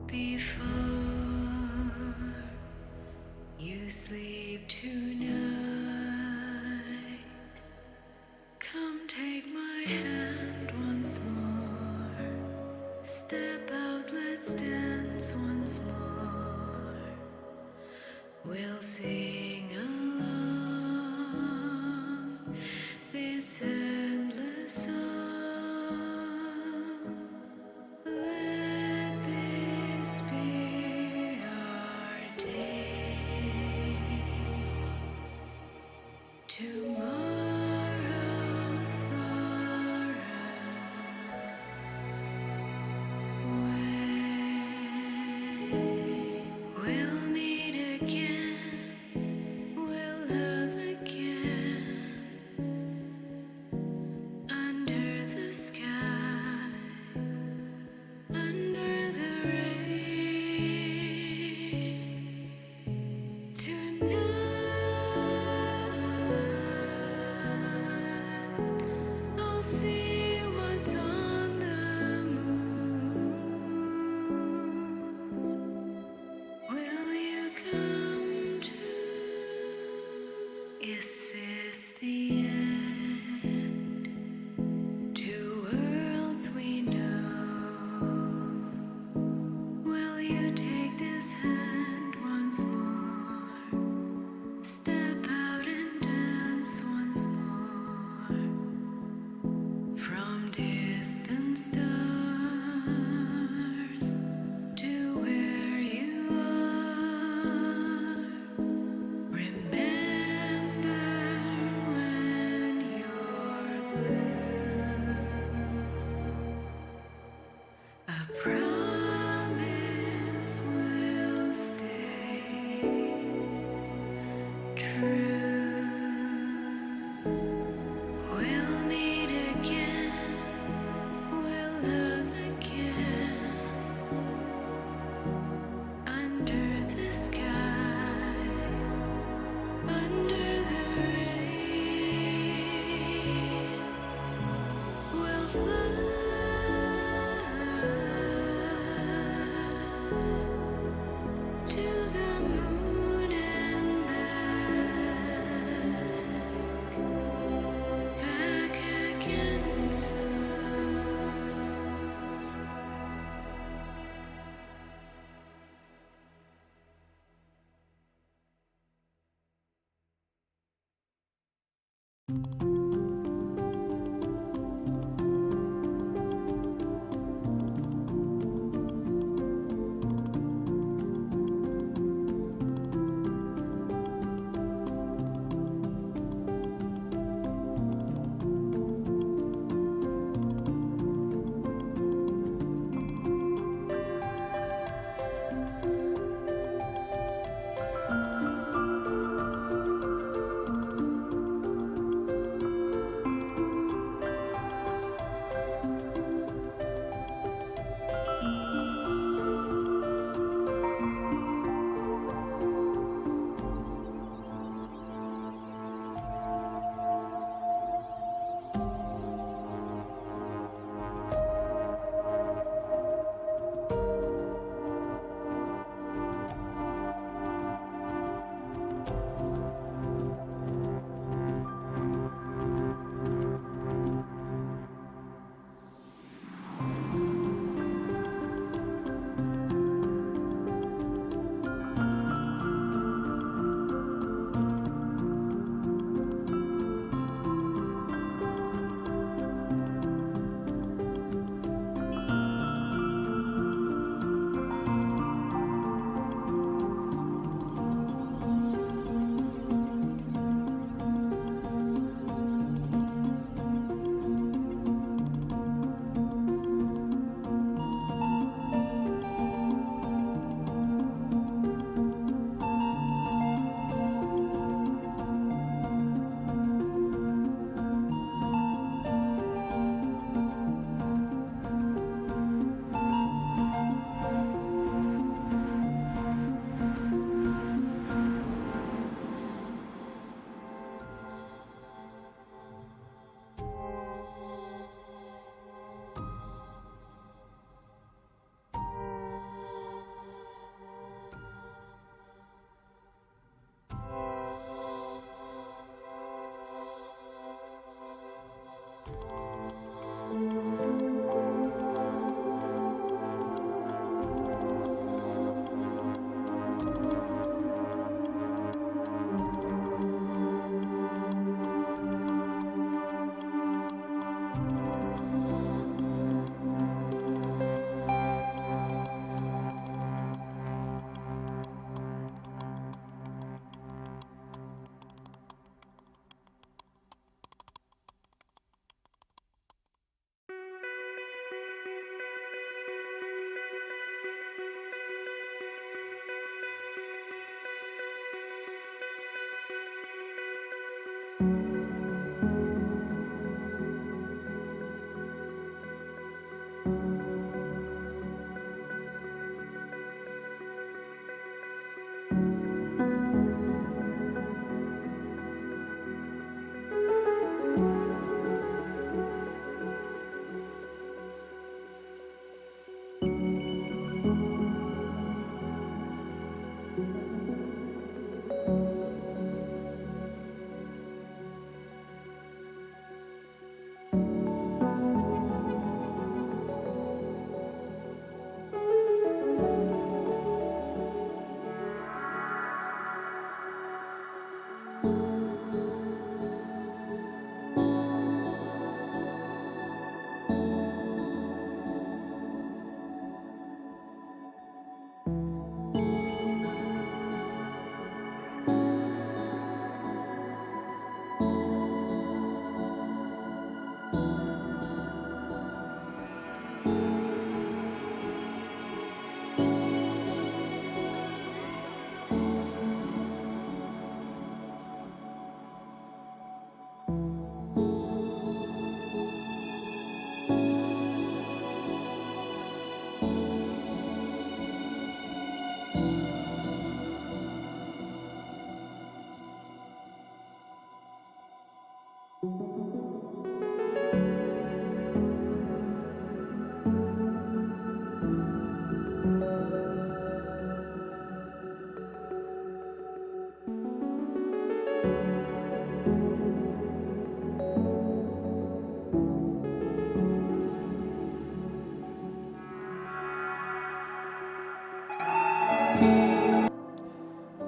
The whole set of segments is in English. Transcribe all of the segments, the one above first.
Before you sleep tonight, come take my hand once more. Step out, let's dance once more. We'll sing along this endless song. Let this be our day. Tomorrow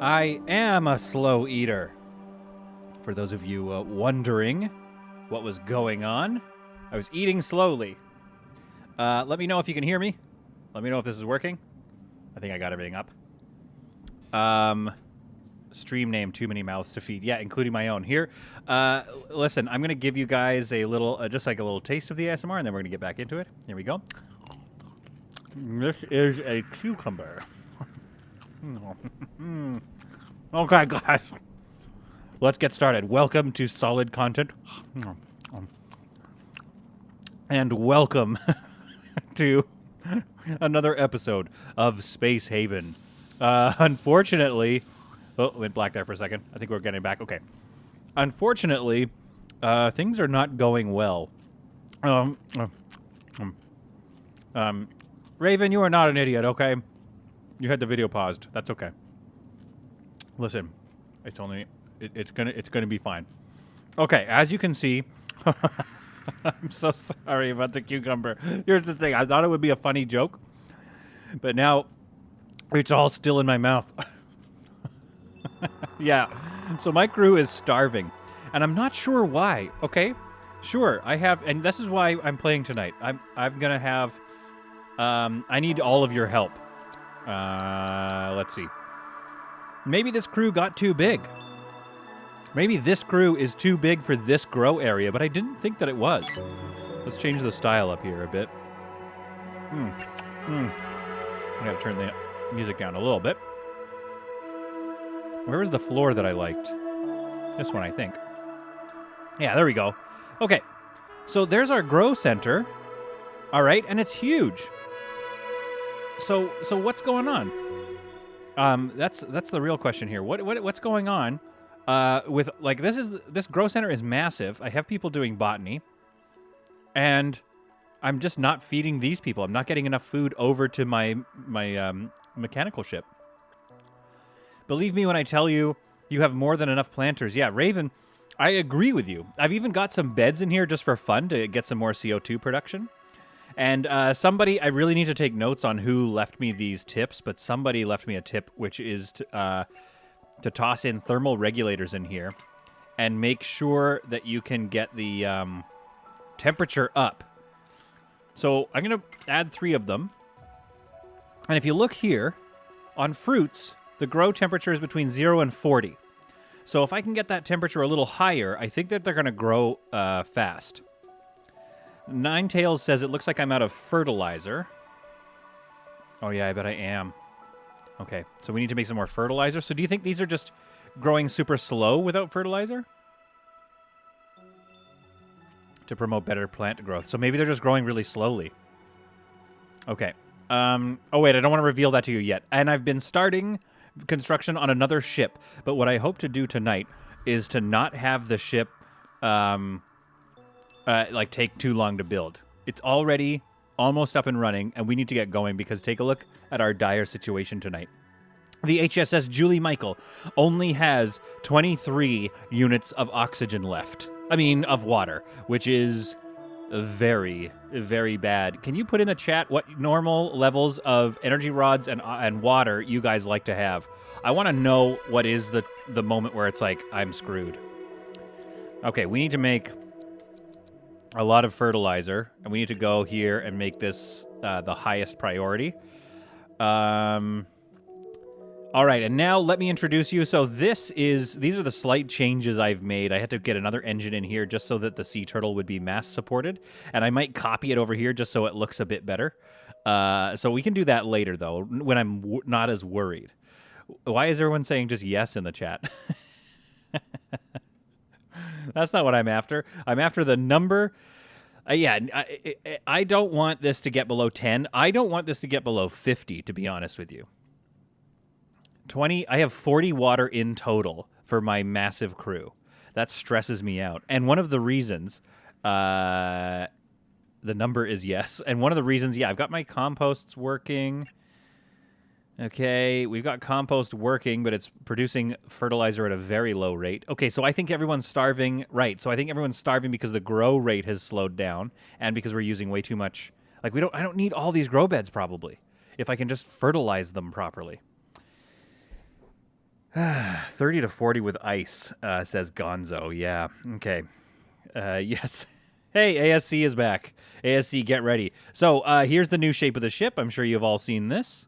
I am a slow eater. For those of you wondering what was going on, I was eating slowly. Let me know if you can hear me. Let me know if this is working. I think I got everything up. Stream name, Too Many Mouths to Feed. Yeah, including my own. Here, listen, I'm going to give you guys a little, just like a little taste of the ASMR, and then we're going to get back into it. Here we go. This is a cucumber. Okay, guys. Let's get started. Welcome to Solid Content. And welcome to another episode of Space Haven. Unfortunately... Oh, went black there for a second. I think we're getting back. Okay. Unfortunately, things are not going well. Raven, you are not an idiot, okay? You had the video paused. That's okay. Listen, it's only... It's gonna be fine. Okay, as you can see... I'm so sorry about the cucumber. Here's the thing. I thought it would be a funny joke. But now, it's all still in my mouth. Yeah. So my crew is starving. And I'm not sure why, okay? Sure, I have... And this is why I'm playing tonight. I'm gonna have... I need all of your help. Let's see. Maybe this crew got too big. Maybe this crew is too big for this grow area, but I didn't think that it was. Let's change the style up here a bit. I gotta turn the music down a little bit. Where was the floor that I liked? This one, I think. Yeah, there we go. Okay, so there's our grow center. All right, and it's huge. So what's going on? That's the real question here. What's going on? With like this grow center is massive. I have people doing botany, and I'm just not feeding these people. I'm not getting enough food over to my mechanical ship. Believe me when I tell you, you have more than enough planters. Yeah, Raven, I agree with you. I've even got some beds in here just for fun to get some more CO2 production. And somebody, I really need to take notes on who left me these tips, but somebody left me a tip, which is to toss in thermal regulators in here and make sure that you can get the temperature up. So I'm going to add 3 of them. And if you look here, on fruits, the grow temperature is between 0 and 40. So if I can get that temperature a little higher, I think that they're going to grow fast. Ninetails says it looks like I'm out of fertilizer. Oh, yeah, I bet I am. Okay, so we need to make some more fertilizer. So do you think these are just growing super slow without fertilizer? To promote better plant growth. So maybe they're just growing really slowly. Okay. Oh, wait, I don't want to reveal that to you yet. And I've been starting construction on another ship. But what I hope to do tonight is to not have the ship... take too long to build. It's already almost up and running, and we need to get going because take a look at our dire situation tonight. The HSS Julie Michael only has 23 units of oxygen left. I mean, of water, which is very, very bad. Can you put in the chat what normal levels of energy rods and water you guys like to have? I want to know what is the moment where it's like, I'm screwed. Okay, we need to make a lot of fertilizer, and we need to go here and make this the highest priority. All right, and now let me introduce you. So these are the slight changes I've made. I had to get another engine in here just so that the sea turtle would be mass supported, and I might copy it over here just so it looks a bit better. So we can do that later, though, when I'm not as worried. Why is everyone saying just yes in the chat? That's not what I'm after. I'm after the number. I don't want this to get below 10. I don't want this to get below 50, to be honest with you. 20. I have 40 water in total for my massive crew. That stresses me out. And one of the reasons, the number is yes. And one of the reasons, I've got my composts working. Okay, we've got compost working, but it's producing fertilizer at a very low rate. Okay, so I think everyone's starving. Right, so I think everyone's starving because the grow rate has slowed down and because we're using way too much. I don't need all these grow beds probably if I can just fertilize them properly. 30 to 40 with ice, says Gonzo. Yeah, okay. Yes. Hey, ASC is back. ASC, get ready. So here's the new shape of the ship. I'm sure you've all seen this.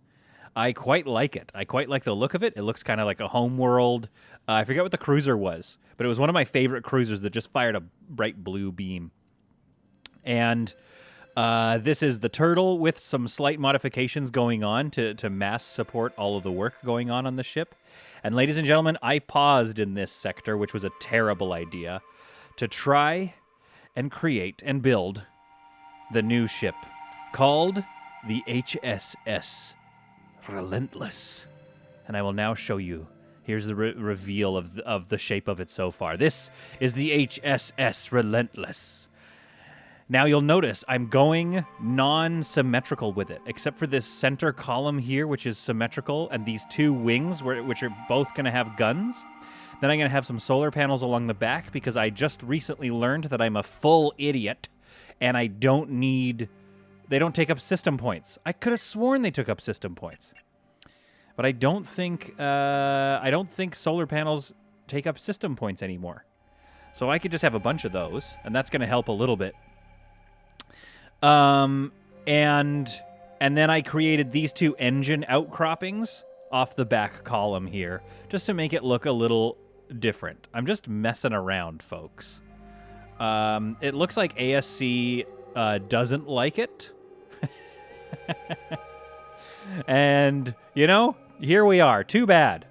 I quite like it. I quite like the look of it. It looks kind of like a homeworld. I forget what the cruiser was, but it was one of my favorite cruisers that just fired a bright blue beam. And this is the turtle with some slight modifications going on to mass support all of the work going on the ship. And ladies and gentlemen, I paused in this sector, which was a terrible idea, to try and create and build the new ship called the HSS Relentless. And I will now show you. Here's the reveal of the shape of it so far. This is the HSS Relentless. Now you'll notice I'm going non-symmetrical with it, except for this center column here, which is symmetrical, and these 2 wings, which are both going to have guns. Then I'm going to have some solar panels along the back, because I just recently learned that I'm a full idiot, and I don't need... They don't take up system points. I could have sworn they took up system points. But I don't think solar panels take up system points anymore. So I could just have a bunch of those, and that's going to help a little bit. And then I created these 2 engine outcroppings off the back column here, just to make it look a little different. I'm just messing around, folks. It looks like ASC doesn't like it. And, here we are. Too bad.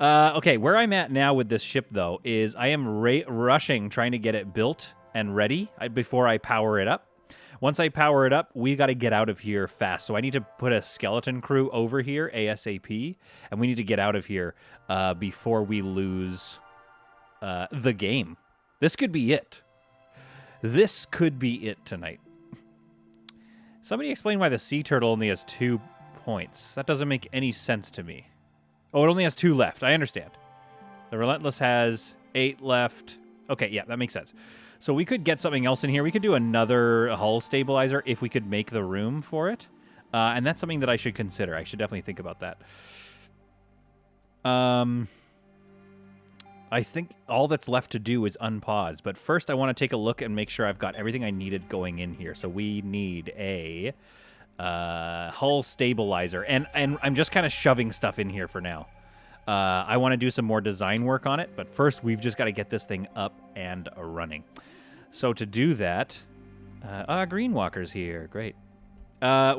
Okay, where I'm at now with this ship, though, is I am rushing trying to get it built and ready before I power it up. Once I power it up, we got to get out of here fast. So I need to put a skeleton crew over here ASAP, and we need to get out of here before we lose the game. This could be it. This could be it tonight. Somebody explain why the sea turtle only has 2 points. That doesn't make any sense to me. Oh, it only has 2 left. I understand. The Relentless has 8 left. Okay, yeah, that makes sense. So we could get something else in here. We could do another hull stabilizer if we could make the room for it. And that's something that I should consider. I should definitely think about that. I think all that's left to do is unpause. But first, I want to take a look and make sure I've got everything I needed going in here. So we need a hull stabilizer. And I'm just kind of shoving stuff in here for now. I want to do some more design work on it. But first, we've just got to get this thing up and running. So to do that... Greenwalker's here. Great.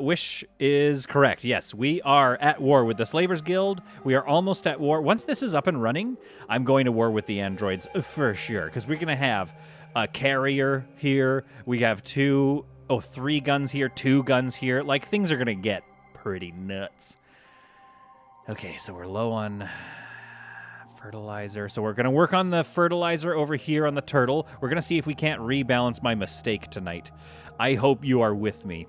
Wish is correct. Yes, we are at war with the Slavers Guild. We are almost at war. Once this is up and running, I'm going to war with the androids for sure, because we're going to have a carrier here. We have 3 guns here, 2 guns here. Like, things are going to get pretty nuts. Okay, so we're low on fertilizer. So we're going to work on the fertilizer over here on the turtle. We're going to see if we can't rebalance my mistake tonight. I hope you are with me,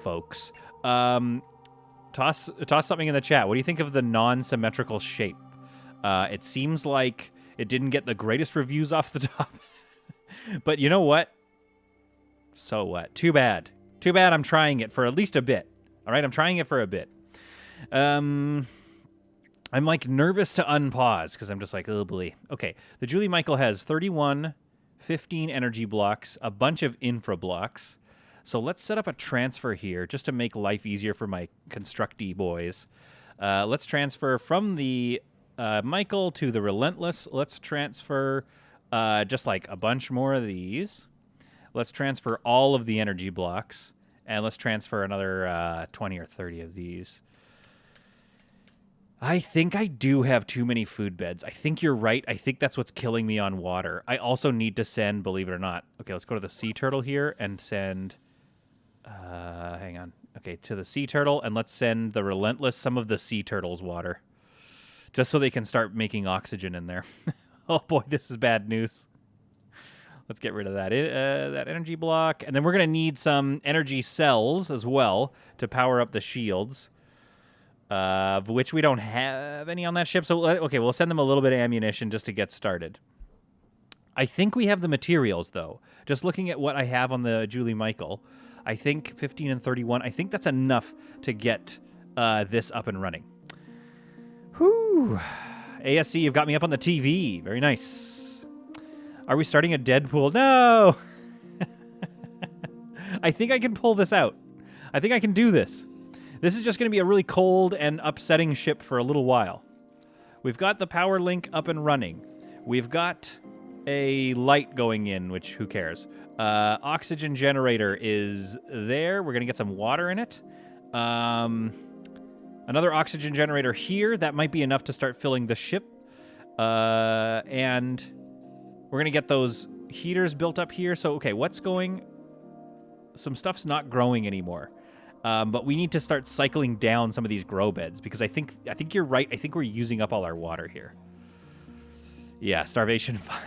folks. Toss something in the chat. What do you think of the non-symmetrical shape? It seems like it didn't get the greatest reviews off the top. But you know what? So what? Too bad. Too bad I'm trying it for at least a bit. All right, I'm trying it for a bit. I'm like nervous to unpause because I'm just like, oh boy. Okay, the Julie Michael has 15 energy blocks, a bunch of infra blocks. So let's set up a transfer here just to make life easier for my constructee boys. Let's transfer from the Michael to the Relentless. Let's transfer just like a bunch more of these. Let's transfer all of the energy blocks. And let's transfer another 20 or 30 of these. I think I do have too many food beds. I think you're right. I think that's what's killing me on water. I also need to send, believe it or not. Okay, let's go to the sea turtle here and send... hang on. Okay, to the sea turtle, and let's send the Relentless some of the sea turtle's water. Just so they can start making oxygen in there. Oh boy, this is bad news. Let's get rid of that that energy block. And then we're going to need some energy cells as well to power up the shields. Of which we don't have any on that ship. So, okay, we'll send them a little bit of ammunition just to get started. I think we have the materials, though. Just looking at what I have on the Julie Michael, I think 15 and 31, I think that's enough to get this up and running. Whew. ASC, you've got me up on the TV. Very nice. Are we starting a Deadpool? No! I think I can pull this out. I think I can do this. This is just going to be a really cold and upsetting ship for a little while. We've got the power link up and running. We've got a light going in, which who cares? Oxygen generator is there. We're going to get some water in it. Another oxygen generator here. That might be enough to start filling the ship. And we're going to get those heaters built up here. So, okay, what's going... Some stuff's not growing anymore. But we need to start cycling down some of these grow beds because I think you're right. I think we're using up all our water here. Yeah, starvation 5.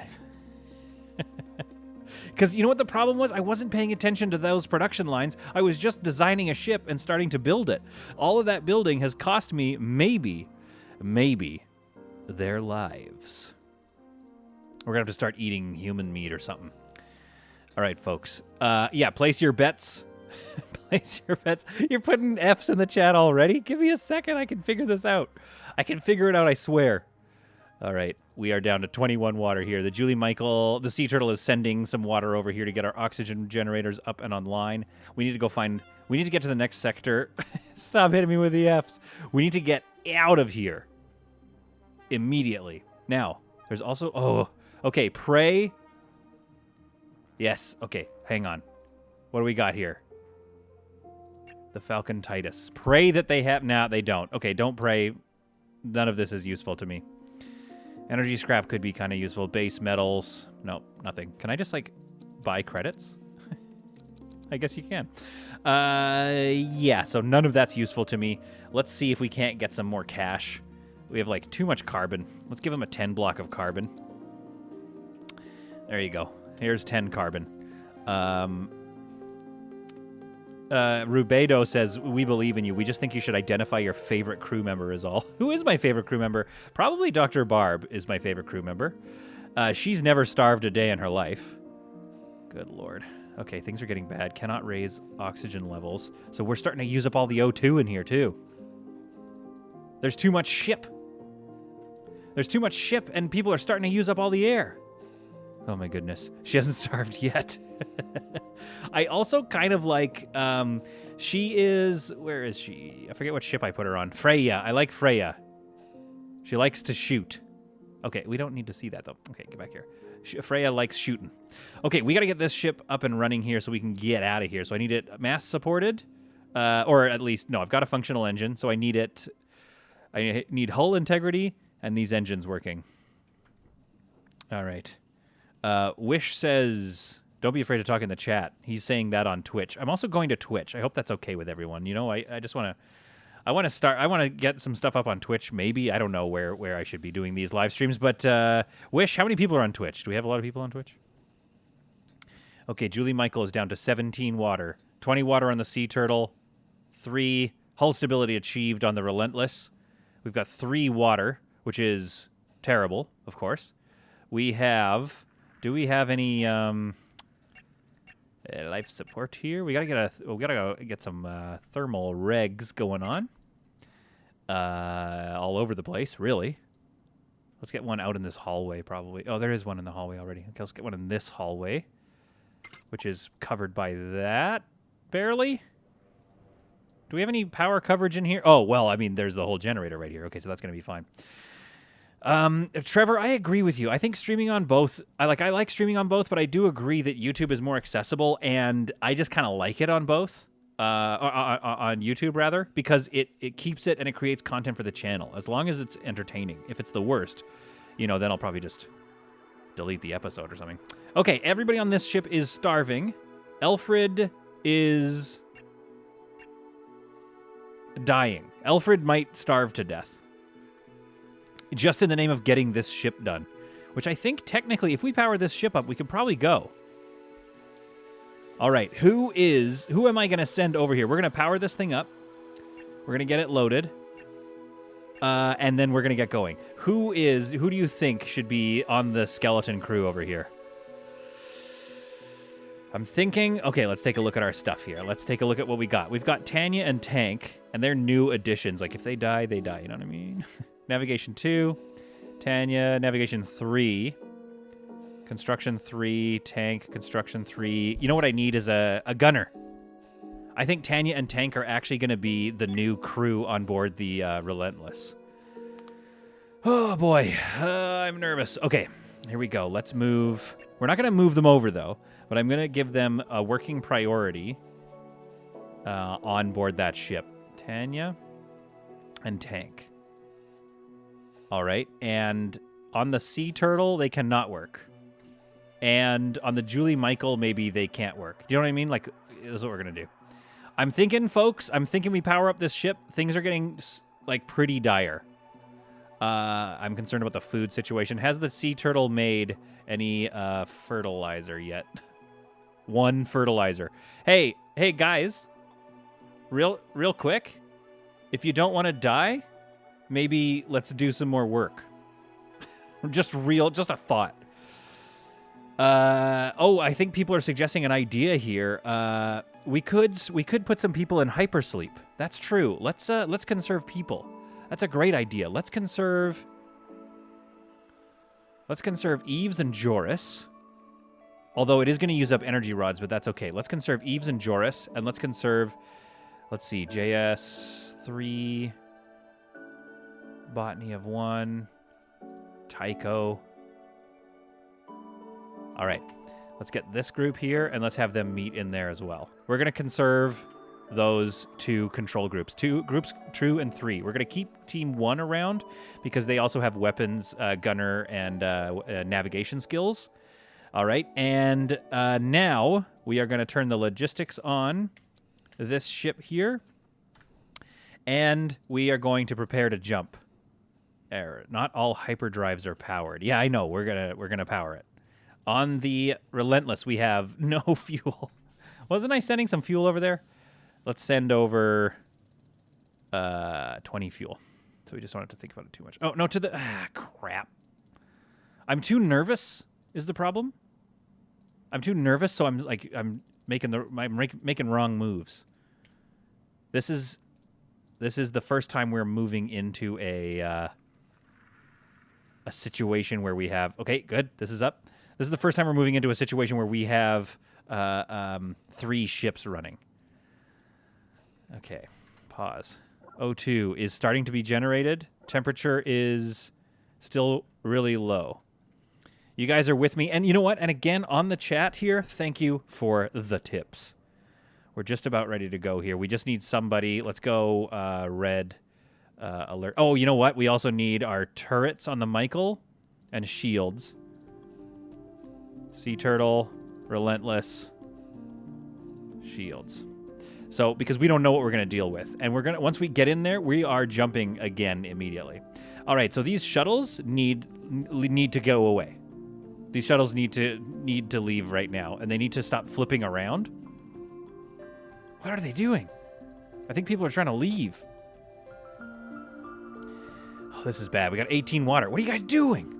Because you know what the problem was? I wasn't paying attention to those production lines. I was just designing a ship and starting to build it. All of that building has cost me maybe their lives. We're going to have to start eating human meat or something. All right, folks. Yeah, place your bets. Place your bets. You're putting F's in the chat already? Give me a second. I can figure this out. I can figure it out, I swear. All right. We are down to 21 water here. The Julie Michael, the sea turtle is sending some water over here to get our oxygen generators up and online. We need to go find... We need to get to the next sector. Stop hitting me with the F's. We need to get out of here. Immediately. Now, there's also... Oh, okay. Pray. Yes. Okay. Hang on. What do we got here? The Falcon Titus. Pray that they have... Nah, they don't. Okay, don't pray. None of this is useful to me. Energy scrap could be kind of useful. Base metals. No, nothing. Can I just, like, buy credits? I guess you can. Yeah, so none of that's useful to me. Let's see if we can't get some more cash. We have, like, too much carbon. Let's give them a 10 block of carbon. There you go. Here's 10 carbon. Rubedo says, we believe in you. We just think you should identify your favorite crew member is all. Who is my favorite crew member? Probably Dr. Barb is my favorite crew member. She's never starved a day in her life. Good Lord. Okay, things are getting bad. Cannot raise oxygen levels. So we're starting to use up all the O2 in here, too. There's too much ship. There's too much ship, and people are starting to use up all the air. Oh, my goodness. She hasn't starved yet. I also kind of like... she is... Where is she? I forget what ship I put her on. Freya. I like Freya. She likes to shoot. Okay, we don't need to see that, though. Okay, get back here. Freya likes shooting. Okay, we got to get this ship up and running here so we can get out of here. So I need it mass-supported. Or at least... No, I've got a functional engine, so I need it... I need hull integrity and these engines working. All right. Wish says, don't be afraid to talk in the chat. He's saying that on Twitch. I'm also going to Twitch. I hope that's okay with everyone. You know, I just want to... I want to get some stuff up on Twitch, maybe. I don't know where I should be doing these live streams, but Wish, how many people are on Twitch? Do we have a lot of people on Twitch? Okay, Julie Michael is down to 17 water. 20 water on the Sea Turtle. 3 hull stability achieved on the Relentless. We've got 3 water, which is terrible, of course. We have... Do we have any life support here? We gotta get some thermal regs going on. All over the place, really. Let's get one out in this hallway, probably. Oh, there is one in the hallway already. Okay, let's get one in this hallway, which is covered by that, barely. Do we have any power coverage in here? Oh, well, I mean, there's the whole generator right here. Okay, so that's going to be fine. Trevor, I agree with you. I think streaming on both, I like streaming on both, but I do agree that YouTube is more accessible, and I just kind of like it on both. On YouTube, rather, because it keeps it and it creates content for the channel, as long as it's entertaining. If it's the worst, then I'll probably just delete the episode or something. Okay, everybody on this ship is starving. Alfred is dying. Alfred might starve to death. Just in the name of getting this ship done. Which I think, technically, if we power this ship up, we could probably go. All right, who am I going to send over here? We're going to power this thing up. We're going to get it loaded. And then we're going to get going. Who do you think should be on the skeleton crew over here? I'm thinking, okay, let's take a look at our stuff here. Let's take a look at what we got. We've got Tanya and Tank, and they're new additions. Like, if they die, they die. You know what I mean? Navigation 2, Tanya, Navigation 3, Construction 3, Tank, Construction 3. You know what I need is a gunner. I think Tanya and Tank are actually going to be the new crew on board the Relentless. Oh, boy. I'm nervous. Okay, here we go. Let's move. We're not going to move them over, though, but I'm going to give them a working priority on board that ship. Tanya and Tank. All right, and on the Sea Turtle, they cannot work. And on the Julie Michael, maybe they can't work. Do you know what I mean? Like, this is what we're going to do. I'm thinking, folks, we power up this ship. Things are getting, like, pretty dire. I'm concerned about the food situation. Has the Sea Turtle made any fertilizer yet? 1 fertilizer. Hey, guys. Real quick. If you don't want to die... Maybe let's do some more work. just a thought. I think people are suggesting an idea here. We could put some people in hypersleep. That's true. Let's conserve people. That's a great idea. Let's conserve Eves and Joris. Although it is going to use up energy rods, but that's okay. Let's conserve Eves and Joris, and let's conserve, let's see, JS3... Botany of 1. Tycho. All right. Let's get this group here, and let's have them meet in there as well. We're going to conserve those 2 control groups. 2 groups, 2 and 3. We're going to keep Team 1 around because they also have weapons, gunner, and navigation skills. All right. And now we are going to turn the logistics on this ship here, and we are going to prepare to jump. Error. Not all hyperdrives are powered. Yeah, I know. We're gonna power it. On the Relentless, we have no fuel. Wasn't I sending some fuel over there? Let's send over 20 fuel. So we just don't have to think about it too much. Oh, no, crap. I'm too nervous is the problem. I'm too nervous, so I'm making wrong moves. This is the first time we're moving into a situation where we have... Okay, good. This is up. This is the first time we're moving into a situation where we have 3 ships running. Okay, pause. O2 is starting to be generated. Temperature is still really low. You guys are with me. And you know what? And again, on the chat here, thank you for the tips. We're just about ready to go here. We just need somebody. Let's go red alert. Oh, you know what? We also need our turrets on the Michael and shields. Sea Turtle, Relentless, shields. So, because we don't know what we're going to deal with. And once we get in there, we are jumping again immediately. All right, so these shuttles need to go away. These shuttles need to leave right now, and they need to stop flipping around. What are they doing? I think people are trying to leave. Oh, this is bad. We got 18 water. What are you guys doing?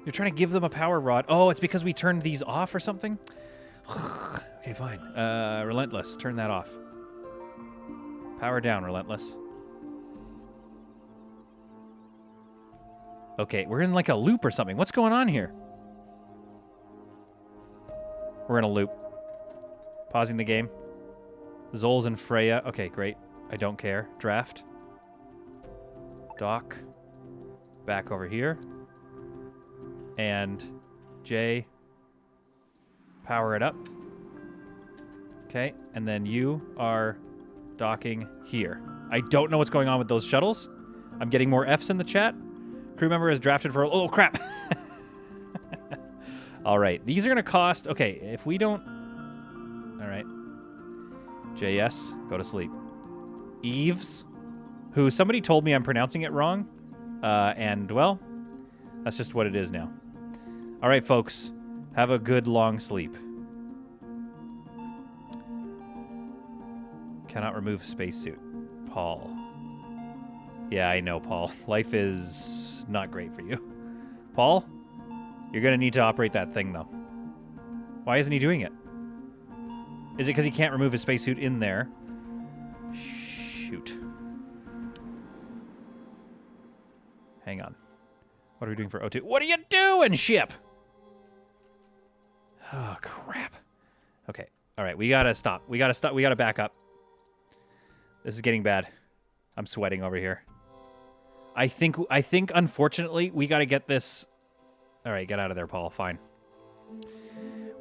You're trying to give them a power rod. Oh, it's because we turned these off or something? Okay, fine. Relentless. Turn that off. Power down, Relentless. Okay, we're in like a loop or something. What's going on here? We're in a loop. Pausing the game. Zols and Freya. Okay, great. I don't care. Draft. Dock. Back over here. And J. Power it up. Okay, and then you are docking here. I don't know what's going on with those shuttles. I'm getting more Fs in the chat. Crew member is drafted for... Oh, crap. All right. These are going to cost... Okay, if we don't... All right. JS, go to sleep. Eves, who somebody told me I'm pronouncing it wrong. And, well, that's just what it is now. All right, folks. Have a good long sleep. Cannot remove spacesuit. Paul. Yeah, I know, Paul. Life is not great for you. Paul, you're going to need to operate that thing, though. Why isn't he doing it? Is it because he can't remove his spacesuit in there? Shoot. Hang on. What are we doing for O2? What are you doing, ship? Oh, crap. Okay. All right, we got to stop. We got to stop. We got to back up. This is getting bad. I'm sweating over here. I think unfortunately we got to get this. All right, get out of there, Paul. Fine.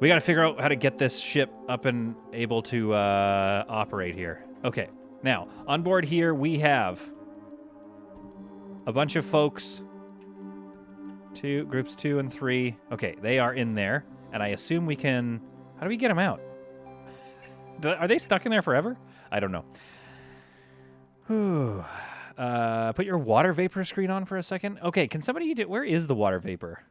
We got to figure out how to get this ship up and able to operate here. Okay. Now, on board here we have a bunch of folks. Groups 2 and 3. Okay, they are in there, and I assume we can. How do we get them out? Are they stuck in there forever? I don't know. Whew. Put your water vapor screen on for a second. Okay, can somebody where is the water vapor?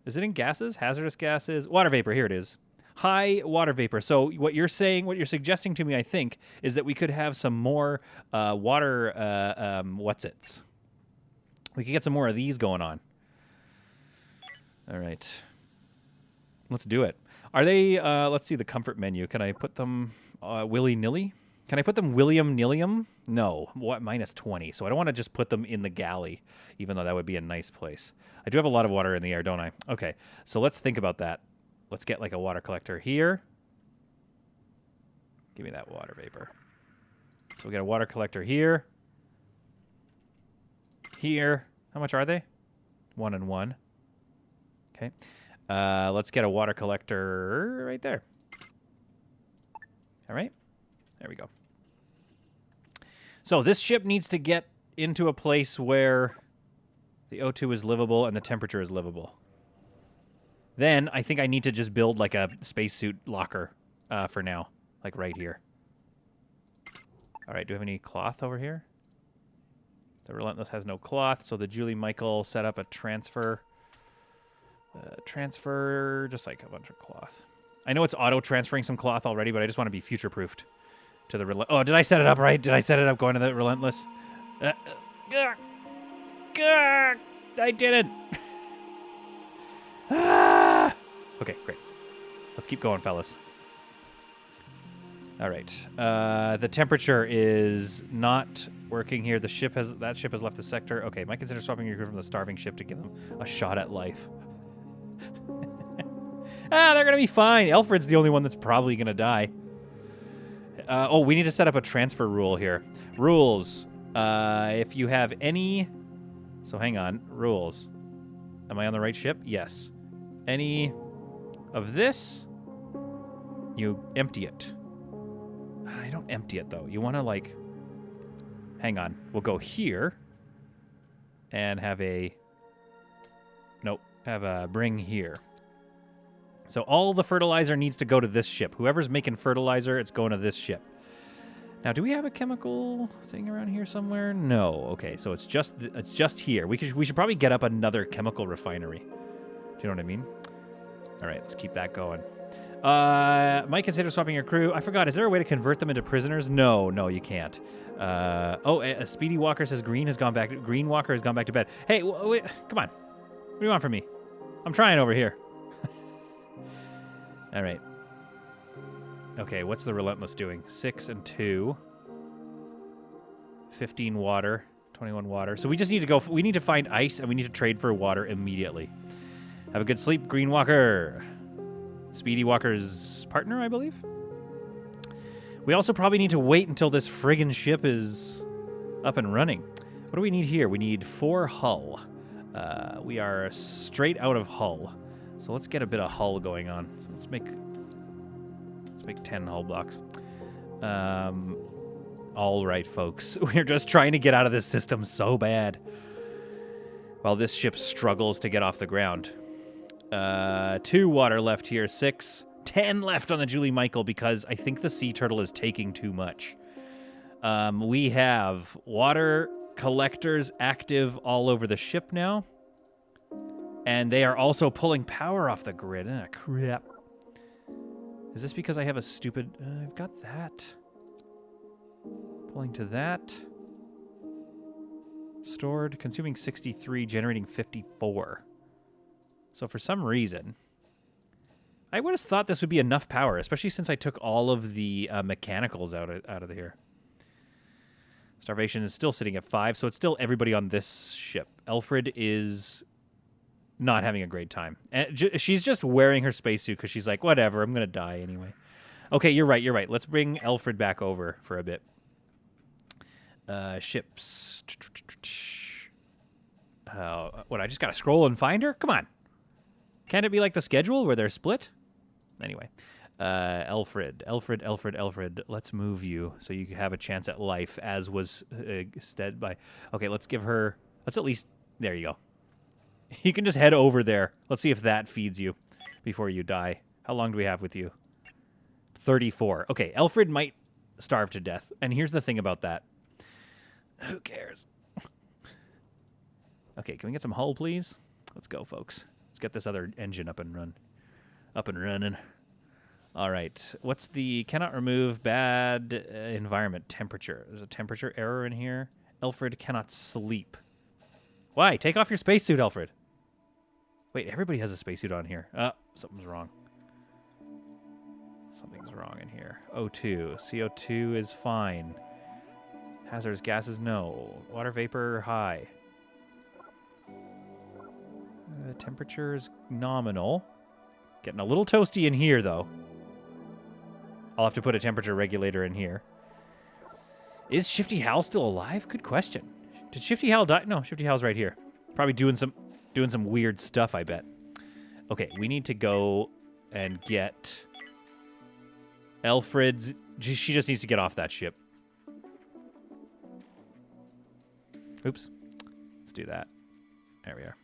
Is it in gases? Hazardous gases? Water vapor, here it is. High water vapor. So what you're suggesting to me, I think, is that we could have some more water, what's-its. We could get some more of these going on. All right. Let's do it. Are they, let's see the comfort menu. Can I put them willy-nilly? Can I put them William-nillium? No. What? -20. So I don't want to just put them in the galley, even though that would be a nice place. I do have a lot of water in the air, don't I? Okay. So let's think about that. Let's get like a water collector here. Give me that water vapor. So we got a water collector here. Here. How much are they? 1 and 1. Okay. Let's get a water collector right there. All right. There we go. So this ship needs to get into a place where the O2 is livable and the temperature is livable. Then I think I need to just build like a spacesuit locker for now, like right here. All right, do we have any cloth over here? The Relentless has no cloth, so the Julie Michael set up a transfer. Transfer, just like a bunch of cloth. I know it's auto-transferring some cloth already, but I just want to be future-proofed. To the oh, did I set it up right? Did I set it up going to the Relentless? I didn't. Ah! Okay, great. Let's keep going, fellas. All right. The temperature is not working here. That ship has left the sector. Okay, might consider swapping your crew from the starving ship to give them a shot at life. They're gonna be fine. Alfred's the only one that's probably gonna die. Oh, we need to set up a transfer rule here. Rules. If you have any... So hang on. Rules. Am I on the right ship? Yes. Any of this, you empty it. I don't empty it, though. You want to, like... Hang on. We'll go here and have a... Nope. Have a bring here. So all the fertilizer needs to go to this ship. Whoever's making fertilizer, it's going to this ship. Now, do we have a chemical thing around here somewhere? No. Okay, so it's just here. We should probably get up another chemical refinery. Do you know what I mean? All right, let's keep that going. Might consider swapping your crew. I forgot. Is there a way to convert them into prisoners? No, you can't. Speedy Walker says Green Walker has gone back to bed. Hey, wait, come on. What do you want from me? I'm trying over here. All right. Okay, what's the Relentless doing? 6 and 2. 15 water. 21 water. So we just need to go... We need to find ice, and we need to trade for water immediately. Have a good sleep, Green Walker. Speedy Walker's partner, I believe. We also probably need to wait until this friggin' ship is up and running. What do we need here? We need 4 hull. We are straight out of hull. So let's get a bit of hull going on. So let's make 10 hull blocks. All right, folks. We're just trying to get out of this system so bad. While this ship struggles to get off the ground. 2 water left here. 6. 10 left on the Julie Michael because I think the sea turtle is taking too much. We have water collectors active all over the ship now. And they are also pulling power off the grid. Crap. Is this because I have a stupid... I've got that. Pulling to that. Stored. Consuming 63, generating 54. So for some reason... I would have thought this would be enough power, especially since I took all of the mechanicals out of here. Starvation is still sitting at 5, so it's still everybody on this ship. Alfred is... not having a great time. And she's just wearing her spacesuit because she's like, whatever, I'm going to die anyway. Okay, you're right. Let's bring Alfred back over for a bit. Ships. What, I just got to scroll and find her? Come on. Can't it be like the schedule where they're split? Anyway. Alfred. Let's move you so you can have a chance at life, as was said by... Okay, let's give her... Let's at least... There you go. You can just head over there. Let's see if that feeds you before you die. How long do we have with you? 34. Okay, Alfred might starve to death. And here's the thing about that. Who cares? Okay, can we get some hull, please? Let's go, folks. Let's get this other engine up and running. All right. What's the... Cannot remove bad environment temperature. There's a temperature error in here. Alfred cannot sleep. Why? Take off your spacesuit, Alfred. Wait, everybody has a spacesuit on here. Something's wrong. Something's wrong in here. O2. CO2 is fine. Hazardous gases, no. Water vapor, high. Temperature is nominal. Getting a little toasty in here, though. I'll have to put a temperature regulator in here. Is Shifty Hal still alive? Good question. Did Shifty Hal die? No, Shifty Hal's right here. Probably doing some weird stuff, I bet. Okay, we need to go and get Alfred's... She just needs to get off that ship. Oops. Let's do that. There we are.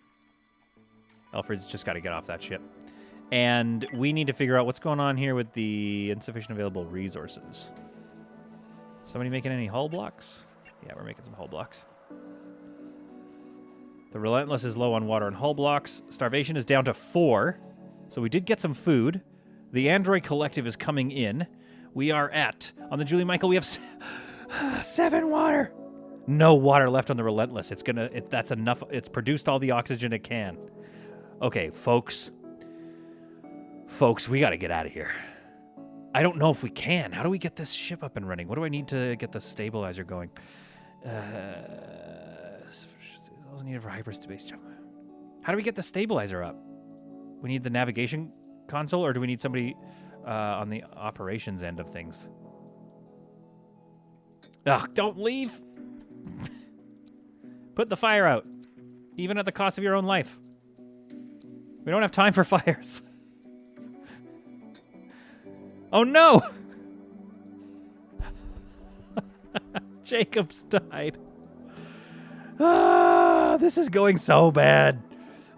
Alfred's just got to get off that ship. And we need to figure out what's going on here with the insufficient available resources. Somebody making any hull blocks? Yeah, we're making some hull blocks. The Relentless is low on water and hull blocks. Starvation is down to 4. So we did get some food. The Android Collective is coming in. We are at... On the Julie Michael, we have 7 water. No water left on the Relentless. That's enough. It's produced all the oxygen it can. Okay, folks. Folks, we got to get out of here. I don't know if we can. How do we get this ship up and running? What do I need to get the stabilizer going? Needed for hyperspace jump. How do we get the stabilizer up? We need the navigation console, or do we need somebody on the operations end of things? Ugh, don't leave. Put the fire out, even at the cost of your own life. We don't have time for fires. Oh no! Jacob's died. Ah, this is going so bad.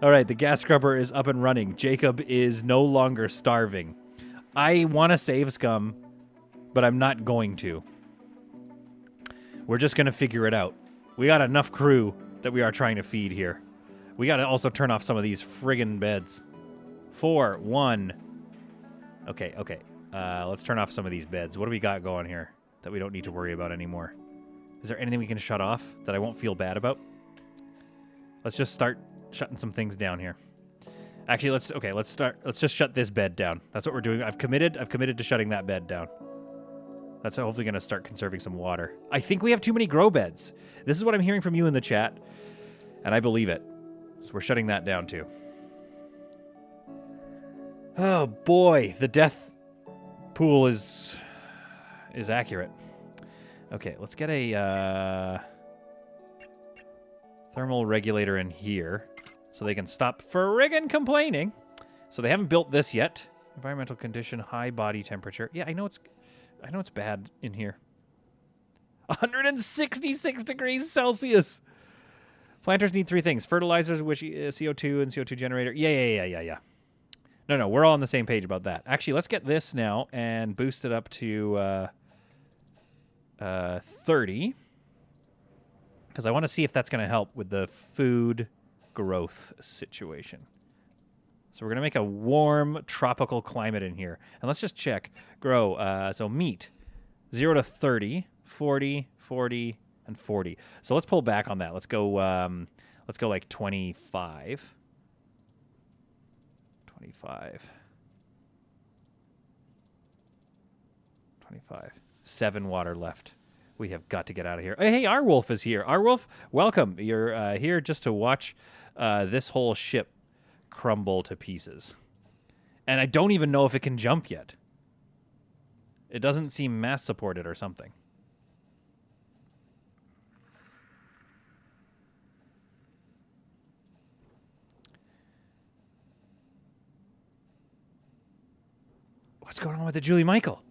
All right, the gas scrubber is up and running. Jacob is no longer starving. I want to save Scum, but I'm not going to. We're just going to figure it out. We got enough crew that we are trying to feed here. We got to also turn off some of these friggin' beds. 4, 1. Okay. Let's turn off some of these beds. What do we got going here that we don't need to worry about anymore? Is there anything we can shut off that I won't feel bad about? Let's just start shutting some things down here. Actually, let's just shut this bed down. That's what we're doing. I've committed to shutting that bed down. That's hopefully going to start conserving some water. I think we have too many grow beds. This is what I'm hearing from you in the chat, and I believe it. So we're shutting that down too. Oh boy, the death pool is accurate. Okay, let's get a thermal regulator in here so they can stop friggin' complaining. So they haven't built this yet. Environmental condition, high body temperature. Yeah, I know it's bad in here. 166 degrees Celsius. Planters need 3 things: fertilizers, which CO2 and CO2 generator. Yeah. No, we're all on the same page about that. Actually, let's get this now and boost it up to 30, because I want to see if that's going to help with the food growth situation. So we're going to make a warm tropical climate in here. And let's just check. Grow. So meat, 0 to 30, 40, 40, and 40. So let's pull back on that. Let's go like 25. 25. 7 water left. We have got to get out of here. Hey, our wolf is here. Our wolf, welcome. You're here just to watch this whole ship crumble to pieces. And I don't even know if it can jump yet. It doesn't seem mass supported or something. What's going on with the Julie Michael?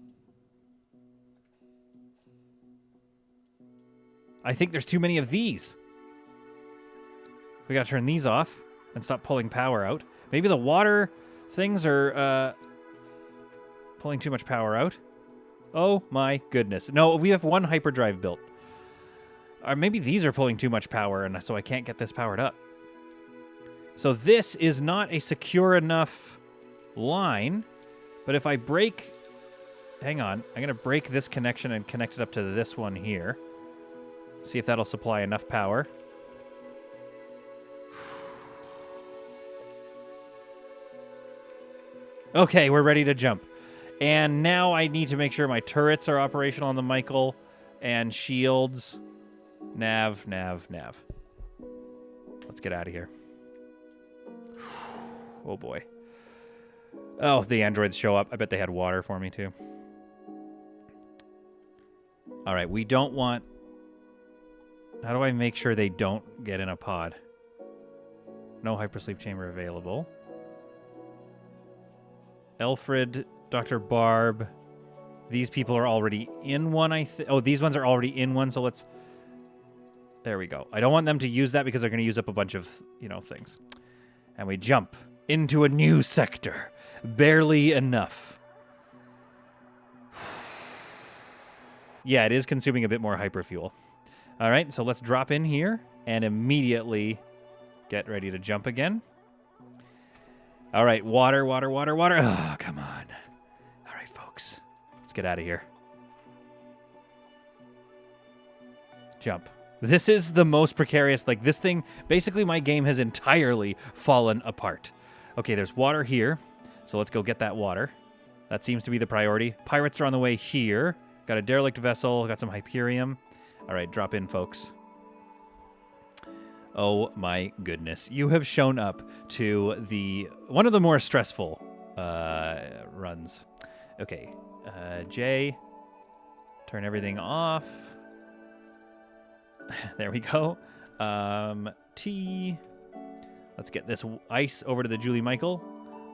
I think there's too many of these. We gotta turn these off and stop pulling power out. Maybe the water things are pulling too much power out. Oh my goodness. No, we have 1 hyperdrive built. Or maybe these are pulling too much power, and so I can't get this powered up. So this is not a secure enough line, but if I break... Hang on. I'm going to break this connection and connect it up to this one here. See if that'll supply enough power. Okay, we're ready to jump. And now I need to make sure my turrets are operational on the Michael, and shields. Nav. Let's get out of here. Oh boy. Oh, the androids show up. I bet they had water for me too. All right, we don't want... How do I make sure they don't get in a pod? No hypersleep chamber available. Alfred, Dr. Barb. These people are already in one, I think. Oh, these ones are already in one, so let's... There we go. I don't want them to use that because they're going to use up a bunch of, things. And we jump into a new sector. Barely enough. Yeah, it is consuming a bit more hyperfuel. All right, so let's drop in here and immediately get ready to jump again. All right, water. Oh, come on. All right, folks. Let's get out of here. Jump. This is the most precarious. Like, this thing, basically my game has entirely fallen apart. Okay, there's water here. So let's go get that water. That seems to be the priority. Pirates are on the way here. Got a derelict vessel. Got some Hyperium. All right, drop in, folks. Oh, my goodness. You have shown up to one of the more stressful runs. Okay, J. Turn everything off. There we go. T. Let's get this ice over to the Julie Michael.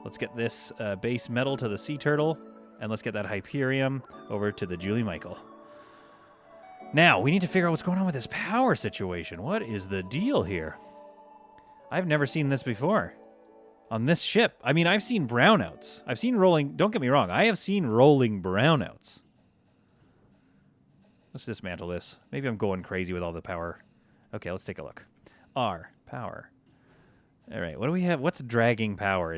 Let's get this base metal to the Sea Turtle. And let's get that Hyperium over to the Julie Michael. Now, we need to figure out what's going on with this power situation. What is the deal here? I've never seen this before. On this ship. I mean, I've seen brownouts. I've seen rolling... Don't get me wrong. I have seen rolling brownouts. Let's dismantle this. Maybe I'm going crazy with all the power. Okay, let's take a look. R. Power. All right, what do we have? What's dragging power?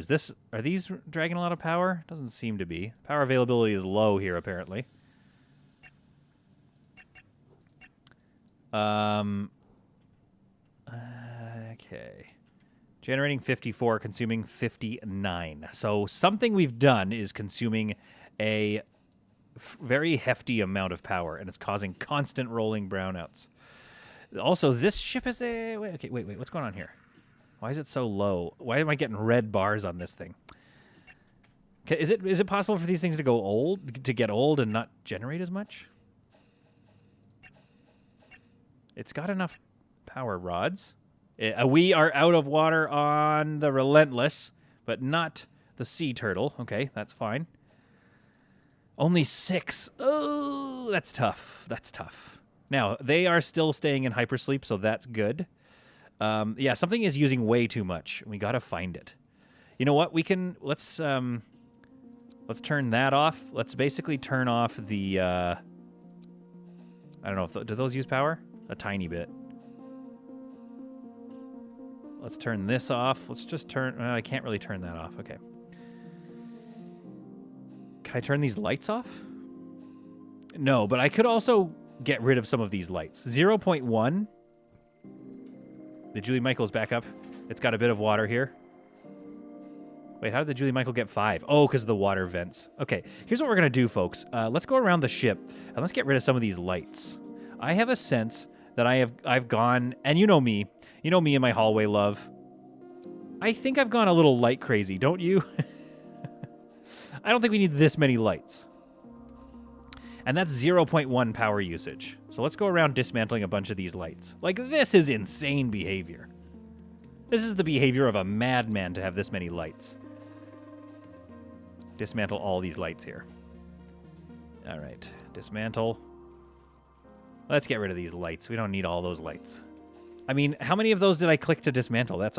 Are these dragging a lot of power? Doesn't seem to be. Power availability is low here, apparently. Okay. Generating 54, consuming 59. So something we've done is consuming a very hefty amount of power, and it's causing constant rolling brownouts. Also, this ship is a... Wait. What's going on here? Why is it so low? Why am I getting red bars on this thing? Okay, is it possible for these things to get old and not generate as much? It's got enough power rods. We are out of water on the Relentless, but not the Sea Turtle. Okay, that's fine. Only 6. Oh, that's tough. That's tough. Now, they are still staying in hypersleep, so that's good. Yeah, something is using way too much. We got to find it. You know what? Let's turn that off. Let's basically turn off the... I don't know, do those use power? A tiny bit. Let's turn this off. Let's just turn... I can't really turn that off. Okay. Can I turn these lights off? No, but I could also get rid of some of these lights. 0.1. The Julie Michael's back up. It's got a bit of water here. Wait, how did the Julie Michael get 5? Oh, because of the water vents. Okay, here's what we're going to do, folks. Let's go around the ship, and let's get rid of some of these lights. I have a sense that I've gone, and you know me in my hallway love. I think I've gone a little light crazy, don't you? I don't think we need this many lights. And that's 0.1 power usage. So let's go around dismantling a bunch of these lights. Like, this is insane behavior. This is the behavior of a madman to have this many lights. Dismantle all these lights here. All right, dismantle. Let's get rid of these lights. We don't need all those lights. I mean, how many of those did I click to dismantle? That's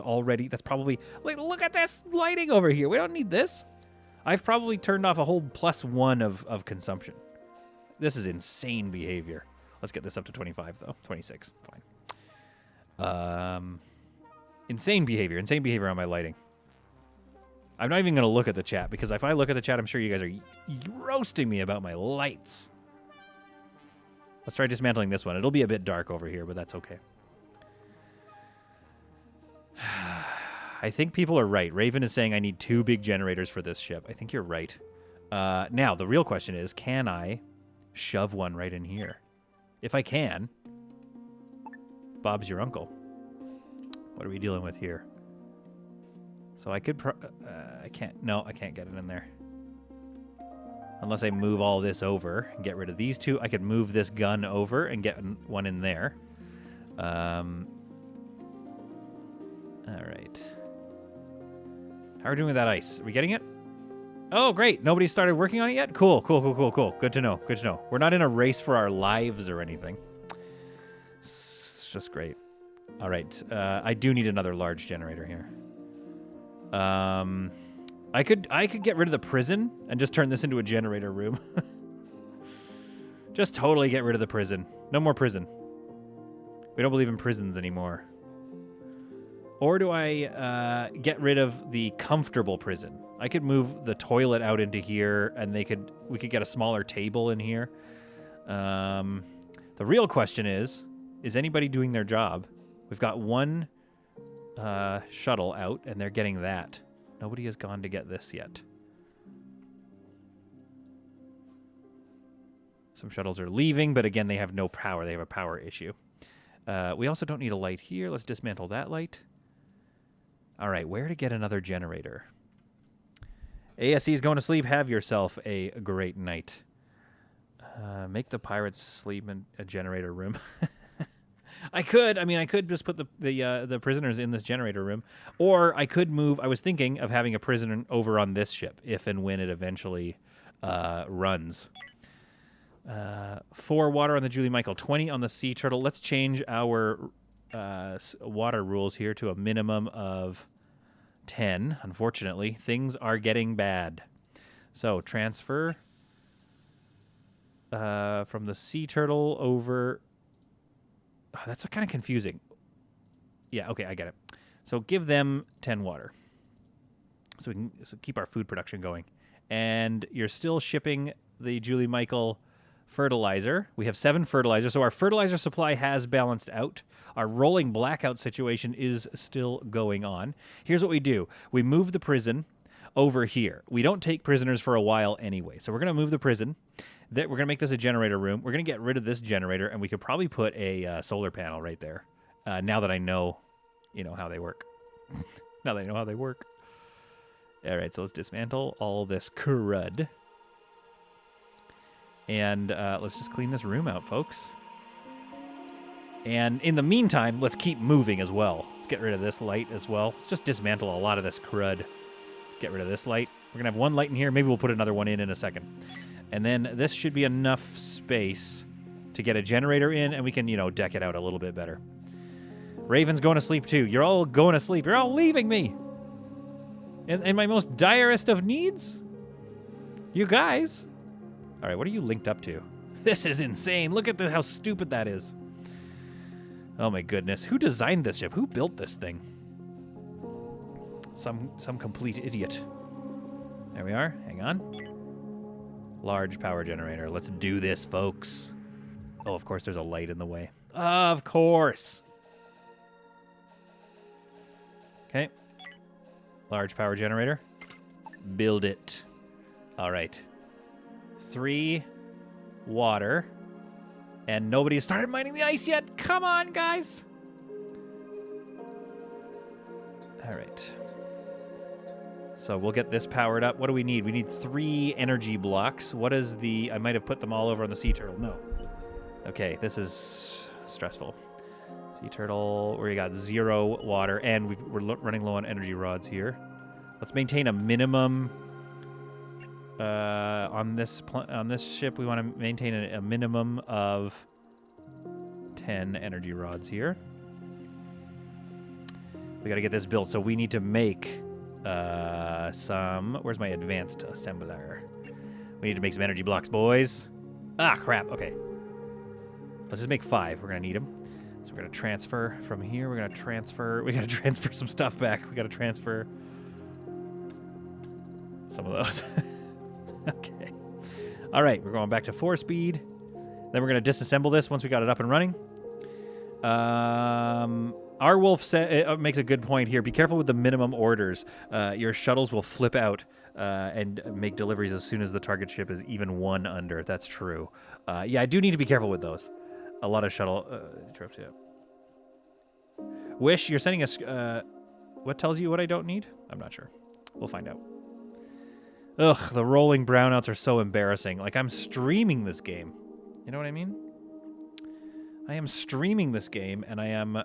probably... Like, look at this lighting over here. We don't need this. I've probably turned off a whole +1 of consumption. This is insane behavior. Let's get this up to 25, though. 26. Fine. Insane behavior. Insane behavior on my lighting. I'm not even going to look at the chat, because if I look at the chat, I'm sure you guys are roasting me about my lights. Let's try dismantling this one. It'll be a bit dark over here, but that's okay. I think people are right. Raven is saying I need 2 big generators for this ship. I think you're right. Now, the real question is, can I shove one right in here? If I can, Bob's your uncle. What are we dealing with here? So I could... I can't... No, I can't get it in there. Unless I move all this over and get rid of these 2. I could move this gun over and get one in there. All right. How are we doing with that ice? Are we getting it? Oh, great. Nobody started working on it yet? Cool. Good to know. We're not in a race for our lives or anything. It's just great. All right. I do need another large generator here. I could get rid of the prison and just turn this into a generator room. Just totally get rid of the prison. No more prison. We don't believe in prisons anymore. Or do I get rid of the comfortable prison? I could move the toilet out into here, and we could get a smaller table in here. The real question is anybody doing their job? We've got one shuttle out, and they're getting that. Nobody has gone to get this yet. Some shuttles are leaving, but again, they have no power. They have a power issue. We also don't need a light here. Let's dismantle that light. All right, where to get another generator? ASE is going to sleep. Have yourself a great night. Make the pirates sleep in a generator room. I could just put the prisoners in this generator room, or I could move. I was thinking of having a prisoner over on this ship if and when it eventually runs. 4 water on the Julie Michael, 20 on the Sea Turtle. Let's change our water rules here to a minimum of 10. Unfortunately, things are getting bad. So transfer from the Sea Turtle over. Oh, that's kind of confusing. Yeah, okay, I get it. So give them 10 water. So we can keep our food production going. And you're still shipping the Julie Michael fertilizer. We have 7 fertilizer, so our fertilizer supply has balanced out. Our rolling blackout situation is still going on. Here's what we do. We move the prison over here. We don't take prisoners for a while anyway. So we're going to move the prison. We're going to make this a generator room. We're going to get rid of this generator, and we could probably put a solar panel right there. Now that I know, how they work. Now that I know how they work. All right, so let's dismantle all this crud. And let's just clean this room out, folks. And in the meantime, let's keep moving as well. Let's get rid of this light as well. Let's just dismantle a lot of this crud. Let's get rid of this light. We're going to have 1 light in here. Maybe we'll put another one in a second. And then this should be enough space to get a generator in, and we can, deck it out a little bit better. Raven's going to sleep too. You're all going to sleep. You're all leaving me. In my most direst of needs? You guys. All right, what are you linked up to? This is insane. Look at how stupid that is. Oh my goodness. Who designed this ship? Who built this thing? Some complete idiot. There we are. Hang on. Large power generator. Let's do this, folks. Oh, of course there's a light in the way. Of course. Okay. Large power generator. Build it. All right. 3 water. And nobody's started mining the ice yet. Come on, guys. All right. So we'll get this powered up. What do we need? We need 3 energy blocks. What is the... I might have put them all over on the Sea Turtle. No. Okay, this is stressful. Sea Turtle, where you got 0 water, and we're running low on energy rods here. Let's maintain a minimum... on this ship, we want to maintain a minimum of 10 energy rods here. We got to get this built, so we need to make some... Where's my advanced assembler? We need to make some energy blocks, boys. Ah, crap. Okay. Let's just make 5. We're going to need them. So we're going to transfer from here. We're going to transfer... We got to transfer some stuff back. We got to transfer some of those. Okay. All right, we're going back to 4 speed. Then we're going to disassemble this once we got it up and running. Our Wolf makes a good point here. Be careful with the minimum orders. Your shuttles will flip out and make deliveries as soon as the target ship is even 1 under. That's true. Yeah, I do need to be careful with those. A lot of shuttle trips, yeah. Wish, you're sending us... what tells you what I don't need? I'm not sure. We'll find out. Ugh, the rolling brownouts are so embarrassing. Like, I'm streaming this game. You know what I mean? I am streaming this game, and I am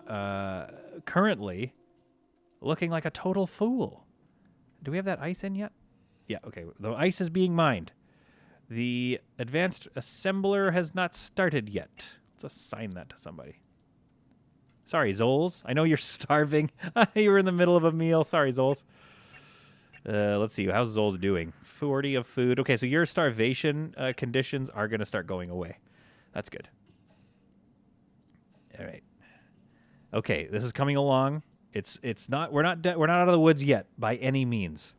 currently looking like a total fool. Do we have that ice in yet? Yeah, okay. The ice is being mined. The advanced assembler has not started yet. Let's assign that to somebody. Sorry, Zoles. I know you're starving. You were in the middle of a meal. Sorry, Zoles. Let's see. How's Zoles doing? 40 of food. Okay, so your starvation conditions are going to start going away. That's good. All right. Okay, this is coming along. It's not. We're not out of the woods yet by any means.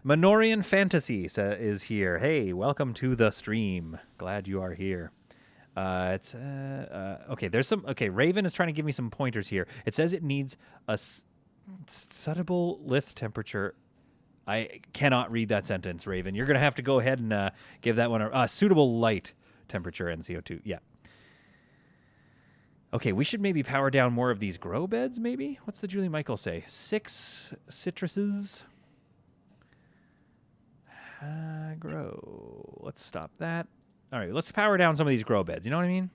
Minorian Fantasy is here. Hey, welcome to the stream. Glad you are here. Okay. There's some. Okay, Raven is trying to give me some pointers here. It says it needs a suitable lith temperature. I cannot read that sentence, Raven. You're gonna have to go ahead and give that one a suitable light temperature and CO2. Yeah. Okay, we should maybe power down more of these grow beds, maybe? What's the Julie Michael say? 6 citruses. Grow. Let's stop that. All right, let's power down some of these grow beds. You know what I mean?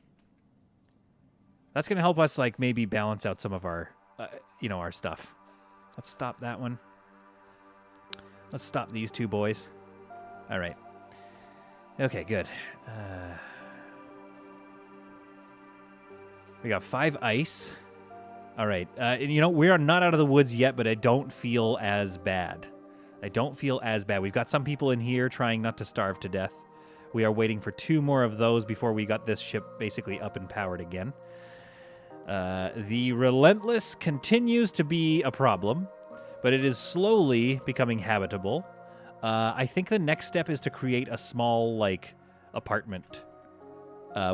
That's going to help us, like, maybe balance out some of our, our stuff. Let's stop that one. Let's stop these 2 boys. All right. Okay, good. We got 5 ice. All right. And, we are not out of the woods yet, but I don't feel as bad. We've got some people in here trying not to starve to death. We are waiting for 2 more of those before we got this ship basically up and powered again. The Relentless continues to be a problem, but it is slowly becoming habitable. I think the next step is to create a small, apartment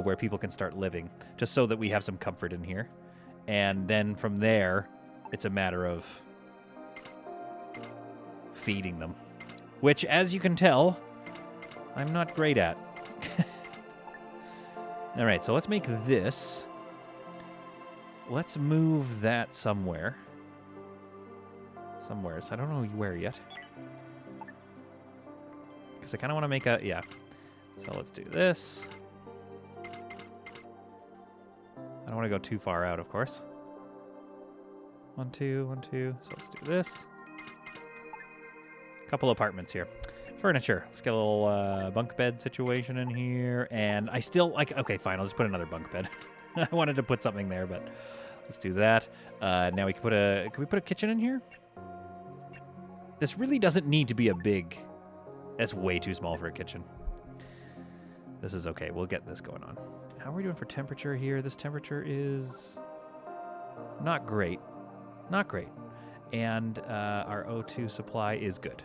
where people can start living, just so that we have some comfort in here. And then from there, it's a matter of feeding them, which, as you can tell, I'm not great at. All right, so let's make this. Let's move that somewhere. So I don't know where yet. Because I kind of want to make yeah. So let's do this. I don't want to go too far out, of course. 1, 2, 1, 2. So let's do this. Couple apartments here. Furniture. Let's get a little bunk bed situation in here. And I still okay, fine. I'll just put another bunk bed. I wanted to put something there, but let's do that. Now we can can we put a kitchen in here? This really doesn't need to be a big. That's way too small for a kitchen. This is okay. We'll get this going on. How are we doing for temperature here? This temperature is not great. Not great. And our O2 supply is good.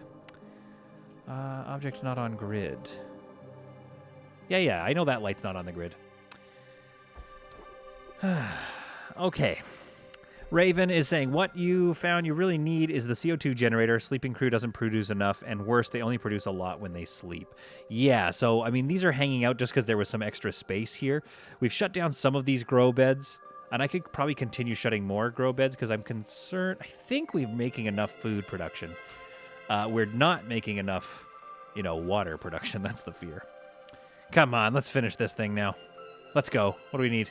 Object not on grid. Yeah, I know that light's not on the grid. Okay. Raven is saying, what you found you really need is the CO2 generator. Sleeping crew doesn't produce enough, and worse, they only produce a lot when they sleep. Yeah, so, I mean, these are hanging out just because there was some extra space here. We've shut down some of these grow beds, and I could probably continue shutting more grow beds because I'm concerned. I think we're making enough food production. We're not making enough, water production. That's the fear. Come on, let's finish this thing now. Let's go. What do we need?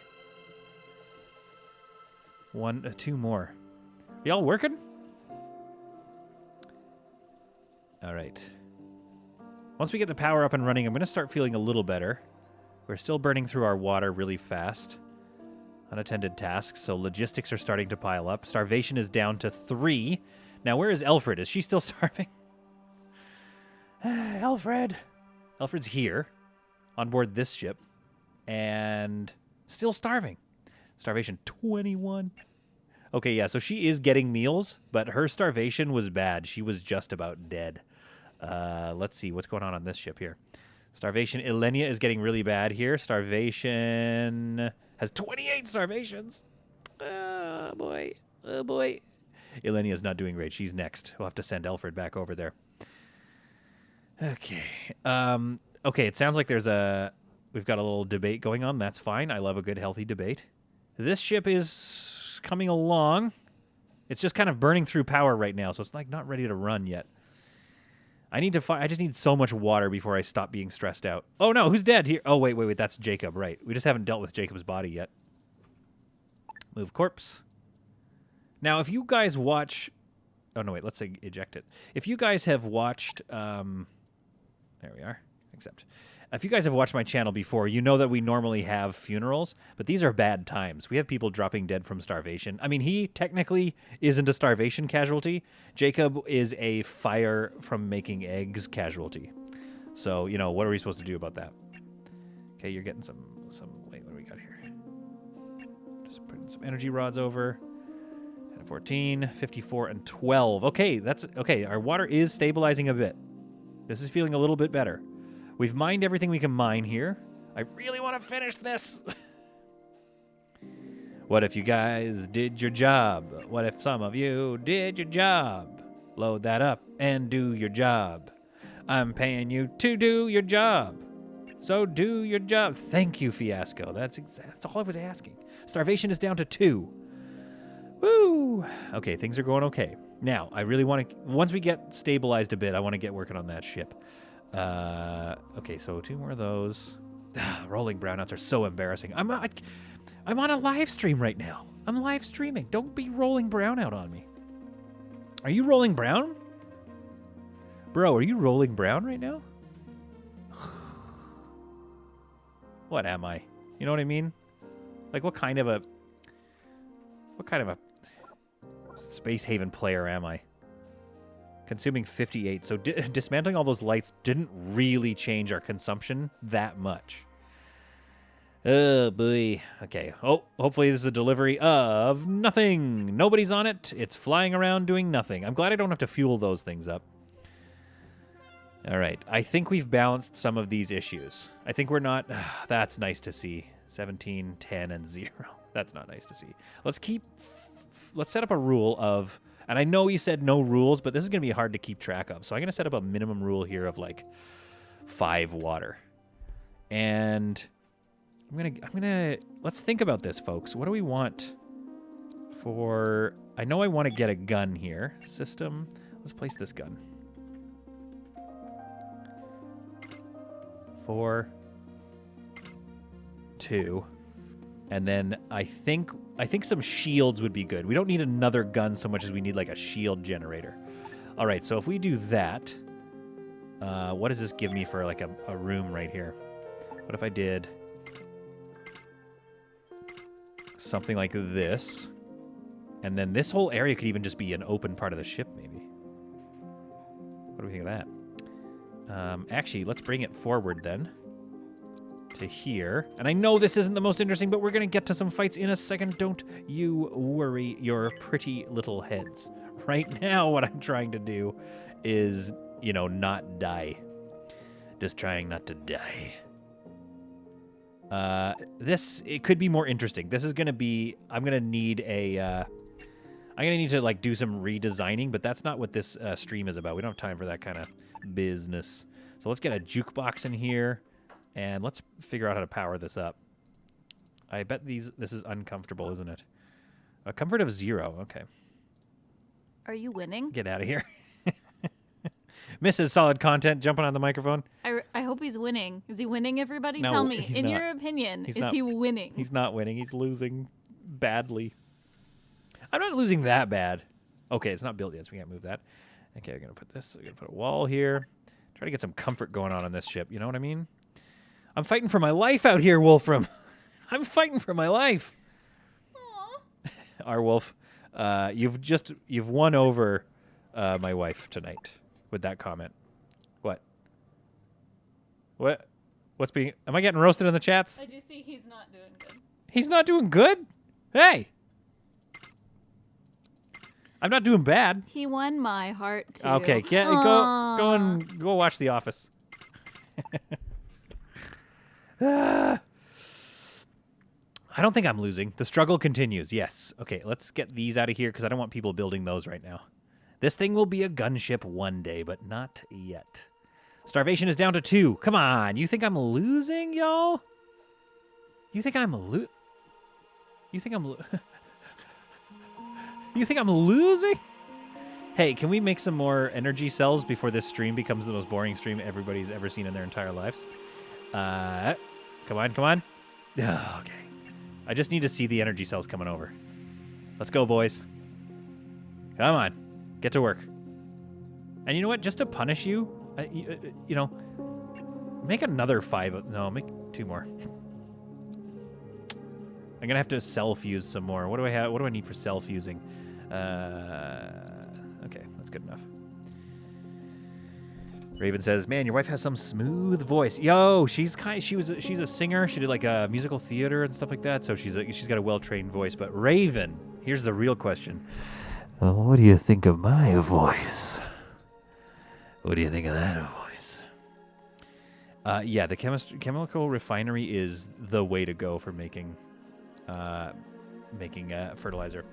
1, 2 more. Y'all working? All right. Once we get the power up and running, I'm going to start feeling a little better. We're still burning through our water really fast. Unattended tasks, so logistics are starting to pile up. Starvation is down to 3. Now, where is Alfred? Is she still starving? Alfred! Alfred's here, on board this ship, and still starving. Starvation 21. Okay, yeah, so she is getting meals, but her starvation was bad. She was just about dead. Let's see what's going on this ship here. Starvation, Ilenia is getting really bad here. Starvation has 28 starvations. Oh, boy. Oh, boy. Ilenia's not doing great. She's next. We'll have to send Alfred back over there. Okay. Okay, it sounds like we've got a little debate going on. That's fine. I love a good, healthy debate. This ship is coming along. It's just kind of burning through power right now, so it's not ready to run yet. I just need so much water before I stop being stressed out. Oh no, who's dead here? Oh wait, that's Jacob, right. We just haven't dealt with Jacob's body yet. Move corpse. Now, if you guys watch... Oh no, wait, let's say eject it. If you guys have watched... There we are. Accept. If you guys have watched my channel before, you know that we normally have funerals, but these are bad times. We have people dropping dead from starvation. I mean, he technically isn't a starvation casualty. Jacob is a fire from making eggs casualty. So, what are we supposed to do about that? Okay, you're getting some wait, what do we got here? Just putting some energy rods over. 14, 54, and 12. Okay, okay. Our water is stabilizing a bit. This is feeling a little bit better. We've mined everything we can mine here. I really want to finish this. What if you guys did your job? What if some of you did your job? Load that up and do your job. I'm paying you to do your job. So do your job. Thank you, Fiasco. That's all I was asking. Starvation is down to 2. Woo! Okay, things are going okay. Now, I really want to... Once we get stabilized a bit, I want to get working on that ship. Okay, so 2 more of those. Rolling brownouts are so embarrassing. I'm on a live stream right now. I'm live streaming. Don't be rolling brownout on me. Are you rolling brown? Bro, are you rolling brown right now? What am I? You know what I mean? Like, what kind of a Space Haven player am I? Consuming 58. So dismantling all those lights didn't really change our consumption that much. Oh, boy. Okay. Oh, hopefully this is a delivery of nothing. Nobody's on it. It's flying around doing nothing. I'm glad I don't have to fuel those things up. All right. I think we've balanced some of these issues. I think we're not... that's nice to see. 17, 10, and 0. That's not nice to see. Let's set up a rule of... And I know you said no rules, but this is going to be hard to keep track of. So I'm going to set up a minimum rule here of like 5 water. And let's think about this, folks. What do we want for... I know I want to get a gun here. System. Let's place this gun. 4, 2, and then I think some shields would be good. We don't need another gun so much as we need like a shield generator. All right, so if we do that, what does this give me for like a room right here? What if I did something like this, and then this whole area could even just be an open part of the ship, maybe? What do we think of that? Actually, let's bring it forward then to here. And I know this isn't the most interesting, but we're going to get to some fights in a second. Don't you worry your pretty little heads. Right now, what I'm trying to do is, you know, not die. Just trying not to die. It could be more interesting. This is going to be... I'm going to need to, like, do some redesigning, but that's not what this stream is about. We don't have time for that kind of business. So let's get a jukebox in here, and let's figure out how to power this up. I bet this is uncomfortable, isn't it? A comfort of 0. Okay. Are you winning? Get out of here. Mrs. Solid Content jumping on the microphone. I hope he's winning. Is he winning, everybody? No, Tell me. he's In not. your opinion, He's is not. he winning? He's not winning. He's losing badly. I'm not losing that bad. Okay, it's not built yet, so we can't move that. Okay, we're going to put this. We're going to put a wall here. Try to get some comfort going on this ship. You know what I mean? I'm fighting for my life out here, Wolfram. I'm fighting for my life. Aww. Our Wolf, you've won over my wife tonight with that comment. What? What's being... Am I getting roasted in the chats? I do see he's not doing good. He's not doing good? Hey! I'm not doing bad. He won my heart too. Okay, go watch The Office. I don't think I'm losing. The struggle continues. Yes. Okay, let's get these out of here because I don't want people building those right now. This thing will be a gunship one day, but not yet. Starvation is down to 2. Come on. You think I'm losing, y'all? You think I'm You think I'm losing? Hey, can we make some more energy cells before this stream becomes the most boring stream everybody's ever seen in their entire lives? Come on. Oh, okay. I just need to see the energy cells coming over. Let's go, boys. Come on. Get to work. And you know what? Just to punish you, you know, make another 5. No, make 2 more. I'm going to have to self-fuse some more. What do I have? What do I need for self-fusing? Okay, that's good enough. Raven says, "Man, your wife has some smooth voice." Yo, she's a singer. She did like a musical theater and stuff like that. So she's got a well-trained voice. But Raven, here's the real question. Well, what do you think of my voice? What do you think of that voice? Yeah, the chemical refinery is the way to go for making fertilizer.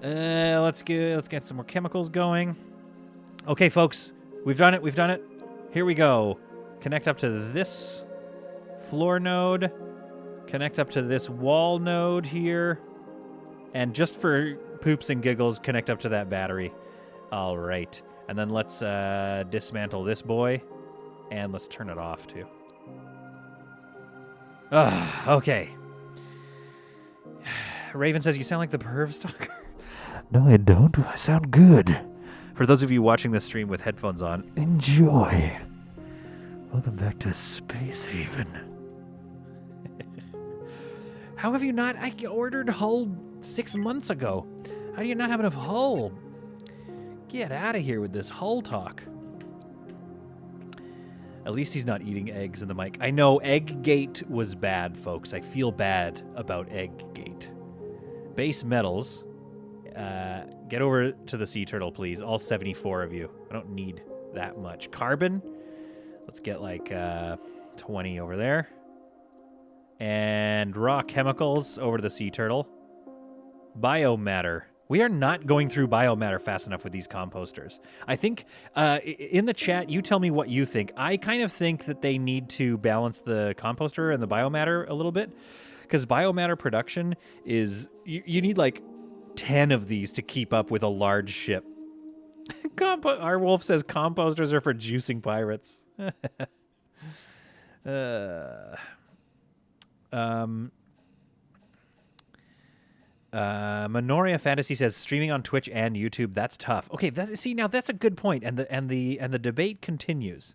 Let's get some more chemicals going. Okay, folks, we've done it. Here we go. Connect up to this. floor node. Connect up to this wall node here. And just for poops and giggles, connect up to that battery. All right. And then let's dismantle this boy. And let's turn it off, too. Okay. Raven says, you sound like the perv stalker. No, I don't. I sound good. For those of you watching this stream with headphones on, enjoy. Welcome back to Space Haven. How have you not? I ordered hull 6 months ago. How do you not have enough hull? Get out of here with this hull talk. At least he's not eating eggs in the mic. I know Egggate was bad, folks. I feel bad about Egggate. Base metals. Get over to the sea turtle, please. All 74 of you. I don't need that much. Carbon. Let's get like 20 over there. And raw chemicals over to the sea turtle. Biomatter. We are not going through biomatter fast enough with these composters. I think in the chat, you tell me what you think. I kind of think that they need to balance the composter and the biomatter a little bit. Because biomatter production is... You need like 10 of these to keep up with a large ship. Our wolf says composters are for juicing pirates. Minoria Fantasy says streaming on Twitch and YouTube, that's tough. Okay, see now that's a good point, and the debate continues.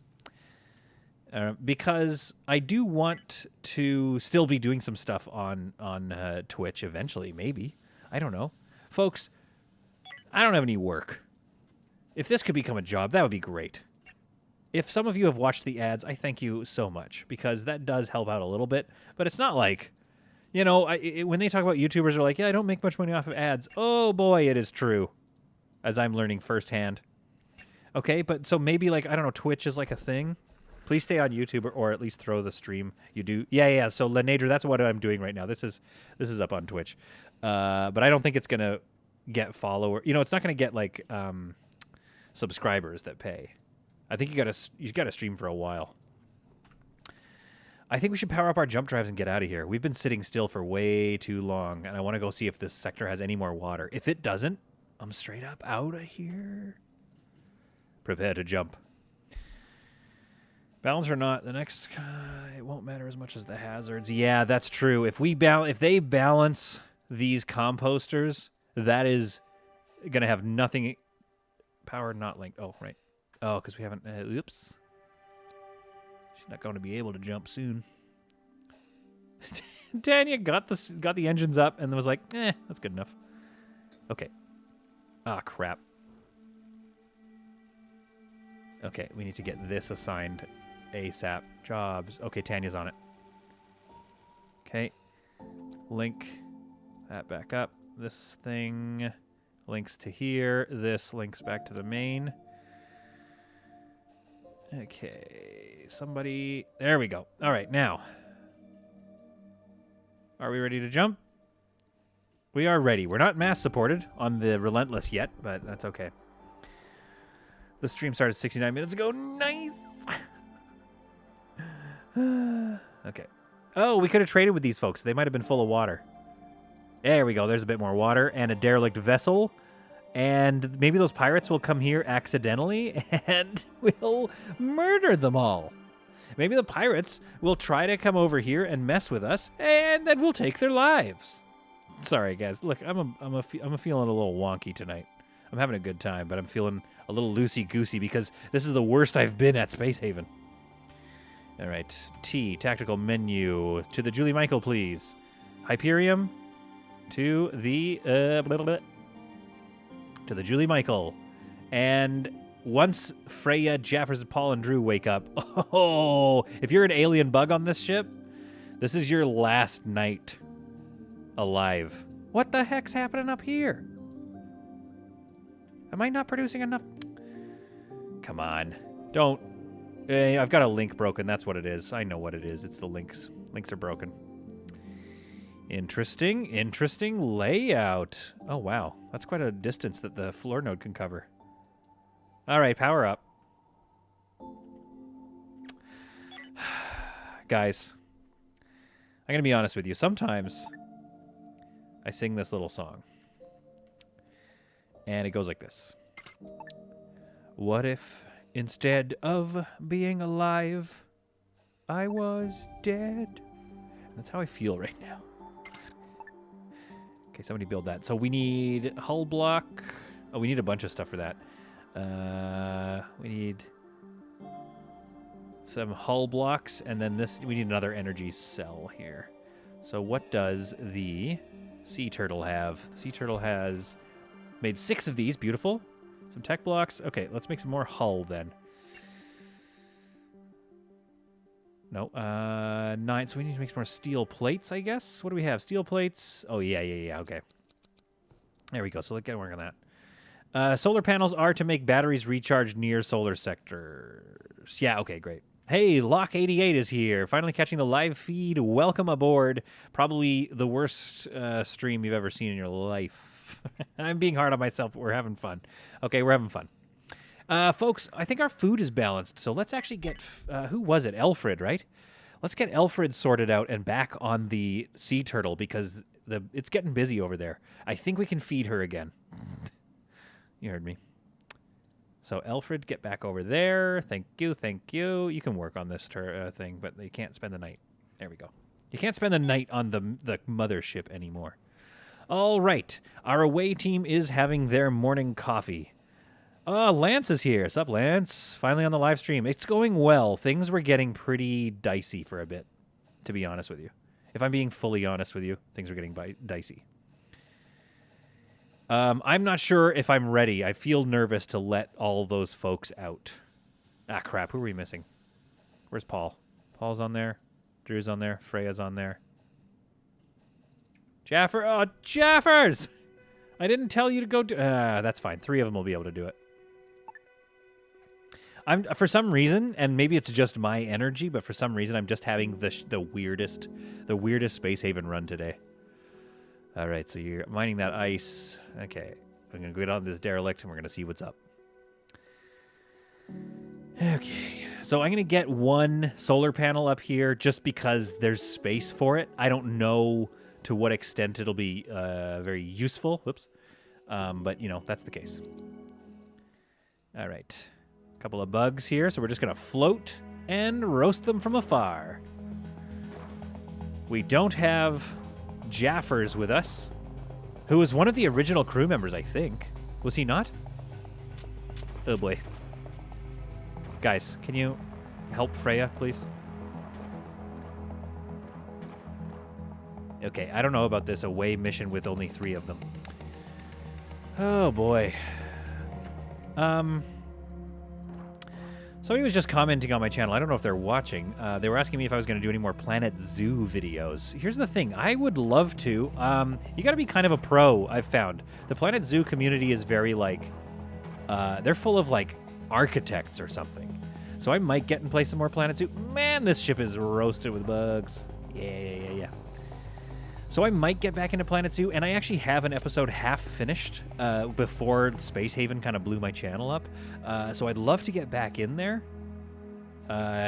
Because I do want to still be doing some stuff on Twitch eventually, maybe. I don't know. Folks, I don't have any work. If this could become a job, that would be great. If some of you have watched the ads, I thank you so much, because that does help out a little bit. But it's not like, you know, when they talk about YouTubers, they're like, yeah, I don't make much money off of ads. Oh, boy, it is true, as I'm learning firsthand. Okay, but so maybe, like, I don't know, Twitch is like a thing. Please stay on YouTube or at least throw the stream. You do. Yeah. So, Lenadra, that's what I'm doing right now. This is up on Twitch. But I don't think it's going to get followers. You know, it's not going to get, like, subscribers that pay. I think you got to stream for a while. I think we should power up our jump drives and get out of here. We've been sitting still for way too long, and I want to go see if this sector has any more water. If it doesn't, I'm straight up out of here. Prepare to jump. Balance or not, the next it won't matter as much as the hazards. Yeah, that's true. If they balance these composters, that is gonna have nothing. Power not linked. Oh, right. Oh, because we haven't. Oops. She's not going to be able to jump soon. Tanya got the engines up and was like, that's good enough. Okay. Ah, crap. Okay, we need to get this assigned ASAP. Jobs. Okay, Tanya's on it. Okay. Link that back up. This thing links to here. This links back to the main. Okay, somebody... There we go. All right, now. Are we ready to jump? We are ready. We're not mass supported on the Relentless yet, but that's okay. The stream started 69 minutes ago. Nice! Okay. Oh, we could have traded with these folks. They might have been full of water. There we go. There's a bit more water and a derelict vessel. And maybe those pirates will come here accidentally and we'll murder them all. Maybe the pirates will try to come over here and mess with us, and then we'll take their lives. Sorry, guys. Look, I'm feeling a little wonky tonight. I'm having a good time, but I'm feeling a little loosey-goosey because this is the worst I've been at Space Haven. All right. T, tactical menu. To the Julie Michael, please. Hyperium. To the... to the Julie Michael. And once Freya, Jaffers, Paul, and Drew wake up, oh, if you're an alien bug on this ship, this is your last night alive. What the heck's happening up here? Am I not producing enough? Come on. Don't. I've got a link broken. That's what it is. I know what it is. It's the links. Links are broken. Interesting layout. Oh, wow. That's quite a distance that the floor node can cover. All right, power up. Guys, I'm going to be honest with you. Sometimes I sing this little song. And it goes like this. What if instead of being alive, I was dead? That's how I feel right now. Okay, somebody build that. So we need hull block. Oh, we need a bunch of stuff for that. We need some hull blocks, and then this. We need another energy cell here. So what does the sea turtle have? The sea turtle has made 6 of these. Beautiful. Some tech blocks. Okay, let's make some more hull then. No, 9. So we need to make some more steel plates, I guess. What do we have? Steel plates. Oh, yeah. Okay. There we go. So let's get working on that. Solar panels are to make batteries recharge near solar sectors. Yeah, okay, great. Hey, Lock88 is here. Finally catching the live feed. Welcome aboard. Probably the worst stream you've ever seen in your life. I'm being hard on myself, but we're having fun. Okay, we're having fun. Folks, I think our food is balanced, so let's actually get, who was it? Elfrid, right? Let's get Elfrid sorted out and back on the sea turtle because it's getting busy over there. I think we can feed her again. You heard me. So Elfrid, get back over there. Thank you. You can work on this thing, but you can't spend the night. There we go. You can't spend the night on the mothership anymore. All right. Our away team is having their morning coffee. Lance is here. Sup, Lance? Finally on the live stream. It's going well. Things were getting pretty dicey for a bit, to be honest with you. If I'm being fully honest with you, things are getting dicey. I'm not sure if I'm ready. I feel nervous to let all those folks out. Ah, crap. Who are we missing? Where's Paul? Paul's on there. Drew's on there. Freya's on there. Jaffer. Oh, Jaffers! I didn't tell you to go do... that's fine. 3 of them will be able to do it. For some reason, and maybe it's just my energy, but for some reason I'm just having the weirdest Space Haven run today. All right, so you're mining that ice. Okay, I'm going to go on this derelict, and we're going to see what's up. Okay, so I'm going to get 1 solar panel up here just because there's space for it. I don't know to what extent it'll be very useful. Whoops. But, you know, that's the case. All right. Couple of bugs here, so we're just going to float and roast them from afar. We don't have Jaffers with us, who was one of the original crew members, I think. Was he not? Oh, boy. Guys, can you help Freya, please? Okay, I don't know about this away mission with only 3 of them. Oh, boy. Somebody was just commenting on my channel. I don't know if they're watching. They were asking me if I was going to do any more Planet Zoo videos. Here's the thing. I would love to. You got to be kind of a pro, I've found. The Planet Zoo community is very, like... they're full of, like, architects or something. So I might get and play some more Planet Zoo. Man, this ship is roasted with bugs. Yeah. So I might get back into Planet Zoo, and I actually have an episode half finished before Space Haven kind of blew my channel up. So I'd love to get back in there.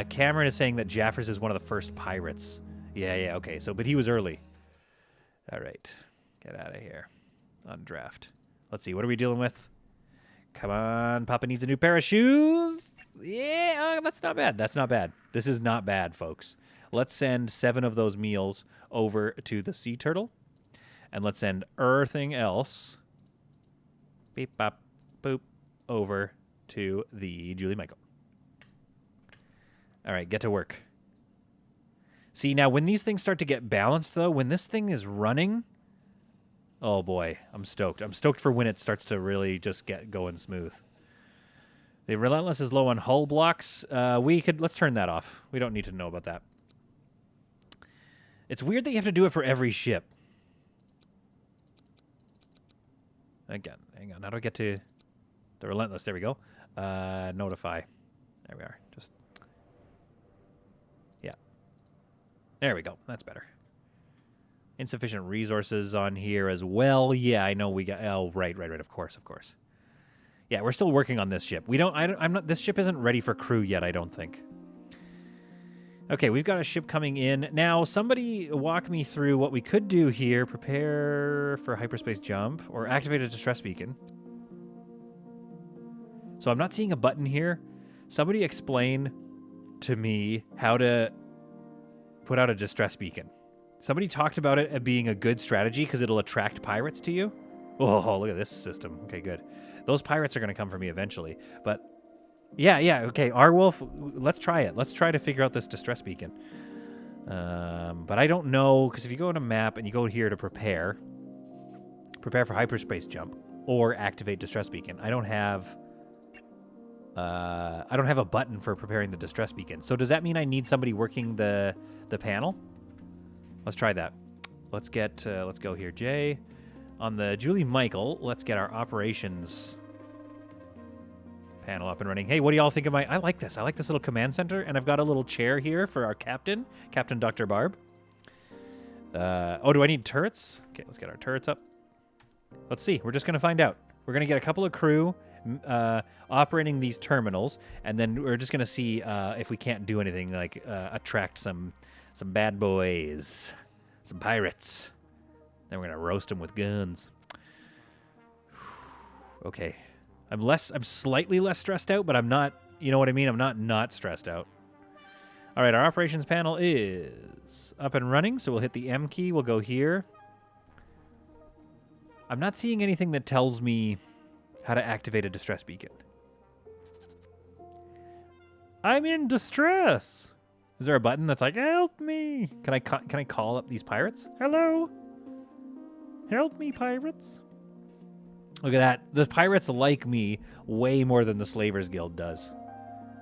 Cameron is saying that Jaffers is one of the first pirates. Yeah, okay. So, but he was early. All right. Get out of here. On draft. Let's see. What are we dealing with? Come on. Papa needs a new pair of shoes. Yeah, that's not bad. That's not bad. This is not bad, folks. Let's send 7 of those meals over to the sea turtle. And let's send everything else, beep, bop, boop, over to the Julie Michael. All right, get to work. See, now when these things start to get balanced, though, when this thing is running, oh boy, I'm stoked. I'm stoked for when it starts to really just get going smooth. The Relentless is low on hull blocks. Let's turn that off. We don't need to know about that. It's weird that you have to do it for every ship. Again, hang on. How do I get to the Relentless? There we go. Notify. There we are. Yeah. There we go. That's better. Insufficient resources on here as well. Yeah, I know we got... Oh, right. Of course. Yeah, we're still working on this ship. This ship isn't ready for crew yet, I don't think. Okay, we've got a ship coming in. Now, somebody walk me through what we could do here. Prepare for hyperspace jump or activate a distress beacon. So I'm not seeing a button here. Somebody explain to me how to put out a distress beacon. Somebody talked about it being a good strategy because it'll attract pirates to you. Oh, look at this system. Okay, good. Those pirates are going to come for me eventually. But yeah, okay. Our-Wolf, let's try it. Let's try to figure out this distress beacon. But I don't know, because if you go to map and you go here to prepare for hyperspace jump or activate distress beacon, I don't have a button for preparing the distress beacon. So does that mean I need somebody working the panel? Let's try that. Let's go here, Jay. On the Julie Michael, let's get our operations panel up and running. Hey, what do y'all think of I like this. I like this little command center, and I've got a little chair here for our captain, Captain Dr. Barb. Oh, do I need turrets? Okay, let's get our turrets up. Let's see. We're just going to find out. We're going to get a couple of crew operating these terminals, and then we're just going to see if we can't do anything like attract some bad boys, some pirates. Then we're going to roast them with guns. Okay. I'm slightly less stressed out, but I'm not, you know what I mean? I'm not stressed out. All right, our operations panel is up and running, so we'll hit the M key. We'll go here. I'm not seeing anything that tells me how to activate a distress beacon. I'm in distress. Is there a button that's like, help me? Can I call up these pirates? Hello? Help me, pirates. Look at that. The pirates like me way more than the Slavers Guild does.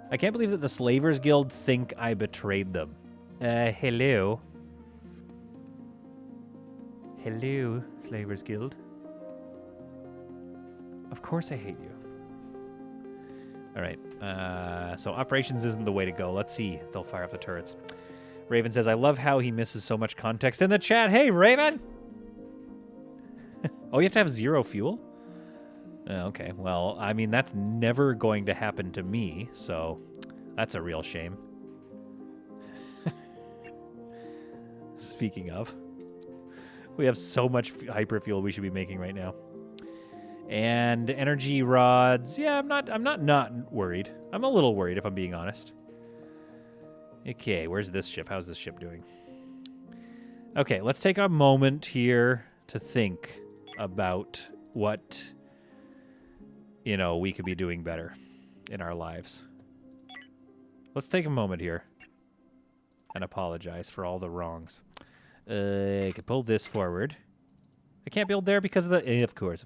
I can't believe that the Slavers Guild think I betrayed them. Hello. Hello, Slavers Guild. Of course I hate you. All right. So operations isn't the way to go. Let's see. They'll fire up the turrets. Raven says, I love how he misses so much context in the chat. Hey, Raven! Oh, you have to have 0 fuel? Okay, well, I mean, that's never going to happen to me, so that's a real shame. Speaking of, we have so much hyperfuel we should be making right now. And energy rods, yeah, I'm not worried. I'm a little worried, if I'm being honest. Okay, where's this ship? How's this ship doing? Okay, let's take a moment here to think about what, you know, we could be doing better in our lives. Let's take a moment here and apologize for all the wrongs. I can pull this forward. I can't build there because of the... Of course.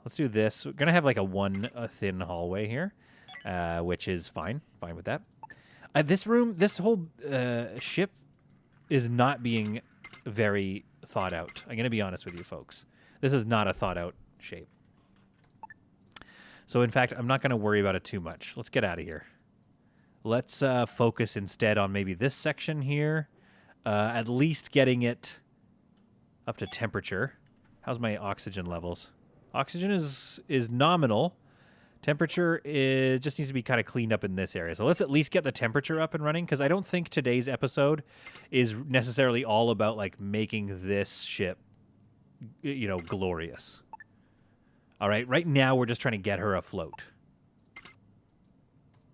Let's do this. We're going to have like a thin hallway here, which is fine. Fine with that. This whole ship is not being very thought out. I'm going to be honest with you folks. This is not a thought out shape. So in fact, I'm not going to worry about it too much. Let's get out of here. Let's focus instead on maybe this section here. At least getting it up to temperature. How's my oxygen levels? Oxygen is nominal. Temperature just needs to be kind of cleaned up in this area. So let's at least get the temperature up and running, because I don't think today's episode is necessarily all about like making this ship, you know, glorious. All right, right now we're just trying to get her afloat.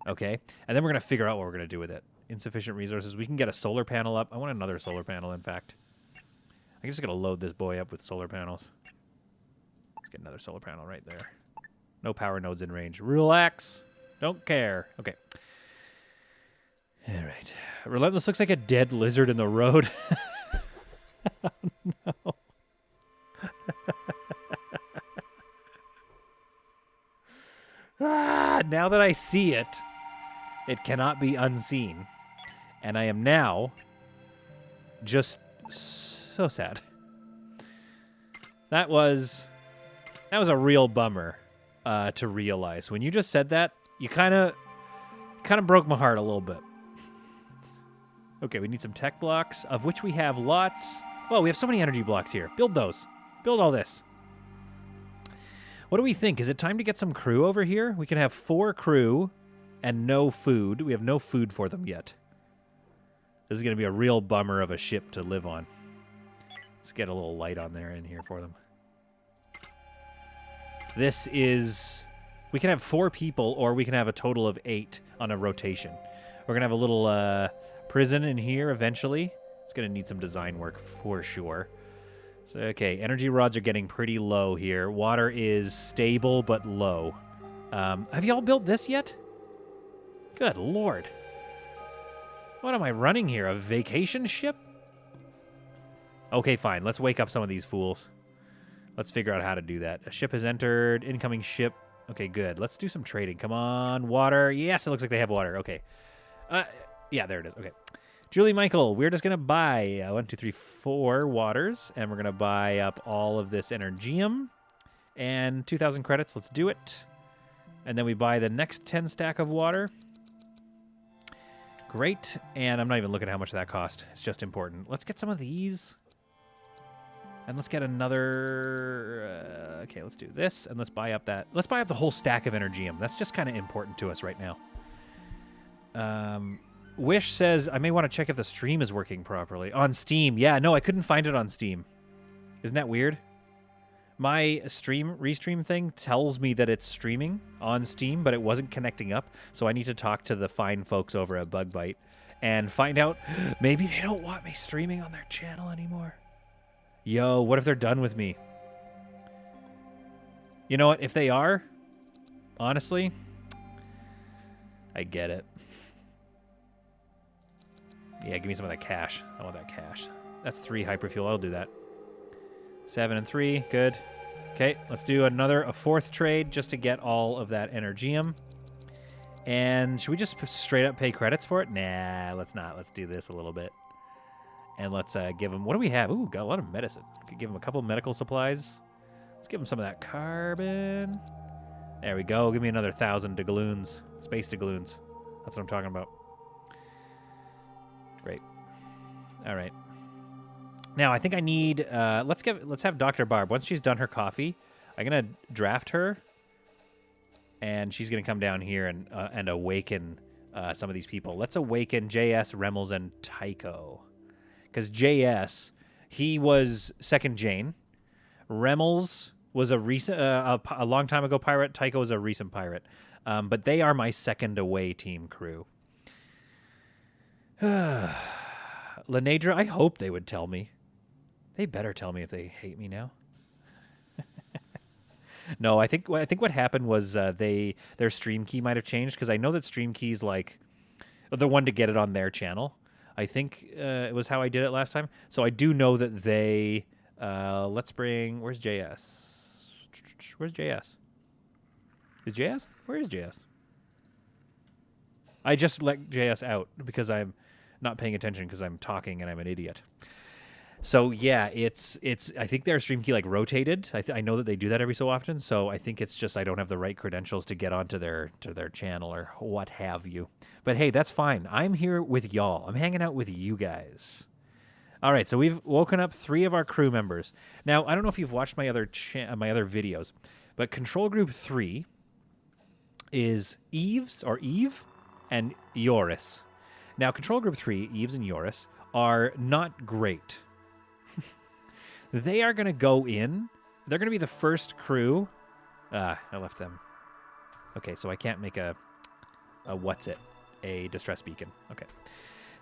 Okay, and then we're going to figure out what we're going to do with it. Insufficient resources. We can get a solar panel up. I want another solar panel, in fact. I'm just going to load this boy up with solar panels. Let's get another solar panel right there. No power nodes in range. Relax. Don't care. Okay. All right. Relentless looks like a dead lizard in the road. Oh, no. Now that I see it, it cannot be unseen. And I am now just so sad. That was a real bummer to realize. When you just said that, you kind of broke my heart a little bit. Okay, we need some tech blocks, of which we have lots. Well, we have so many energy blocks here. Build those. Build all this. What do we think? Is it time to get some crew over here? We can have 4 crew and no food. We have no food for them yet. This is going to be a real bummer of a ship to live on. Let's get a little light on there in here for them. This is... We can have 4 people, or we can have a total of 8 on a rotation. We're going to have a little prison in here eventually. It's going to need some design work for sure. So, okay, energy rods are getting pretty low here. Water is stable but low. Have you all built this yet? Good lord. What am I running here? A vacation ship? Okay, fine. Let's wake up some of these fools. Let's figure out how to do that. A ship has entered. Incoming ship. Okay, good. Let's do some trading. Come on, water. Yes, it looks like they have water. Okay. Yeah, there it is. Okay. Julie Michael, we're just going to buy 1, 2, 3, 4 waters, and we're going to buy up all of this energium and 2,000 credits. Let's do it. And then we buy the next 10 stack of water. Great. And I'm not even looking at how much that cost. It's just important. Let's get some of these. And let's get another... okay, let's do this, and let's buy up that... Let's buy up the whole stack of energium. That's just kind of important to us right now. Wish says, I may want to check if the stream is working properly. On Steam. Yeah, no, I couldn't find it on Steam. Isn't that weird? My restream thing tells me that it's streaming on Steam, but it wasn't connecting up, so I need to talk to the fine folks over at Bug Bite and find out maybe they don't want me streaming on their channel anymore. Yo, what if they're done with me? You know what? If they are, honestly, I get it. Yeah, give me some of that cash. I want that cash. That's 3 hyperfuel. I'll do that. 7 and 3. Good. Okay, let's do a 4th trade just to get all of that energium. And should we just straight up pay credits for it? Nah, let's not. Let's do this a little bit. And let's give them... What do we have? Ooh, got a lot of medicine. Could give them a couple medical supplies. Let's give them some of that carbon. There we go. Give me another 1,000 doubloons. Space doubloons. That's what I'm talking about. Great. All right. Now, I think I need... let's have Dr. Barb. Once she's done her coffee, I'm going to draft her. And she's going to come down here and awaken some of these people. Let's awaken JS, Remmels, and Tycho. Because JS, he was second Jane. Remmels was a recent, a long time ago pirate. Tycho was a recent pirate. But they are my second away team crew. Lenadra, I hope they would tell me. They better tell me if they hate me now. No, I think what happened was their stream key might have changed, because I know that stream key's like the one to get it on their channel. I think it was how I did it last time. So I do know that they... let's bring... Where's JS? Where's JS? Is JS? Where is JS? I just let JS out because I'm not paying attention because I'm talking and I'm an idiot. So yeah, it's. I think their stream key like rotated. I know that they do that every so often. So I think it's just I don't have the right credentials to get onto their channel or what have you. But hey, that's fine. I'm here with y'all. I'm hanging out with you guys. All right, so we've woken up 3 of our crew members. Now I don't know if you've watched my other videos, but Control Group 3 is Eve and Yoris. Now Control Group 3, Eves and Yoris, are not great. They are going to go in. They're going to be the first crew. I left them. Okay, so I can't make a distress beacon. Okay.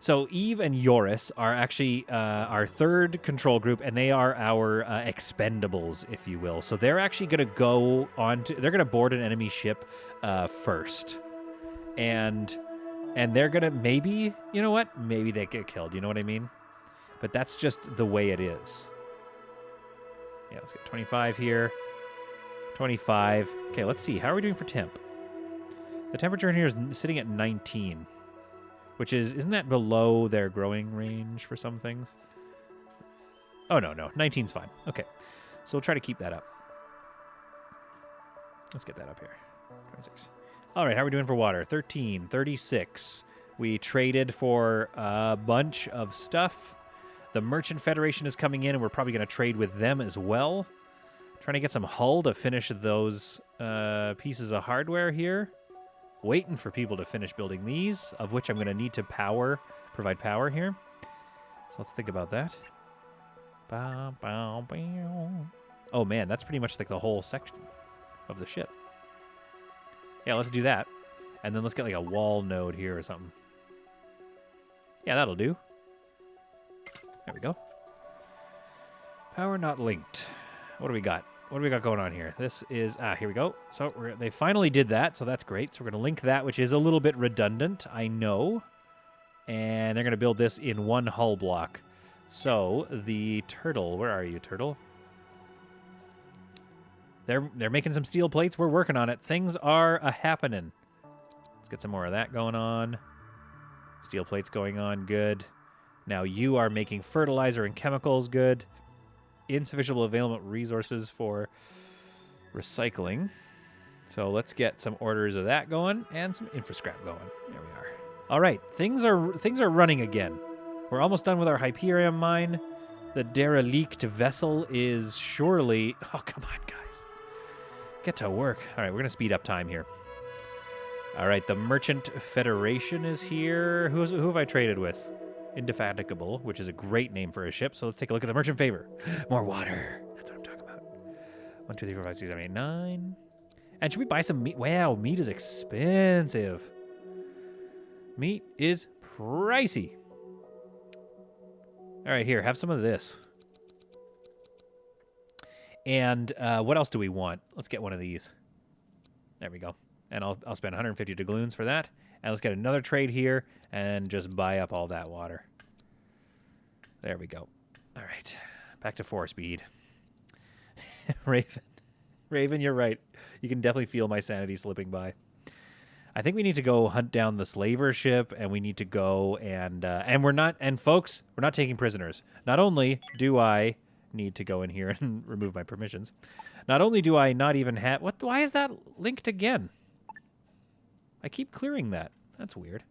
So Eve and Yoris are actually our 3rd control group, and they are our expendables, if you will. So they're actually going to go on to... They're going to board an enemy ship first. And they're going to maybe... You know what? Maybe they get killed. You know what I mean? But that's just the way it is. Yeah, let's get 25 here. 25. Okay, let's see. How are we doing for temp? The temperature in here is sitting at 19, which isn't that below their growing range for some things? Oh, no. 19's fine. Okay. So we'll try to keep that up. Let's get that up here. 26. All right, how are we doing for water? 13, 36. We traded for a bunch of stuff. The Merchant Federation is coming in, and we're probably going to trade with them as well. Trying to get some hull to finish those pieces of hardware here. waiting for people to finish building these, of which I'm going to need to provide power here. So let's think about that. Bow, bow, bow. Oh man, that's pretty much like the whole section of the ship. Yeah, let's do that. And then let's get like a wall node here or something. Yeah, that'll do. There we go. Power not linked. What do we got? What do we got going on here? This is, here we go. So they finally did that, so that's great. So we're going to link that, which is a little bit redundant, I know. And they're going to build this in one hull block. So the turtle, where are you, turtle? They're making some steel plates. We're working on it. Things are a-happening. Let's get some more of that going on. Steel plates going on, good. Now you are making fertilizer and chemicals, good. Insufficient available resources for recycling. So let's get some orders of that going and some infrascrap going. There we are. All right, things are running again. We're almost done with our Hyperion mine. The derelict vessel is surely... Oh, come on, guys. Get to work. All right, we're going to speed up time here. All right, the Merchant Federation is here. Who have I traded with? Indefatigable, which is a great name for a ship. So let's take a look at the Merchant Favor. More water. That's what I'm talking about. 1, 2, 3, 4, 5, 6, 7, 8, 9. And should we buy some meat? Wow, meat is expensive. Meat is pricey. All right, here, have some of this. And what else do we want? Let's get one of these. There we go. And I'll spend 150 doubloons for that. And let's get another trade here and just buy up all that water. There we go. All right, back to 4 speed. Raven, you're right. You can definitely feel my sanity slipping by. I think we need to go hunt down the slaver ship, and we need to go and we're not, and folks, we're not taking prisoners. Not only do I need to go in here and remove my permissions, not only do I not even have, why is that linked again? I keep clearing that. That's weird.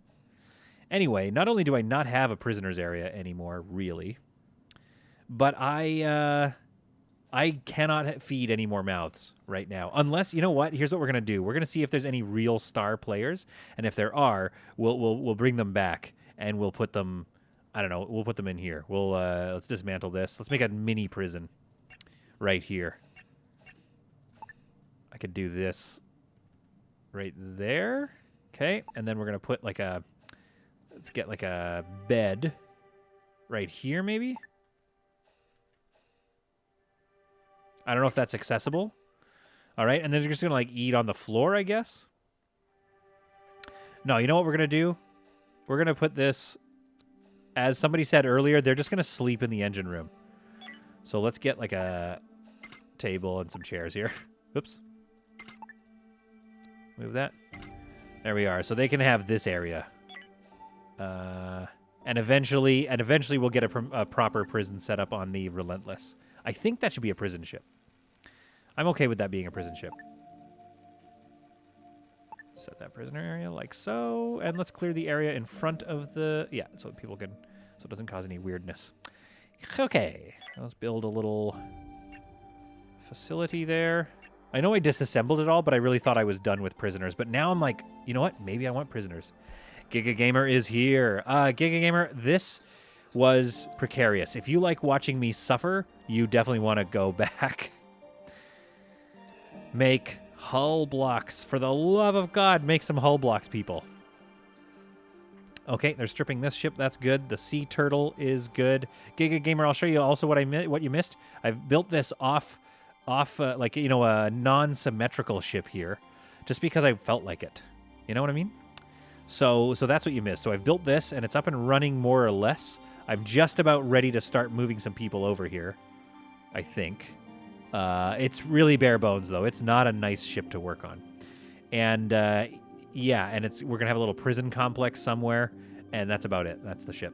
Anyway, not only do I not have a prisoners area anymore, really, but I cannot feed any more mouths right now. Unless, you know what? Here's what we're gonna do. We're gonna see if there's any real star players, and if there are, we'll bring them back and we'll put them. I don't know. We'll put them in here. We'll let's dismantle this. Let's make a mini prison right here. I could do this right there. Okay, and then we're gonna put like a. Let's get like a bed right here, maybe. I don't know if that's accessible. All right, and then they're just going to, like, eat on the floor, I guess. No, you know what we're going to do? We're going to put this, as somebody said earlier, they're just going to sleep in the engine room. So let's get, like, a table and some chairs here. Oops. Move that. There we are. So they can have this area. And eventually we'll get a proper prison set up on the Relentless. I think that should be a prison ship. I'm okay with that being a prison ship. Set that prisoner area like so. And let's clear the area in front of the... Yeah, so people can... So it doesn't cause any weirdness. Okay. Let's build a little facility there. I know I disassembled it all, but I really thought I was done with prisoners. But now I'm like, you know what? Maybe I want prisoners. Giga Gamer is here. Giga Gamer, this was precarious. If you like watching me suffer, you definitely want to go back. Make hull blocks. For the love of God, make some hull blocks, people. Okay, they're stripping this ship. That's good. The sea turtle is good. Giga Gamer, I'll show you also what you missed. I've built this off like, you know, a non-symmetrical ship here, just because I felt like it. You know what I mean? So that's what you missed. So I've built this, and it's up and running more or less. I'm just about ready to start moving some people over here, I think. It's really bare bones, though. It's not a nice ship to work on. And, yeah, and we're going to have a little prison complex somewhere, and that's about it. That's the ship.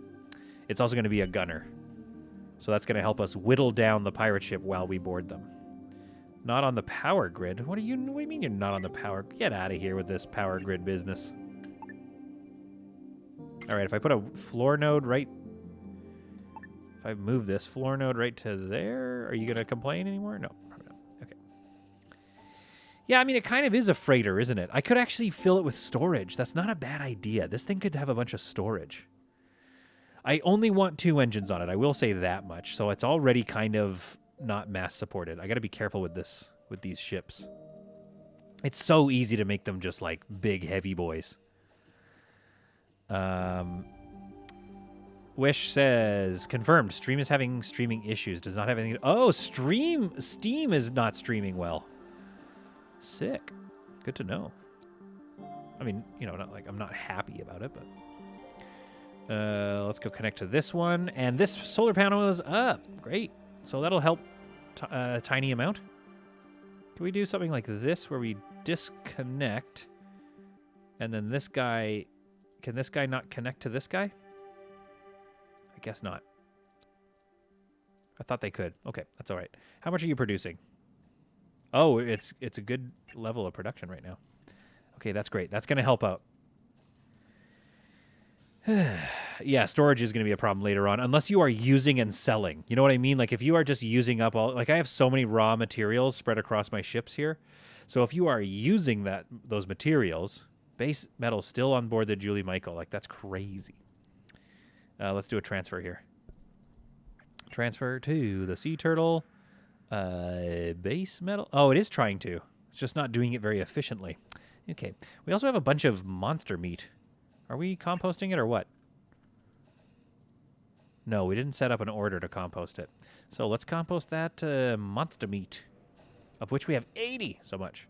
It's also going to be a gunner. So that's going to help us whittle down the pirate ship while we board them. Not on the power grid? What do you mean you're not on the power? Get out of here with this power grid business. All right, if I put a floor node right... If I move this floor node right to there, are you going to complain anymore? No, probably not. Okay. Yeah, I mean, it kind of is a freighter, isn't it? I could actually fill it with storage. That's not a bad idea. This thing could have a bunch of storage. I only want 2 engines on it. I will say that much. So it's already kind of not mass supported. I got to be careful with these ships. It's so easy to make them just like big, heavy boys. Wish says, confirmed, stream is having streaming issues. Does not have anything. Oh, Steam is not streaming well. Sick. Good to know. I mean, you know, not like I'm not happy about it, but let's go connect to this one. And this solar panel is up. Great. So that'll help a tiny amount. Can we do something like this where we disconnect and then this guy, can this guy not connect to this guy? I guess not. I thought they could. Okay, that's all right. How much are you producing? Oh, it's a good level of production right now. Okay, that's great. That's going to help out. Yeah, storage is going to be a problem later on, unless you are using and selling. You know what I mean? Like if you are just using up all, like I have so many raw materials spread across my ships here. So if you are using those materials, base metal still on board the Julie Michael, like that's crazy. Let's do a transfer here. Transfer to the Sea Turtle. Base metal. Oh, it is trying to. It's just not doing it very efficiently. Okay. We also have a bunch of monster meat. Are we composting it or what? No, we didn't set up an order to compost it. So let's compost that monster meat, of which we have 80. So much.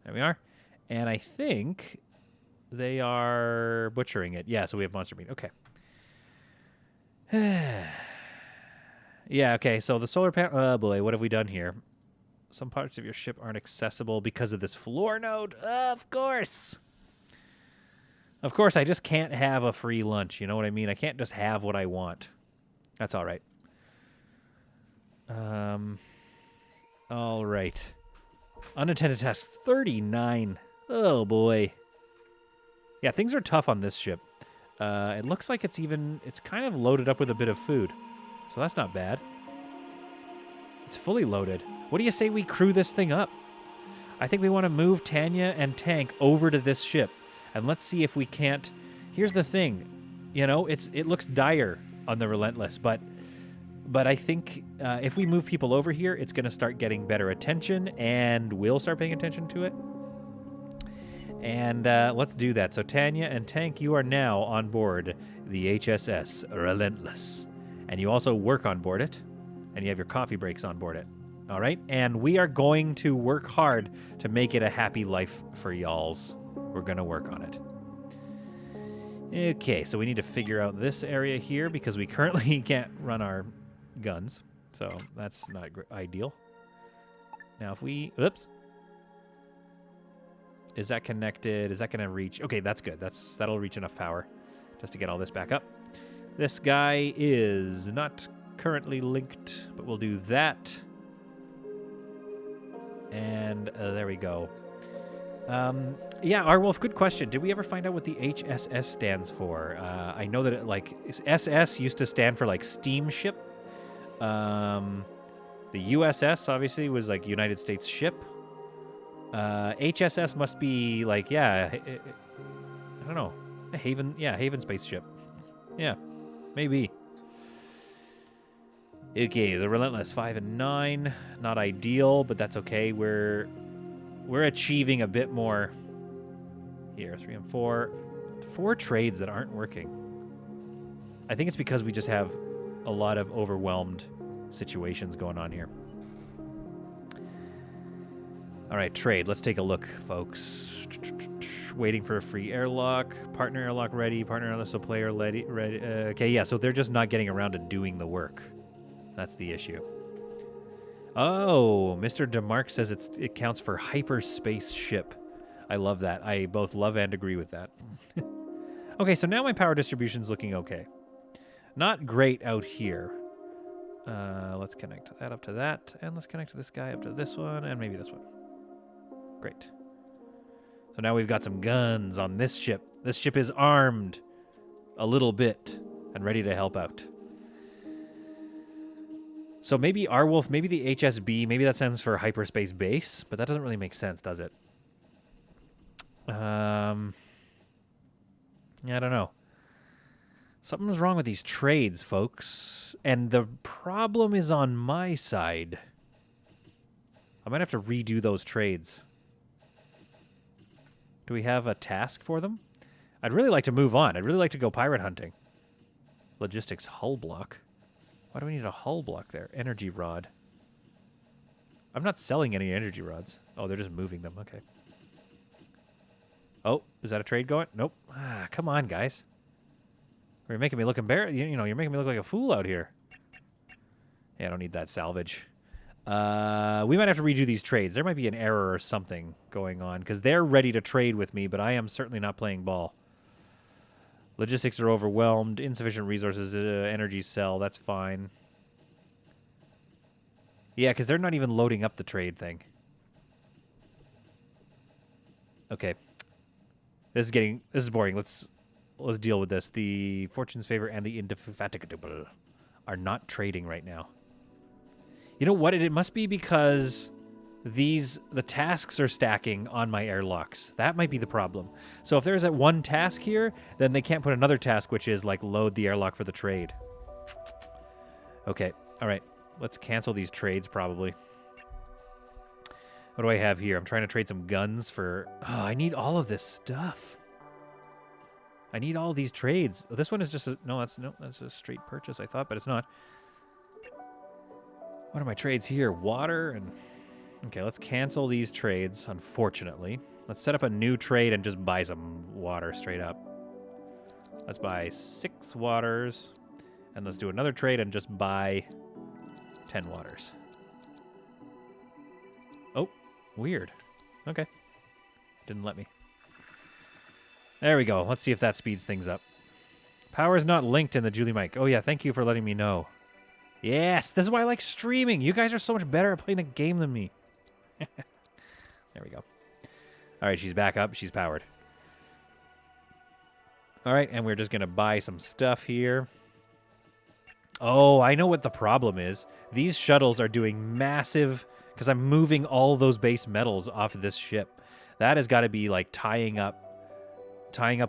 There we are. And I think they are butchering it. Yeah, so we have monster meat. Okay. Yeah, okay, so the solar panel... Oh, boy, what have we done here? Some parts of your ship aren't accessible because of this floor node. Of course! Of course, I just can't have a free lunch. You know what I mean? I can't just have what I want. That's all right. All right. Unattended tasks, 39. Oh, boy. Yeah, things are tough on this ship. It looks like it's kind of loaded up with a bit of food. So that's not bad. It's fully loaded. What do you say we crew this thing up? I think we want to move Tanya and Tank over to this ship. And let's see if we can't... Here's the thing. You know, it looks dire on the Relentless, but I think if we move people over here, it's going to start getting better attention, and we'll start paying attention to it. And let's do that. So Tanya and Tank, you are now on board the HSS Relentless. And you also work on board it, and you have your coffee breaks on board it. All right? And we are going to work hard to make it a happy life for y'alls. We're going to work on it. Okay, so we need to figure out this area here because we currently can't run our guns. So that's not ideal. Now if we... Oops. Is that connected? Is that going to reach? Okay, that's good. That'll reach enough power just to get all this back up. This guy is not currently linked, but we'll do that. And there we go. Yeah, Arwolf, good question. Did we ever find out what the HSS stands for? I know that SS used to stand for like steamship. The USS obviously was like United States ship. HSS must be like, yeah, I don't know. Haven spaceship. Yeah, maybe. Okay, the Relentless 5 and 9, not ideal, but that's okay. We're achieving a bit more here. 3 and 4, 4 trades that aren't working. I think it's because we just have a lot of overwhelmed situations going on here. All right, trade. Let's take a look, folks. Waiting for a free airlock. Partner airlock ready. Partner airlock, so player ready. Okay, yeah, so they're just not getting around to doing the work. That's the issue. Oh, Mr. DeMark says it counts for hyperspace ship. I love that. I both love and agree with that. Okay, so now my power distribution's looking okay. Not great out here. Let's connect that up to that, and let's connect this guy up to this one, and maybe this one. Great. So now we've got some guns on this ship. This ship is armed a little bit and ready to help out. So maybe our wolf, maybe the HSB, maybe that stands for hyperspace base, but that doesn't really make sense, does it? Yeah, I don't know. Something's wrong with these trades, folks. And the problem is on my side. I might have to redo those trades. Do we have a task for them? I'd really like to move on. I'd really like to go pirate hunting. Logistics hull block. Why do we need a hull block there? Energy rod. I'm not selling any energy rods. Oh, they're just moving them. Okay. Oh, is that a trade going? Nope. Ah, come on, guys. You're making me look embarrassed. You know, you're making me look like a fool out here. Yeah, I don't need that salvage. We might have to redo these trades. There might be an error or something going on because they're ready to trade with me, but I am certainly not playing ball. Logistics are overwhelmed. Insufficient resources. Energy cell. That's fine. Yeah, because they're not even loading up the trade thing. Okay. This is boring. Let's deal with this. The Fortune's Favor and the Indefatigable are not trading right now. You know what? It must be because the tasks are stacking on my airlocks. That might be the problem. So if there's that one task here, then they can't put another task, which is like load the airlock for the trade. Okay. All right. Let's cancel these trades probably. What do I have here? I'm trying to trade some guns for... Oh, I need all of this stuff. I need all these trades. Oh, this one is just a... No, that's a straight purchase, I thought, but it's not. What are my trades here? Water and... Okay, let's cancel these trades, unfortunately. Let's set up a new trade and just buy some water straight up. Let's buy 6 waters. And let's do another trade and just buy 10 waters. Oh, weird. Okay. Didn't let me. There we go. Let's see if that speeds things up. Power is not linked in the Julie mic. Oh, yeah, thank you for letting me know. Yes, this is why I like streaming. You guys are so much better at playing the game than me. There we go. All right, she's back up. She's powered. All right, and we're just going to buy some stuff here. Oh, I know what the problem is. These shuttles are doing massive... Because I'm moving all those base metals off of this ship. That has got to be like tying up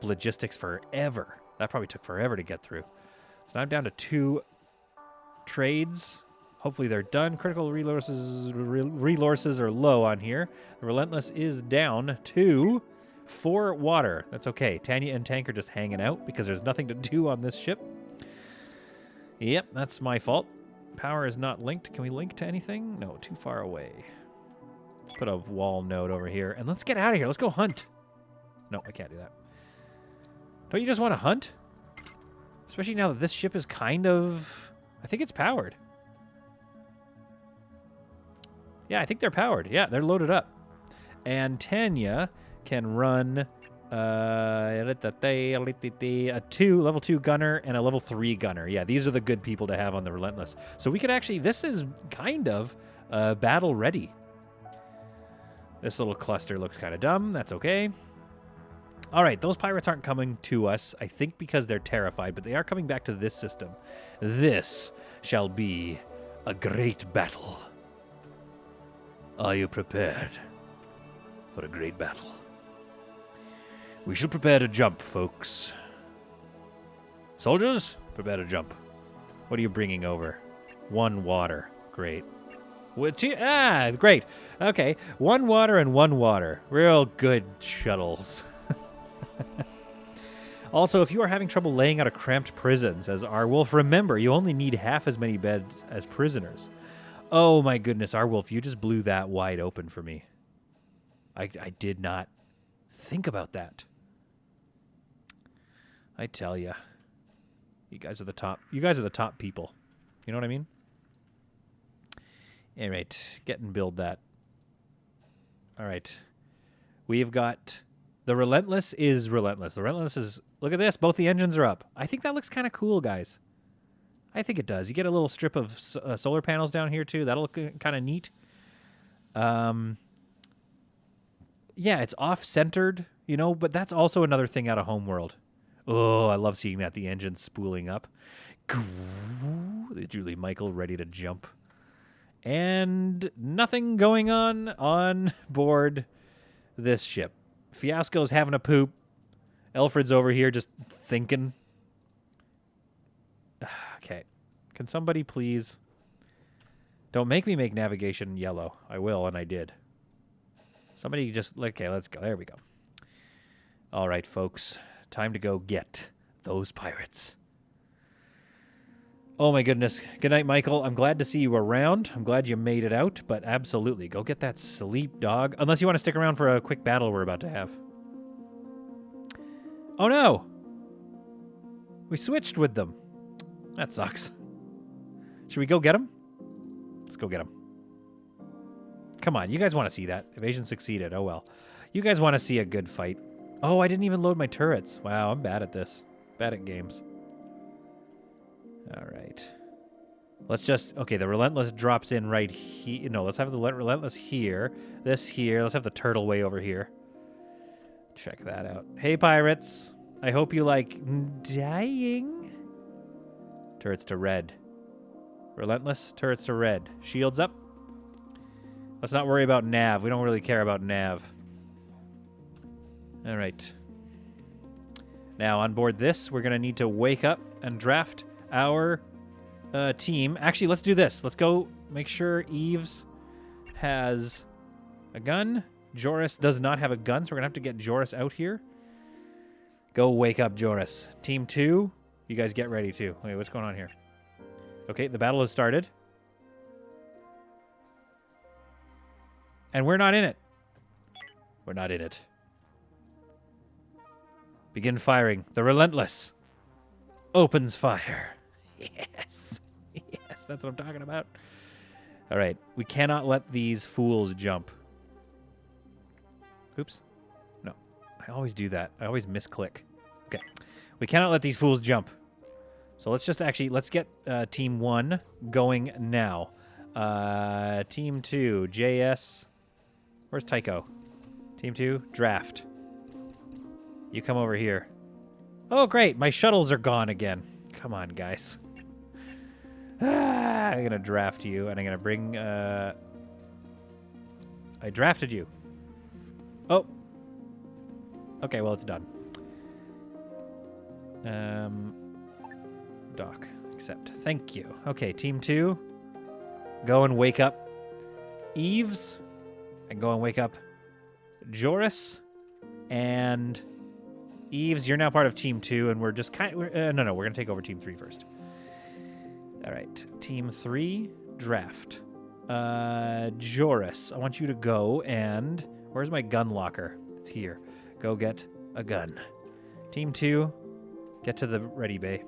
logistics forever. That probably took forever to get through. So now I'm down to 2 trades. Hopefully they're done. Critical resources are low on here. The Relentless is down to 4 water. That's okay. Tanya and Tank are just hanging out because there's nothing to do on this ship. Yep, that's my fault. Power is not linked. Can we link to anything? No, too far away. Let's put a wall node over here. And let's get out of here. Let's go hunt. No, I can't do that. Don't you just want to hunt? Especially now that this ship is kind of... I think it's powered. Yeah, I think they're powered. Yeah, they're loaded up. And Tanya can run... a level 2 gunner and a level 3 gunner. Yeah, these are the good people to have on the Relentless. So we could actually... This is kind of battle ready. This little cluster looks kind of dumb. That's okay. All right, those pirates aren't coming to us, I think because they're terrified, but they are coming back to this system. This shall be a great battle. Are you prepared for a great battle? We shall prepare to jump, folks. Soldiers, prepare to jump. What are you bringing over? 1 water. Great. Great. Okay, 1 water and 1 water. Real good shuttles. Also, if you are having trouble laying out a cramped prison, says our wolf, remember, you only need half as many beds as prisoners. Oh my goodness, our wolf, you just blew that wide open for me. I did not think about that. I tell ya. You guys are the top. You guys are the top people. You know what I mean? All right, get and build that. All right. We've got... The Relentless is relentless. The Relentless is... Look at this. Both the engines are up. I think that looks kind of cool, guys. I think it does. You get a little strip of solar panels down here, too. That'll look kind of neat. Yeah, it's off-centered, you know, but that's also another thing out of Homeworld. Oh, I love seeing that. The engine's spooling up. The Julie Michael ready to jump. And nothing going on board this ship. Fiasco's having a poop. Alfred's over here just thinking. Okay. Can somebody please... Don't make me make navigation yellow. I will, and I did. Somebody just... Okay, let's go. There we go. All right, folks. Time to go get those pirates. Oh, my goodness. Good night, Michael. I'm glad to see you around. I'm glad you made it out, but absolutely. Go get that sleep, dog. Unless you want to stick around for a quick battle we're about to have. Oh, no. We switched with them. That sucks. Should we go get them? Let's go get them. Come on. You guys want to see that. Evasion succeeded. Oh, well. You guys want to see a good fight. Oh, I didn't even load my turrets. Wow, I'm bad at this. Bad at games. All right. Let's just... Okay, the Relentless drops in right here. No, let's have the Relentless here. This here. Let's have the Turtle way over here. Check that out. Hey, pirates. I hope you like dying. Turrets to red. Relentless, turrets to red. Shields up. Let's not worry about nav. We don't really care about nav. All right. Now, on board this, we're going to need to wake up and draft our team. Actually, let's do this. Let's go make sure Eves has a gun. Joris does not have a gun, so we're going to have to get Joris out here. Go wake up, Joris. Team 2, you guys get ready, too. Wait, what's going on here? Okay, the battle has started. And we're not in it. We're not in it. Begin firing. The Relentless opens fire. Yes. Yes, that's what I'm talking about. All right. We cannot let these fools jump. Oops. No. I always do that. I always misclick. Okay. We cannot let these fools jump. So let's just actually, let's get Team 1 going now. Team 2, JS. Where's Tycho? Team 2, draft. You come over here. Oh, great. My shuttles are gone again. Come on, guys. I'm going to draft you, and I'm going to bring... I drafted you. Oh. Okay, well, it's done. Doc. Accept. Thank you. Okay, Team 2. Go and wake up Eves. And go and wake up Joris. And... Eves, you're now part of Team 2, and we're just kind of... no, we're going to take over Team 3 first. All right. Team 3, draft. Joris, I want you to go and... Where's my gun locker? It's here. Go get a gun. Team 2, get to the ready bay.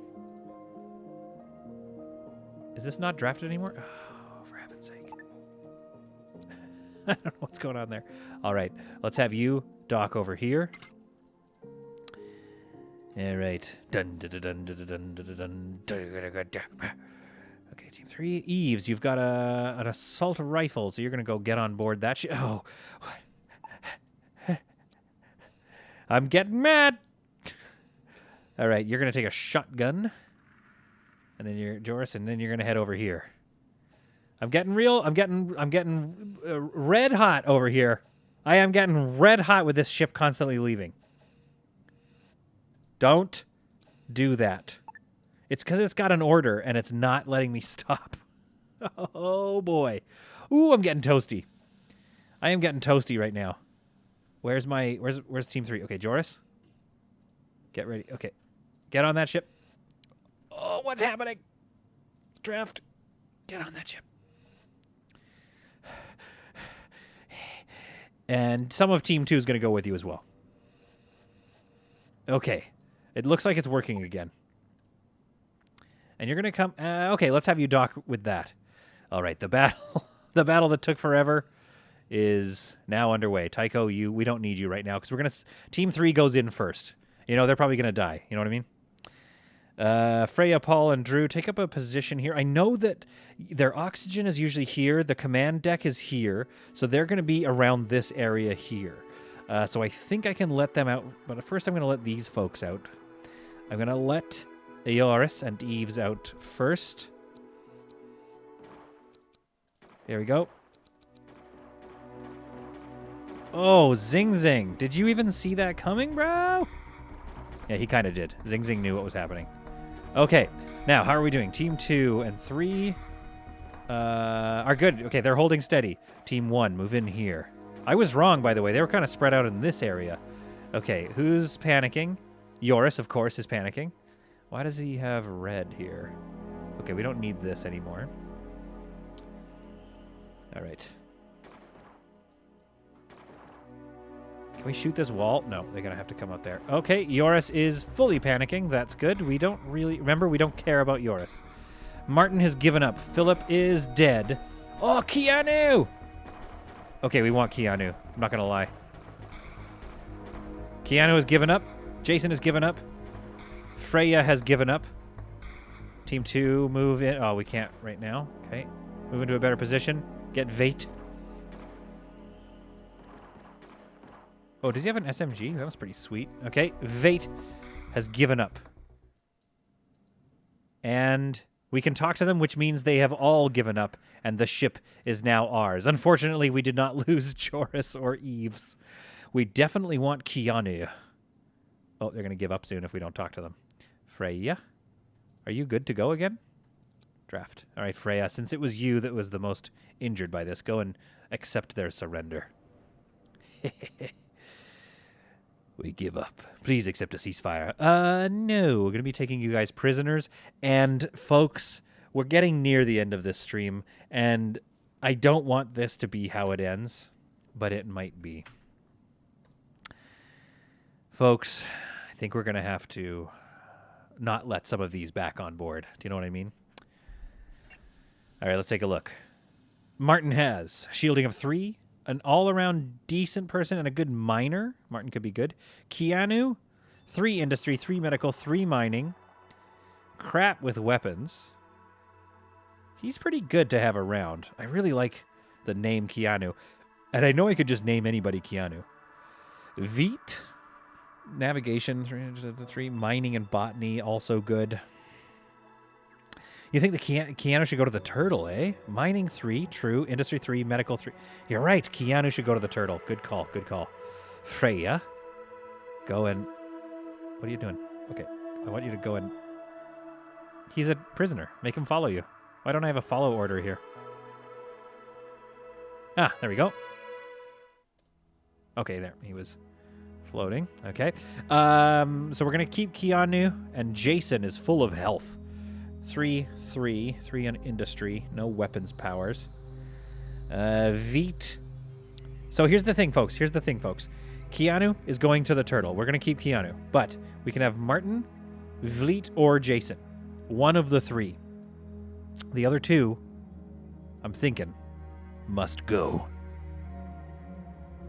Is this not drafted anymore? Oh, for heaven's sake. I don't know what's going on there. All right. Let's have you dock over here. All right. Dun, dun, dun, dun, dun, dun, dun, dun, dun. Okay, Team 3. Eves, you've got an assault rifle, so you're going to go get on board that shit. Oh. I'm getting mad. All right, you're going to take a shotgun. And then you're Joris, and then you're going to head over here. I'm getting red hot over here. I am getting red hot with this ship constantly leaving. Don't do that. It's because it's got an order, and it's not letting me stop. Oh, boy. Ooh, I'm getting toasty. I am getting toasty right now. Where's Team 3? Okay, Joris. Get ready. Okay. Get on that ship. Oh, what's happening? Draft. Get on that ship. And some of Team 2 is going to go with you as well. Okay. It looks like it's working again. And you're going to come... okay, let's have you dock with that. All right, the battle the battle that took forever is now underway. Tycho, we don't need you right now because we're going to... Team 3 goes in first. You know, they're probably going to die. You know what I mean? Freya, Paul, and Drew, take up a position here. I know that their oxygen is usually here. The command deck is here. So they're going to be around this area here. So I think I can let them out. But first I'm going to let these folks out. I'm going to let Joris and Eves out first. Here we go. Oh, Zing Zing. Did you even see that coming, bro? Yeah, he kind of did. Zing Zing knew what was happening. Okay. Now, how are we doing? Team 2 and 3 are good. Okay, they're holding steady. Team 1, move in here. I was wrong, by the way. They were kind of spread out in this area. Okay, who's panicking? Yoris, of course, is panicking. Why does he have red here? Okay, we don't need this anymore. All right. Can we shoot this wall? No, they're going to have to come out there. Okay, Yoris is fully panicking. That's good. We don't really... Remember, we don't care about Yoris. Martin has given up. Philip is dead. Oh, Keanu! Okay, we want Keanu. I'm not going to lie. Keanu has given up. Jason has given up. Freya has given up. Team 2, move in. Oh, we can't right now. Okay. Move into a better position. Get Vate. Oh, does he have an SMG? That was pretty sweet. Okay, Vate has given up. And we can talk to them, which means they have all given up, and the ship is now ours. Unfortunately, we did not lose Joris or Eves. We definitely want Keanu. Oh, they're going to give up soon if we don't talk to them. Freya, are you good to go again? Draft. All right, Freya, since it was you that was the most injured by this, go and accept their surrender. We give up. Please accept a ceasefire. No. We're going to be taking you guys prisoners. And, folks, we're getting near the end of this stream, and I don't want this to be how it ends, but it might be. Folks, I think we're going to have to not let some of these back on board. Do you know what I mean? All right, let's take a look. Martin has shielding of 3. An all-around decent person and a good miner. Martin could be good. Keanu, 3 industry, 3 medical, 3 mining. Crap with weapons. He's pretty good to have around. I really like the name Keanu. And I know I could just name anybody Keanu. Veet, navigation, 3 mining and botany, also good. You think the Keanu should go to the turtle, eh? Mining 3, true. Industry 3, medical 3. You're right. Keanu should go to the turtle. Good call. Good call. Freya, go and... What are you doing? Okay. I want you to go and... He's a prisoner. Make him follow you. Why don't I have a follow order here? Ah, there we go. Okay, there. He was floating. Okay. So we're going to keep Keanu, and Jason is full of health. 3 on industry, no weapons powers. Veet. So here's the thing, folks. Keanu is going to the turtle. We're going to keep Keanu, but we can have Martin, Vleet, or Jason. One of the 3. The other 2, I'm thinking, must go.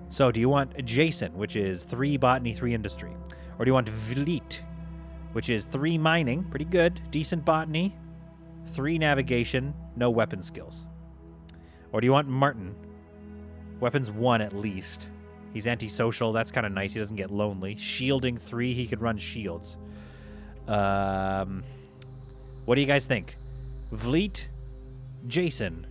So do you want Jason, which is 3 botany, 3 industry? Or do you want Vleet, which is 3 mining, pretty good, decent botany, 3 navigation, no weapon skills? Or do you want Martin? Weapons 1 at least. He's antisocial, that's kind of nice, he doesn't get lonely. Shielding 3, he could run shields. What do you guys think? Vleet, Jason,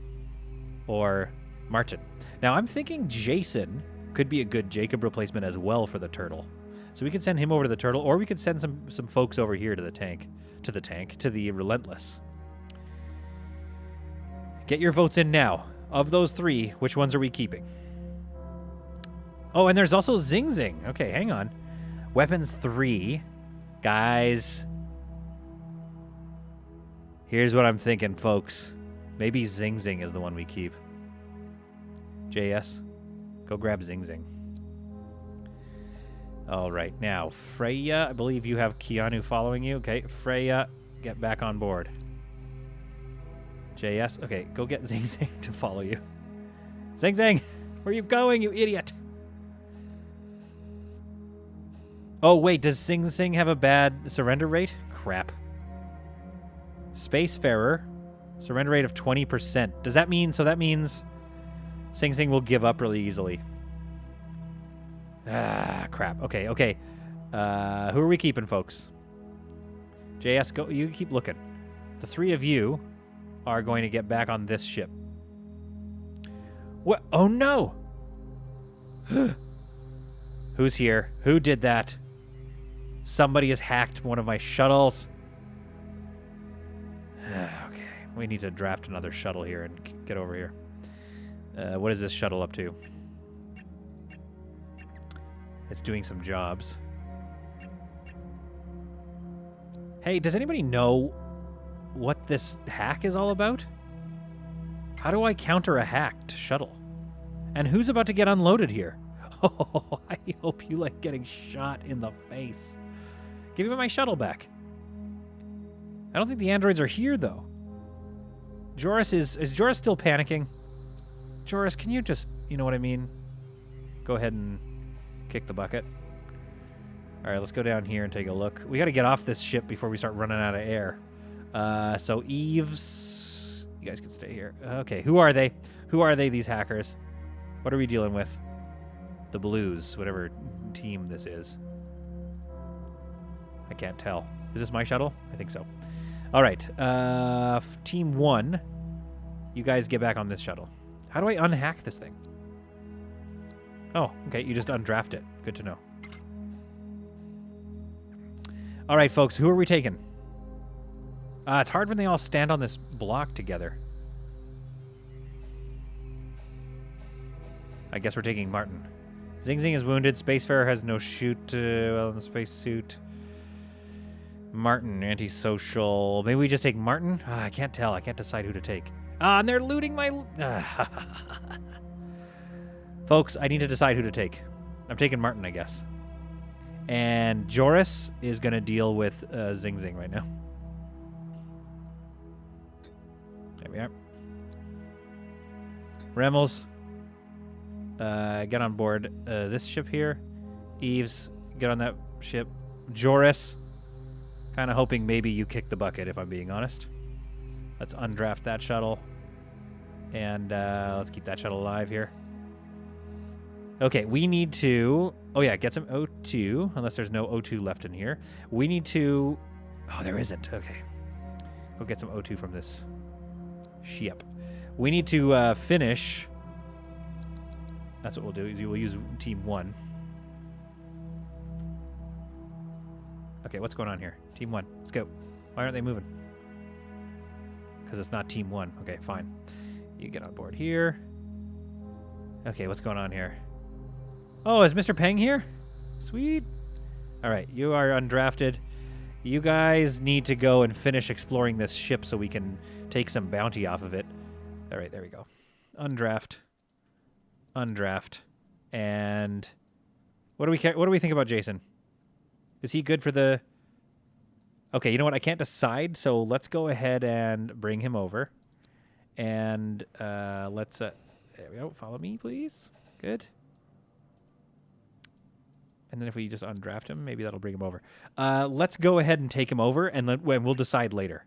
or Martin? Now, I'm thinking Jason could be a good Jacob replacement as well for the turtle. So we could send him over to the turtle, or we could send some folks over here to the relentless. Get your votes in now. Of those 3, which ones are we keeping? Oh, and there's also Zing Zing. Okay, hang on. Weapons 3. Guys. Here's what I'm thinking, folks. Maybe Zing Zing is the one we keep. JS, go grab Zing Zing. All right, now, Freya, I believe you have Keanu following you. Okay, Freya, get back on board. JS, okay, go get Zing Zing to follow you. Zing Zing, where are you going, you idiot? Oh, wait, does Zing Zing have a bad surrender rate? Crap. Spacefarer, surrender rate of 20%. Does that mean, so that means Zing Zing will give up really easily. Ah, crap. Okay. Who are we keeping, folks? JS, go. You keep looking. The 3 of you are going to get back on this ship. What? Oh, no. Who's here? Who did that? Somebody has hacked one of my shuttles. Okay, we need to draft another shuttle here and get over here. What is this shuttle up to? It's doing some jobs. Hey, does anybody know what this hack is all about? How do I counter a hacked shuttle? And who's about to get unloaded here? Oh, I hope you like getting shot in the face. Give me my shuttle back. I don't think the androids are here, though. Joris is Joris still panicking? Joris, can you just, you know what I mean? Go ahead and kick the bucket. All right, let's go down here and take a look. We got to get off this ship before we start running out of air. So Eves, you guys can stay here. Okay, who are they? Who are they, these hackers? What are we dealing with? The Blues, whatever team this is. I can't tell. Is this my shuttle? I think so. All right, Team 1, you guys get back on this shuttle. How do I unhack this thing? Oh, okay, you just undraft it. Good to know. All right, folks, who are we taking? It's hard when they all stand on this block together. I guess we're taking Martin. Zing Zing is wounded. Spacefarer has no shoot well in the spacesuit. Martin, antisocial. Maybe we just take Martin? I can't tell. I can't decide who to take. And they're looting my... Folks, I need to decide who to take. I'm taking Martin, I guess. And Joris is going to deal with Zing Zing right now. There we are. Remmels, get on board this ship here. Eves, get on that ship. Joris, kind of hoping maybe you kick the bucket, if I'm being honest. Let's undraft that shuttle. And let's keep that shuttle alive here. Okay, we need to... Oh, yeah, get some O2, unless there's no O2 left in here. We need to... Oh, there isn't. Okay. Go get some O2 from this ship. We need to finish... That's what we'll do. We'll use Team 1. Okay, what's going on here? Team 1. Let's go. Why aren't they moving? Because it's not Team 1. Okay, fine. You get on board here. Okay, what's going on here? Oh, is Mr. Peng here? Sweet. All right, you are undrafted. You guys need to go and finish exploring this ship so we can take some bounty off of it. All right, there we go. Undraft. Undraft. And what do we think about Jason? Is he good for the... Okay, you know what? I can't decide, so let's go ahead and bring him over. And let's... there we go. Follow me, please. Good. And then if we just undraft him, maybe that'll bring him over. Let's go ahead and take him over, and we'll decide later.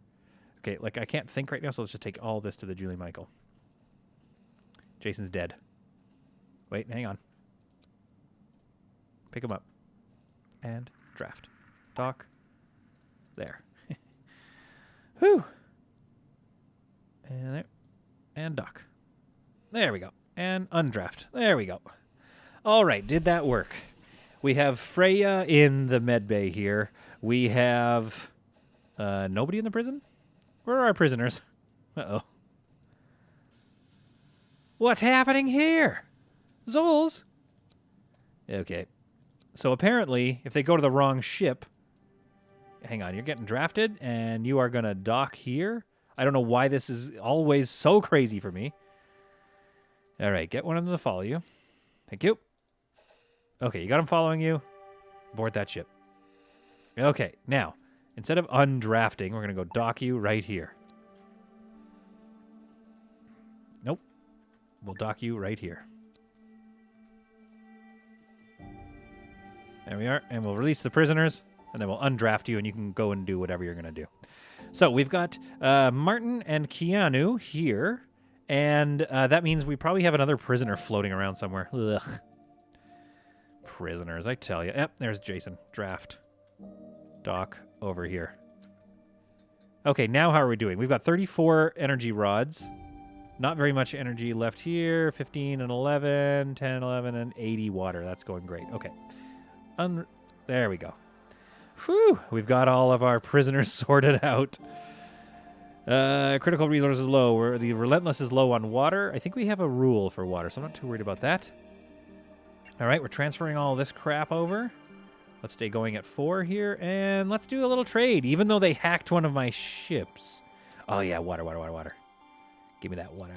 Okay, like I can't think right now, so let's just take all this to the Julie Michael. Jason's dead. Wait, hang on. Pick him up. And draft. Dock. There. Whew. And there. And dock. There we go. And undraft. There we go. All right, did that work? We have Freya in the med bay here. We have nobody in the prison? Where are our prisoners? Uh-oh. What's happening here? Zols? Okay. So apparently, if they go to the wrong ship... Hang on, you're getting drafted, and you are going to dock here? I don't know why this is always so crazy for me. All right, get one of them to follow you. Thank you. Okay, you got him following you. Board that ship. Okay, now, instead of undrafting, we're going to go dock you right here. Nope. We'll dock you right here. There we are. And we'll release the prisoners, and then we'll undraft you, and you can go and do whatever you're going to do. So we've got Martin and Keanu here, and that means we probably have another prisoner floating around somewhere. Ugh. Prisoners, I tell you. Yep, there's Jason. Draft. Dock over here. Okay, now how are we doing? We've got 34 energy rods. Not very much energy left here. 15 and 11, 10, 11, and 80 water. That's going great. Okay. There we go. Whew. We've got all of our prisoners sorted out. Critical resource is low. The Relentless is low on water. I think we have a rule for water, so I'm not too worried about that. All right, we're transferring all this crap over. Let's stay going at 4 here, and let's do a little trade, even though they hacked one of my ships. Oh, yeah, water. Give me that water.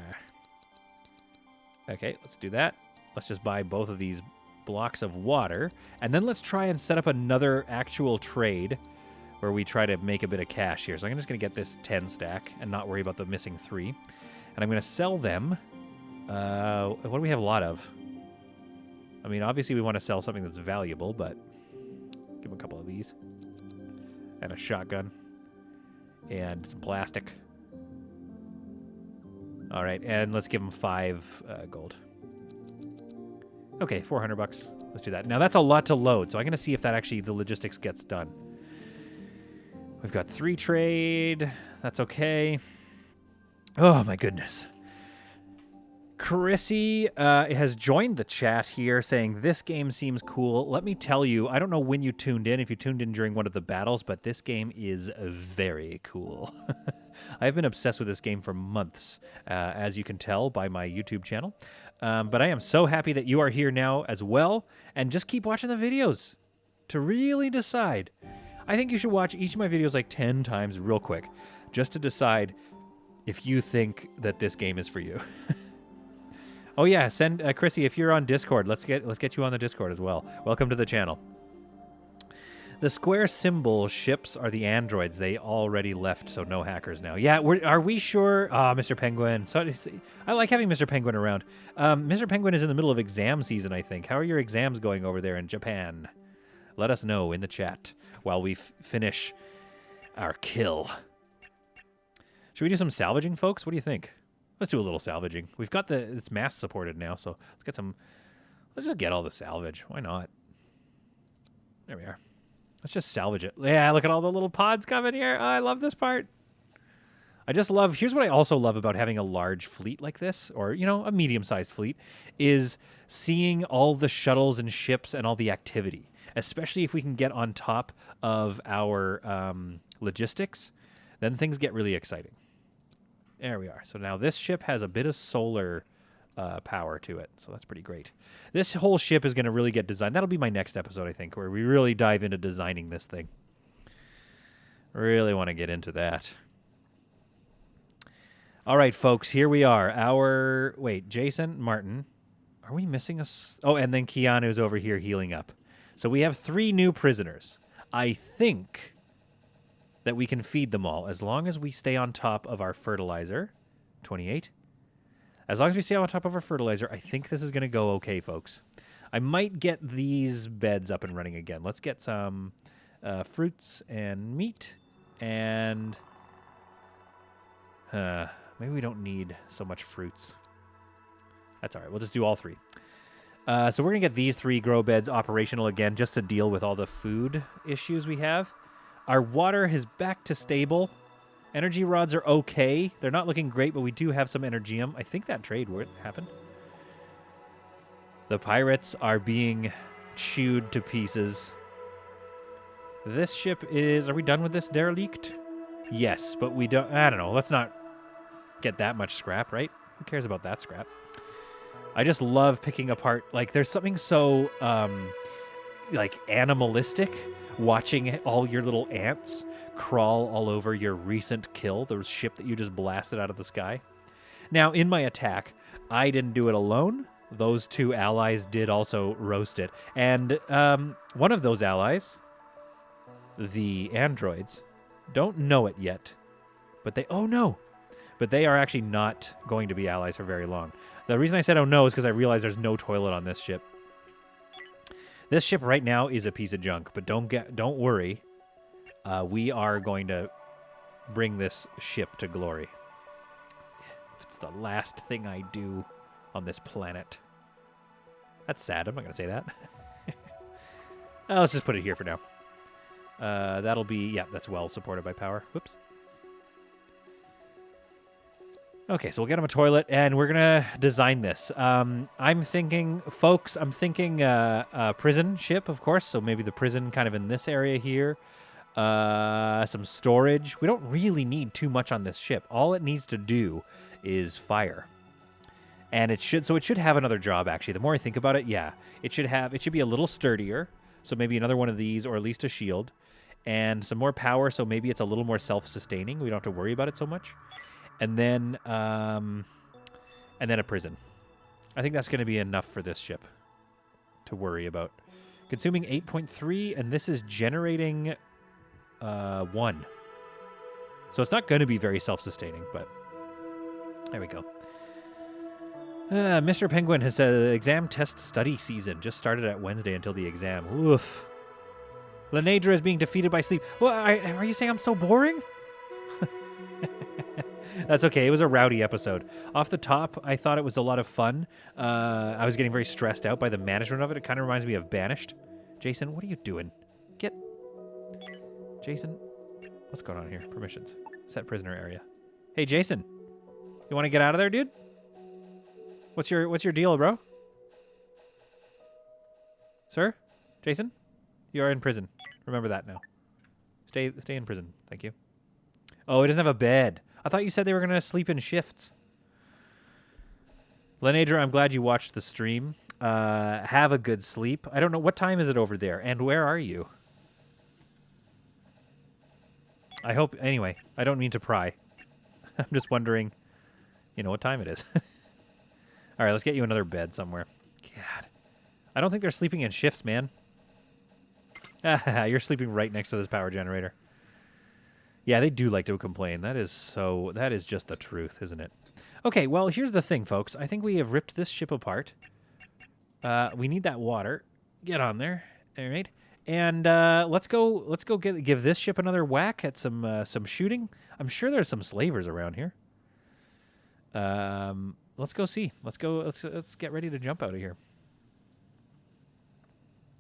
Okay, let's do that. Let's just buy both of these blocks of water, and then let's try and set up another actual trade where we try to make a bit of cash here. So I'm just going to get this 10 stack and not worry about the missing 3. And I'm going to sell them. What do we have a lot of? I mean, obviously we want to sell something that's valuable, but give them a couple of these. And a shotgun. And some plastic. All right, and let's give them 5 gold. Okay, 400 bucks. Let's do that. Now, that's a lot to load, so I'm going to see if that actually, the logistics gets done. We've got 3 trade. That's okay. Oh, my goodness. Chrissy has joined the chat here saying, this game seems cool. Let me tell you, I don't know when you tuned in, if you tuned in during one of the battles, but this game is very cool. I've been obsessed with this game for months, as you can tell by my YouTube channel. But I am so happy that you are here now as well, and just keep watching the videos to really decide. I think you should watch each of my videos like 10 times real quick, just to decide if you think that this game is for you. Oh yeah, send Chrissy, if you're on Discord, let's get you on the Discord as well. Welcome to the channel. The square symbol ships are the androids. They already left, so no hackers now. Yeah, are we sure? Ah, Mr. Penguin. So, I like having Mr. Penguin around. Mr. Penguin is in the middle of exam season, I think. How are your exams going over there in Japan? Let us know in the chat while we finish our kill. Should we do some salvaging, folks? What do you think? Let's do a little salvaging. We've got it's mass supported now, so let's just get all the salvage. Why not? There we are. Let's just salvage it. Yeah, look at all the little pods coming here. Oh, I love this part. Here's what I also love about having a large fleet like this, or, a medium-sized fleet, is seeing all the shuttles and ships and all the activity, especially if we can get on top of our logistics, then things get really exciting. There we are. So now this ship has a bit of solar power to it, so that's pretty great. This whole ship is going to really get designed. That'll be my next episode, I think, where we really dive into designing this thing. Really want to get into that. All right, folks, here we are. Jason, Martin. Are we missing us? Oh, and then Keanu's over here healing up. So we have 3 new prisoners. I think that we can feed them all as long as we stay on top of our fertilizer. 28. As long as we stay on top of our fertilizer, I think this is going to go okay, folks. I might get these beds up and running again. Let's get some fruits and meat. And maybe we don't need so much fruits. That's all right. We'll just do all 3. So we're going to get these 3 grow beds operational again just to deal with all the food issues we have. Our water is back to stable. Energy rods are okay. They're not looking great, but we do have some energium. I think that trade would happen. The pirates are being chewed to pieces. This ship is... Are we done with this derelict? Yes, but we don't... I don't know. Let's not get that much scrap, right? Who cares about that scrap? I just love picking apart... Like, there's something so... animalistic, watching all your little ants crawl all over your recent kill, the ship that you just blasted out of the sky. Now, in my attack, I didn't do it alone. Those 2 allies did also roast it. And one of those allies, the androids, don't know it yet. But they... Oh, no! But they are actually not going to be allies for very long. The reason I said oh, no is because I realized there's no toilet on this ship. This ship right now is a piece of junk, but don't worry. We are going to bring this ship to glory. It's the last thing I do on this planet. That's sad. I'm not going to say that. Let's just put it here for now. That'll be... Yeah, that's well supported by power. Whoops. Okay, so we'll get him a toilet, and we're gonna design this. I'm thinking, folks, a prison ship, of course. So maybe the prison kind of in this area here. Some storage. We don't really need too much on this ship. All it needs to do is fire. And it should have another job, actually. The more I think about it, yeah. It should be a little sturdier. So maybe another one of these, or at least a shield. And some more power, so maybe it's a little more self-sustaining. We don't have to worry about it so much. And then a prison. I think that's going to be enough for this ship to worry about. Consuming 8.3, and this is generating 1. So it's not going to be very self-sustaining, but there we go. Mr. Penguin has said exam test study season just started at Wednesday until the exam. Oof. Lenadra is being defeated by sleep. Well, are you saying I'm so boring? That's okay. It was a rowdy episode. Off the top, I thought it was a lot of fun. I was getting very stressed out by the management of it. It kind of reminds me of Banished. Jason, what are you doing? Jason, what's going on here? Permissions. Set prisoner area. Hey, Jason. You want to get out of there, dude? What's your deal, bro? Sir? Jason? You are in prison. Remember that now. Stay in prison. Thank you. Oh, it doesn't have a bed. I thought you said they were going to sleep in shifts. Lenadra, I'm glad you watched the stream. Have a good sleep. I don't know. What time is it over there? And where are you? I hope... Anyway, I don't mean to pry. I'm just wondering, what time it is. All right, let's get you another bed somewhere. God. I don't think they're sleeping in shifts, man. You're sleeping right next to this power generator. Yeah, they do like to complain. That is just the truth, isn't it? Okay, well, here's the thing, folks. I think we have ripped this ship apart. We need that water. Get on there. All right. And let's go give this ship another whack at some shooting. I'm sure there's some slavers around here. Let's go see. Let's get ready to jump out of here.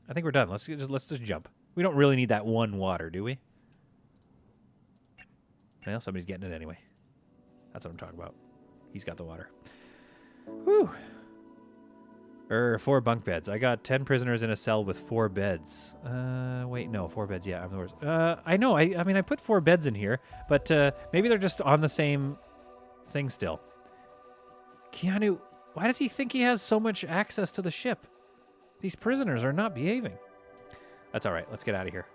I think we're done. Let's just jump. We don't really need that one water, do we? Well, somebody's getting it anyway. That's what I'm talking about. He's got the water. Whew. 4 bunk beds. I got 10 prisoners in a cell with 4 beds. Wait, no, 4 beds. Yeah, I'm the worst. I know. I mean, I put 4 beds in here, but maybe they're just on the same thing still. Keanu, why does he think he has so much access to the ship? These prisoners are not behaving. That's all right. Let's get out of here.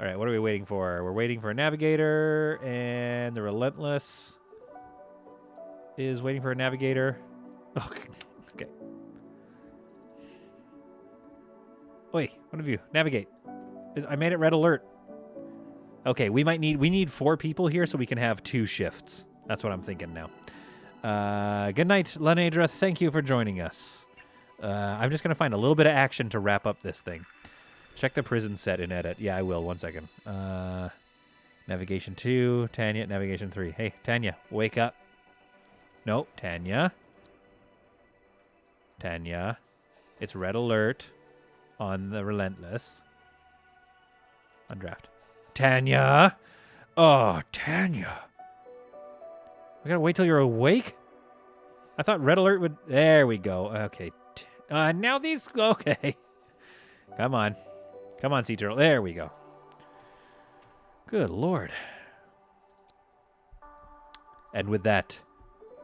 All right, what are we waiting for? We're waiting for a navigator, and the Relentless is waiting for a navigator. Oh, okay. Wait, one of you, navigate. I made it red alert. Okay, we need 4 people here so we can have 2 shifts. That's what I'm thinking now. Good night, Lenadra. Thank you for joining us. I'm just going to find a little bit of action to wrap up this thing. Check the prison set in edit. Yeah, I will. 1 second. Navigation 2. Tanya, navigation 3. Hey, Tanya, wake up. No, Tanya. Tanya. It's red alert on the Relentless. Undraft. Tanya. Oh, Tanya. We gotta wait till you're awake? I thought red alert would... There we go. Okay. Now these... Okay. Come on. Come on, Sea Turtle. There we go. Good Lord. And with that,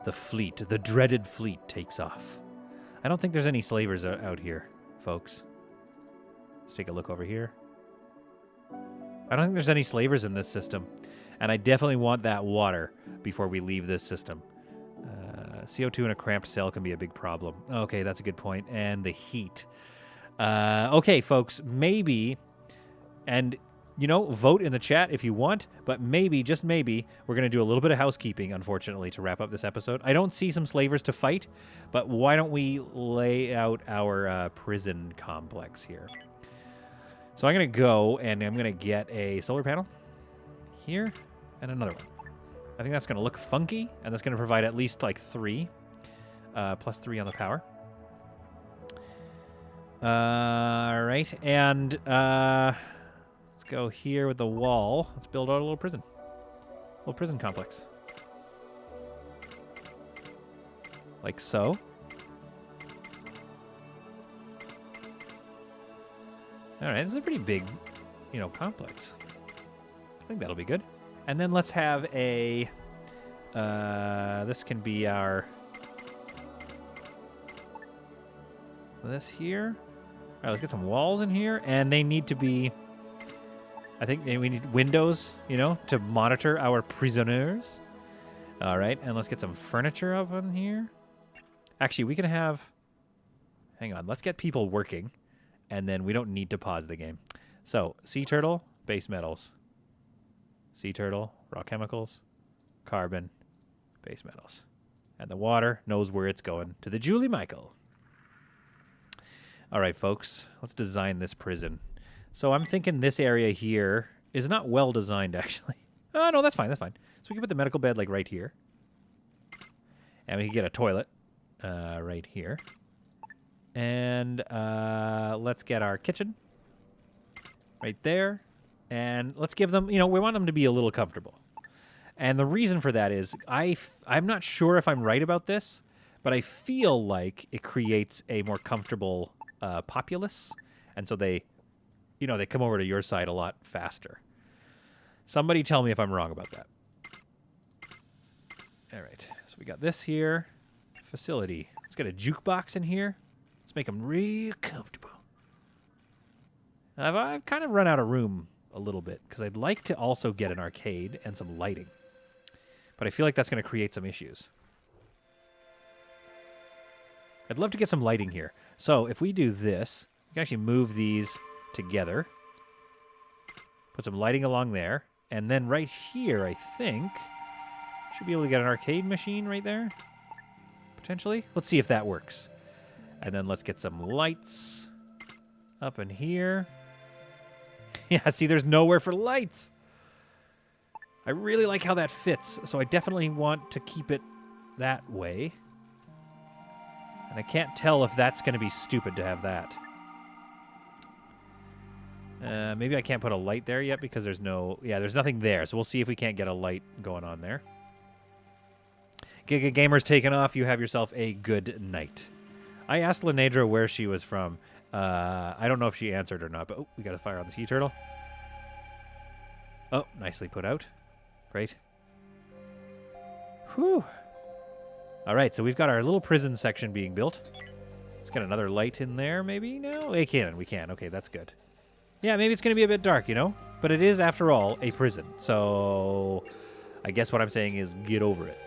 the fleet, the dreaded fleet, takes off. I don't think there's any slavers out here, folks. Let's take a look over here. I don't think there's any slavers in this system. And I definitely want that water before we leave this system. CO2 in a cramped cell can be a big problem. Okay, that's a good point. And the heat. Okay, folks, maybe, and, vote in the chat if you want, but maybe, just maybe, we're going to do a little bit of housekeeping, unfortunately, to wrap up this episode. I don't see some slavers to fight, but why don't we lay out our prison complex here? So I'm going to go, and I'm going to get a solar panel here, and another one. I think that's going to look funky, and that's going to provide at least, 3, plus 3 on the power. All right, and let's go here with the wall. Let's build out a little prison complex. like so. All right, this is a pretty big, complex. I think that'll be good. And then let's have a, this can be our, this here. All right, let's get some walls in here, and they need to be, I think we need windows, to monitor our prisoners. All right, and let's get some furniture up in here. Actually, we can have, hang on, let's get people working, and then we don't need to pause the game. So, sea turtle, base metals. Sea turtle, raw chemicals, carbon, base metals. And the water knows where it's going, to the Julie Michael. All right, folks, let's design this prison. So I'm thinking this area here is not well designed, actually. Oh, no, that's fine, that's fine. So we can put the medical bed, like, right here. And we can get a toilet right here. And let's get our kitchen right there. And let's give them, we want them to be a little comfortable. And the reason for that is I'm not sure if I'm right about this, but I feel like it creates a more comfortable populace. And so they come over to your side a lot faster. Somebody tell me if I'm wrong about that. All right, so we got this here. Facility. Let's get a jukebox in here. Let's make them real comfortable. I've kind of run out of room a little bit because I'd like to also get an arcade and some lighting. But I feel like that's going to create some issues. I'd love to get some lighting here. So if we do this, we can actually move these together. Put some lighting along there. And then right here, I think, should be able to get an arcade machine right there. Potentially. Let's see if that works. And then let's get some lights up in here. Yeah, see, there's nowhere for lights. I really like how that fits, so I definitely want to keep it that way. And I can't tell if that's going to be stupid to have that. Maybe I can't put a light there yet because there's there's nothing there. So we'll see if we can't get a light going on there. Giga Gamer's taken off. You have yourself a good night. I asked Lenedra where she was from. I don't know if she answered or not, but we got a fire on the sea turtle. Oh, nicely put out. Great. Whew. All right, so we've got our little prison section being built. Let's get another light in there, maybe? No, we can. Okay, that's good. Yeah, maybe it's going to be a bit dark, But it is, after all, a prison. So I guess what I'm saying is get over it.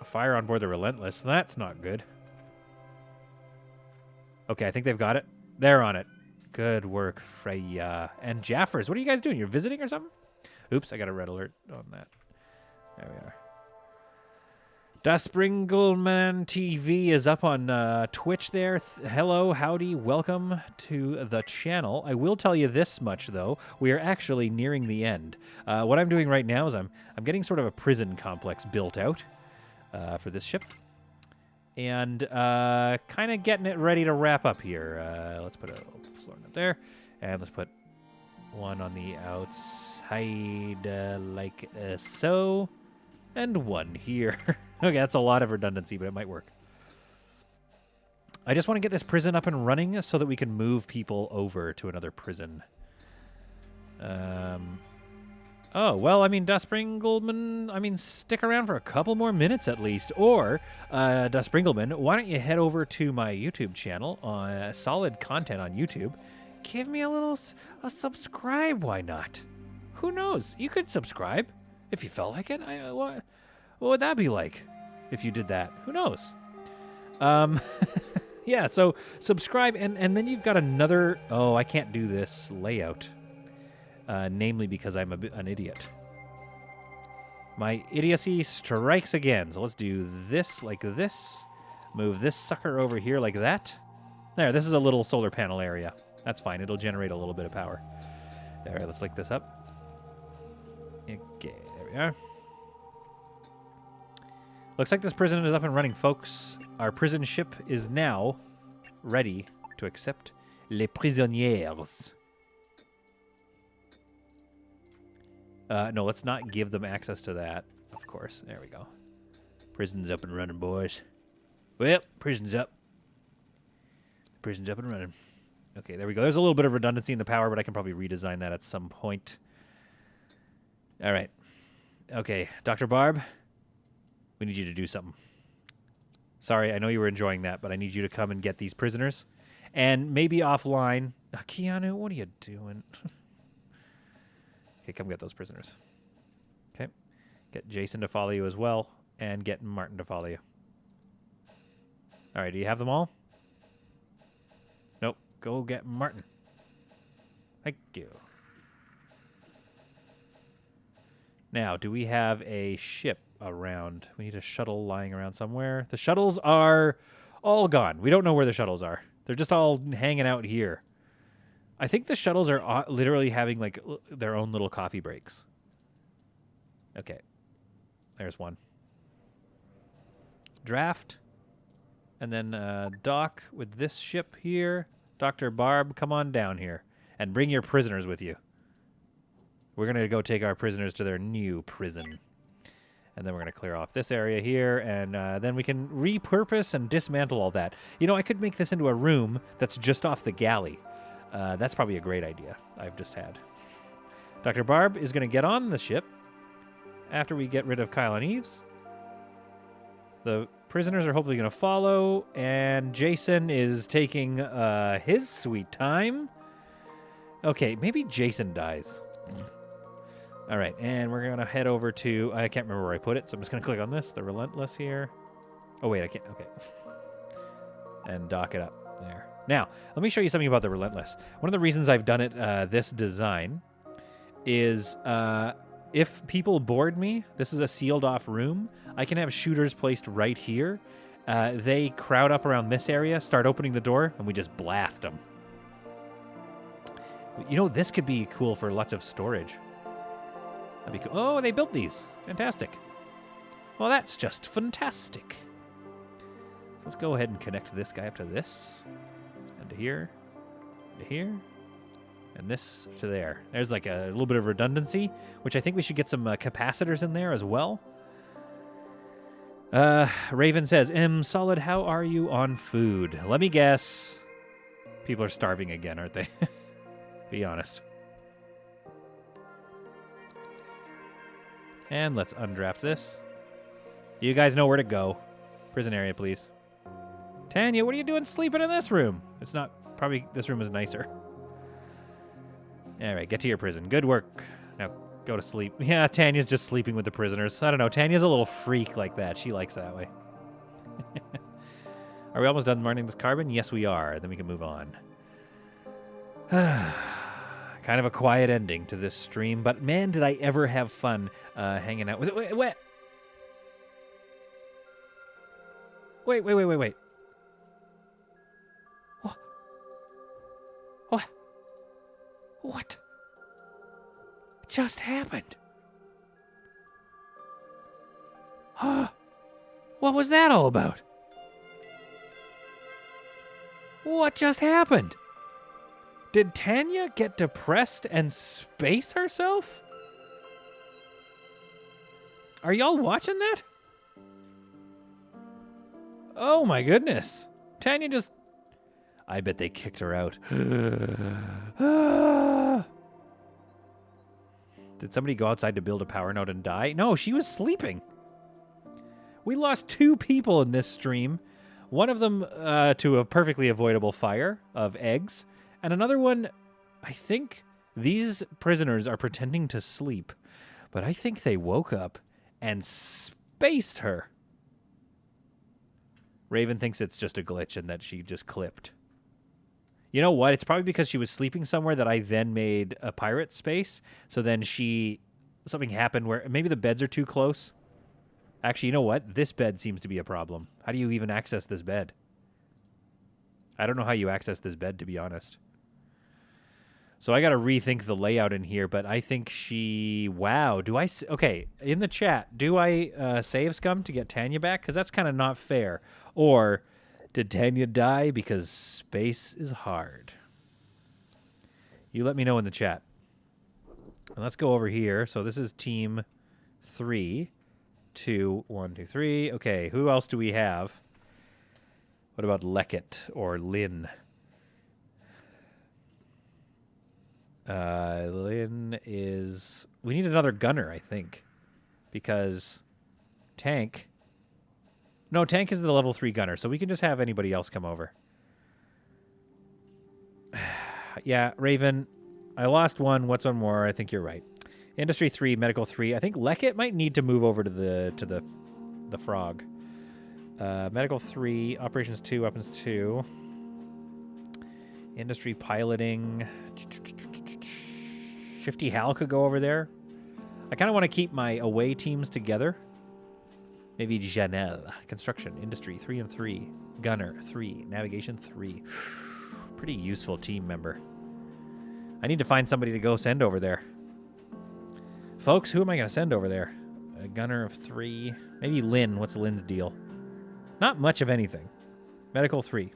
A fire on board the Relentless. That's not good. Okay, I think they've got it. They're on it. Good work, Freya. And Jaffers, what are you guys doing? You're visiting or something? Oops, I got a red alert on that. There we are. Das Bringleman TV is up on Twitch there. Hello, howdy, welcome to the channel. I will tell you this much, though. We are actually nearing the end. What I'm doing right now is I'm getting sort of a prison complex built out for this ship. And kind of getting it ready to wrap up here. Let's put a floor up there. And let's put one on the outside like so. And one here. Okay, that's a lot of redundancy, but it might work. I just want to get this prison up and running so that we can move people over to another prison. Oh, well, I mean, Das Bringleman, stick around for a couple more minutes at least. Or, Das Bringleman, why don't you head over to my YouTube channel, solid content on YouTube. Give me a subscribe, why not? Who knows? You could subscribe if you felt like it. What would that be like if you did that? Who knows? Yeah, so subscribe, and then you've got another... Oh, I can't do this layout. Namely because I'm an idiot. My idiocy strikes again. So let's do this like this. Move this sucker over here like that. There, this is a little solar panel area. That's fine. It'll generate a little bit of power. There, let's link this up. Okay, there we are. Looks like this prison is up and running, folks. Our prison ship is now ready to accept les prisonniers. No, let's not give them access to that, of course. There we go. Prison's up and running, boys. Well, prison's up. Prison's up and running. Okay, there we go. There's a little bit of redundancy in the power, but I can probably redesign that at some point. All right. Okay, Dr. Barb, we need you to do something. Sorry, I know you were enjoying that, but I need you to come and get these prisoners. And maybe offline. Keanu, what are you doing? Okay, come get those prisoners. Okay. Get Jason to follow you as well, and get Martin to follow you. All right, do you have them all? Nope. Go get Martin. Thank you. Now, do we have a ship around? We need a shuttle lying around somewhere. The shuttles are all gone. We don't know where the shuttles are. They're just all hanging out here. I think the shuttles are literally having like their own little coffee breaks. Okay. There's one. Draft. And then dock with this ship here. Dr. Barb, come on down here. And bring your prisoners with you. We're going to go take our prisoners to their new prison. And then we're going to clear off this area here. And then we can repurpose and dismantle all that. You know, I could make this into a room that's just off the galley. That's probably a great idea I've just had. Dr. Barb is going to get on the ship after we get rid of Kyle and Eves. The prisoners are hopefully going to follow. And Jason is taking his sweet time. Okay, maybe Jason dies. All right, and we're going to head over to... I can't remember where I put it, so I'm just going to click on this, the Relentless here. Oh, wait, I can't. Okay. And dock it up there. Now, let me show you something about the Relentless. One of the reasons I've done it this design is if people board me, this is a sealed-off room, I can have shooters placed right here. They crowd up around this area, start opening the door, and we just blast them. You know, this could be cool for lots of storage. That'd be cool. Oh, they built these. Fantastic. Well, that's just fantastic. So let's go ahead and connect this guy up to this. And to here. To here. And this to there. There's like a little bit of redundancy, which I think we should get some capacitors in there as well. Raven says, Solid, how are you on food? Let me guess. People are starving again, aren't they? Be honest. And let's undraft this. You guys know where to go. Prison area, please. Tanya, what are you doing sleeping in this room? It's not... Probably this room is nicer. All right, get to your prison. Good work. Now, go to sleep. Yeah, Tanya's just sleeping with the prisoners. I don't know. Tanya's a little freak like that. She likes that way. Are we almost done mining this carbon? Yes, we are. Then we can move on. Kind of a quiet ending to this stream, but man, did I ever have fun hanging out with it. Wait. What just happened? What was that all about? What just happened? Did Tanya get depressed and space herself? Are y'all watching that? Oh my goodness. Tanya just... I bet they kicked her out. Did somebody go outside to build a power node and die? No, she was sleeping. We lost 2 people in this stream. One of them to a perfectly avoidable fire of eggs. And another one, I think these prisoners are pretending to sleep, but I think they woke up and spaced her. Raven thinks it's just a glitch and that she just clipped. You know what? It's probably because she was sleeping somewhere that I then made a pirate space. So then something happened where maybe the beds are too close. Actually, you know what? This bed seems to be a problem. How do you even access this bed? I don't know how you access this bed, to be honest. So I got to rethink the layout in here, but I think wow. Okay, in the chat, do I save scum to get Tanya back? Because that's kind of not fair. Or did Tanya die because space is hard? You let me know in the chat. And let's go over here. So this is team 3. 2, 1, 2, 3. Okay, who else do we have? What about Leckett or Lynn? Lynn is... We need another gunner, I think. Because Tank... No, Tank is the level 3 gunner, so we can just have anybody else come over. Yeah, Raven, I lost one. What's one more? I think you're right. Industry 3, Medical 3. I think Leckett might need to move over to the frog. Medical 3, Operations 2, Weapons 2. Industry Piloting. Shifty Hal could go over there. I kind of want to keep my away teams together. Maybe Janelle. Construction, Industry, 3 and 3. Gunner, 3. Navigation, 3. Pretty useful team member. I need to find somebody to go send over there. Folks, who am I going to send over there? A gunner of 3. Maybe Lynn. What's Lynn's deal? Not much of anything. Medical 3.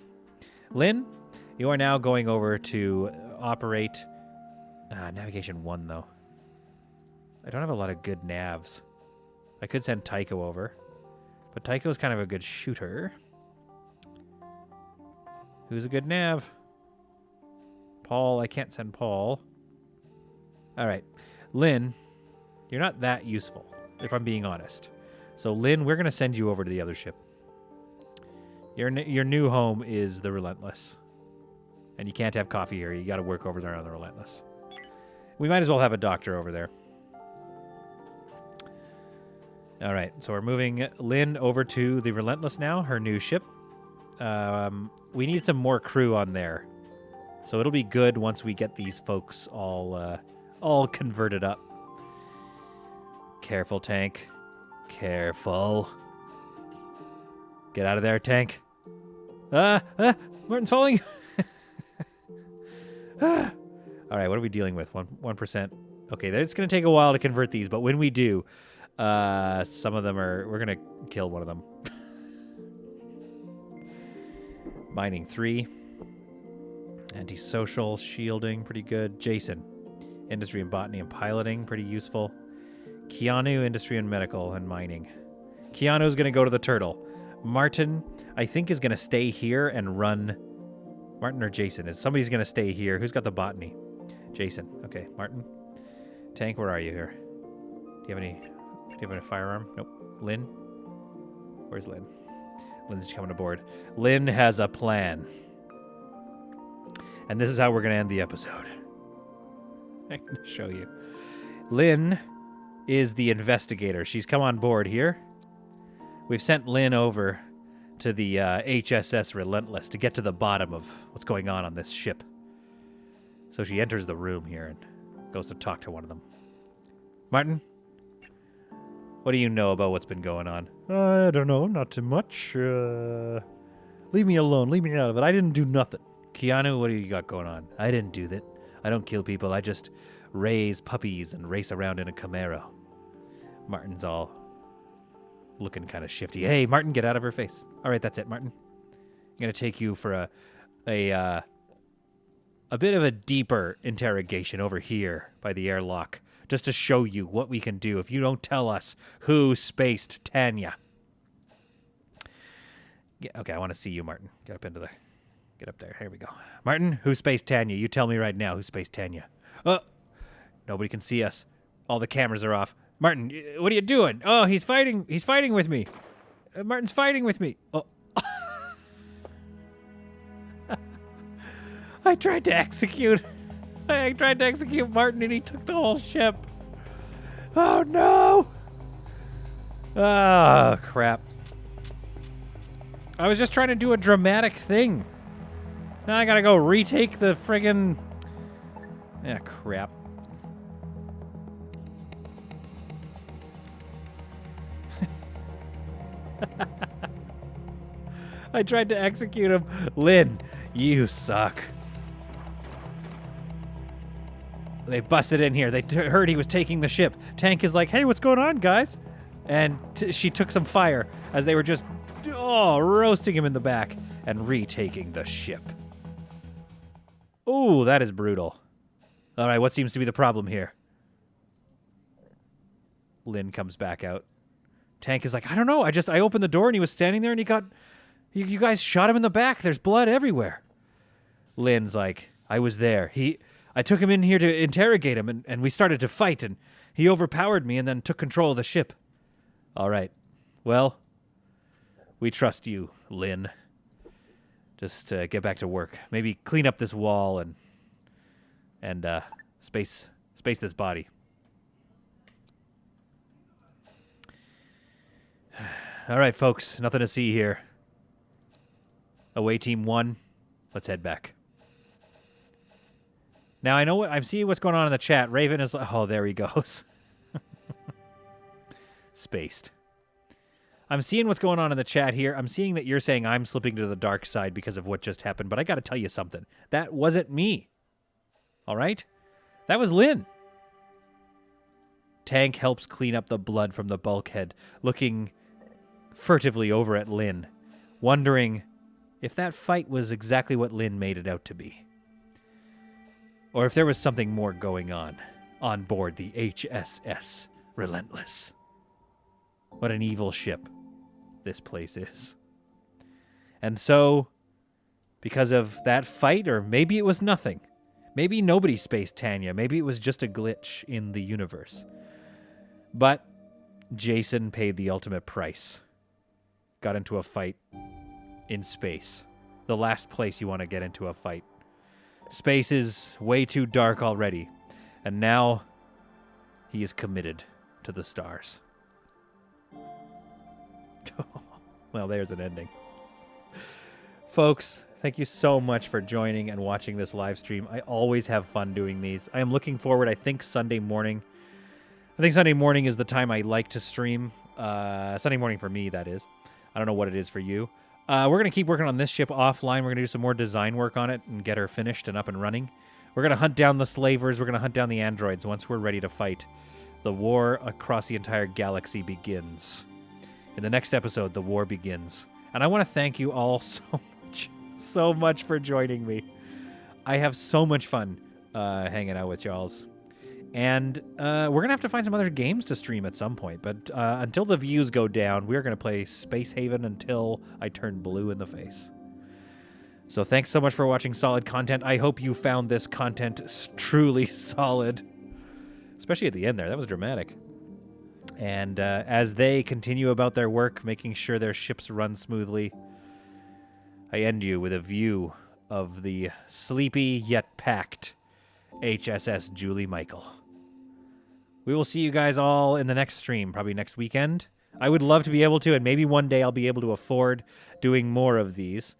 Lynn, you are now going over to operate... Navigation 1, though. I don't have a lot of good navs. I could send Tycho over. But Tycho's kind of a good shooter. Who's a good nav? Paul. I can't send Paul. All right. Lynn, you're not that useful, if I'm being honest. So, Lynn, we're going to send you over to the other ship. Your new home is the Relentless. And you can't have coffee here. You got to work over there on the Relentless. We might as well have a doctor over there. All right, so we're moving Lynn over to the Relentless now, her new ship. We need some more crew on there. So it'll be good once we get these folks all converted up. Careful, Tank. Careful. Get out of there, Tank. Martin's falling. All right, what are we dealing with? 1%. Okay, it's going to take a while to convert these, but when we do... some of them we're going to kill one of them. Mining 3. Antisocial, shielding, pretty good. Jason, industry and botany and piloting, pretty useful. Keanu, industry and medical and mining. Keanu's going to go to the turtle. Martin, I think, is going to stay here and run... Martin or Jason? Somebody's going to stay here. Who's got the botany? Jason. Okay, Martin. Tank, where are you here? Do you have a firearm? Nope. Lynn? Where's Lynn? Lynn's coming aboard. Lynn has a plan. And this is how we're going to end the episode. I'm going to show you. Lynn is the investigator. She's come on board here. We've sent Lynn over to the HSS Relentless to get to the bottom of what's going on this ship. So she enters the room here and goes to talk to one of them. Martin? What do you know about what's been going on? I don't know. Not too much. Leave me alone. Leave me out of it. I didn't do nothing. Keanu, what do you got going on? I didn't do that. I don't kill people. I just raise puppies and race around in a Camaro. Martin's all looking kind of shifty. Hey, Martin, get out of her face. All right, that's it, Martin. I'm going to take you for a bit of a deeper interrogation over here by the airlock. Just to show you what we can do if you don't tell us who spaced Tanya. Yeah, okay, I want to see you, Martin. Get up there. Here we go. Martin, who spaced Tanya? You tell me right now who spaced Tanya. Nobody can see us. All the cameras are off. Martin, what are you doing? Oh, he's fighting. He's fighting with me. Martin's fighting with me. Oh. I tried to execute Martin and he took the whole ship. Oh, no. Oh, crap. I was just trying to do a dramatic thing. Now I gotta go retake the friggin'... Ah, crap. I tried to execute him. Lynn, you suck. They busted in here. They heard he was taking the ship. Tank is like, hey, what's going on, guys? And she took some fire as they were just, roasting him in the back and retaking the ship. Ooh, that is brutal. All right, what seems to be the problem here? Lynn comes back out. Tank is like, I don't know. I opened the door and he was standing there and he got, you guys shot him in the back. There's blood everywhere. Lynn's like, I was there. I took him in here to interrogate him and we started to fight and he overpowered me and then took control of the ship. All right. Well, we trust you, Lynn. Just get back to work. Maybe clean up this wall and space this body. All right, folks. Nothing to see here. Away team 1. Let's head back. Now, I know what I'm seeing what's going on in the chat. Raven is like, oh, there he goes. Spaced. I'm seeing what's going on in the chat here. I'm seeing that you're saying I'm slipping to the dark side because of what just happened, but I got to tell you something. That wasn't me. All right? That was Lynn. Tank helps clean up the blood from the bulkhead, looking furtively over at Lynn, wondering if that fight was exactly what Lynn made it out to be. Or if there was something more going on board the HSS Relentless. What an evil ship this place is. And so, because of that fight, or maybe it was nothing. Maybe nobody spaced Tanya. Maybe it was just a glitch in the universe. But Jason paid the ultimate price. Got into a fight in space. The last place you want to get into a fight. Space is way too dark already. And now he is committed to the stars. Well, there's an ending. Folks, thank you so much for joining and watching this live stream. I always have fun doing these. I am looking forward, I think Sunday morning is the time I like to stream. Sunday morning for me, that is. I don't know what it is for you. We're going to keep working on this ship offline. We're going to do some more design work on it and get her finished and up and running. We're going to hunt down the slavers. We're going to hunt down the androids once we're ready to fight. The war across the entire galaxy begins. In the next episode, the war begins. And I want to thank you all so much for joining me. I have so much fun hanging out with y'alls. And we're going to have to find some other games to stream at some point. But until the views go down, we're going to play Space Haven until I turn blue in the face. So thanks so much for watching Solid Content. I hope you found this content truly solid. Especially at the end there. That was dramatic. And as they continue about their work, making sure their ships run smoothly, I end you with a view of the sleepy yet packed HSS Julie Michael. We will see you guys all in the next stream, probably next weekend. I would love to be able to, and maybe one day I'll be able to afford doing more of these.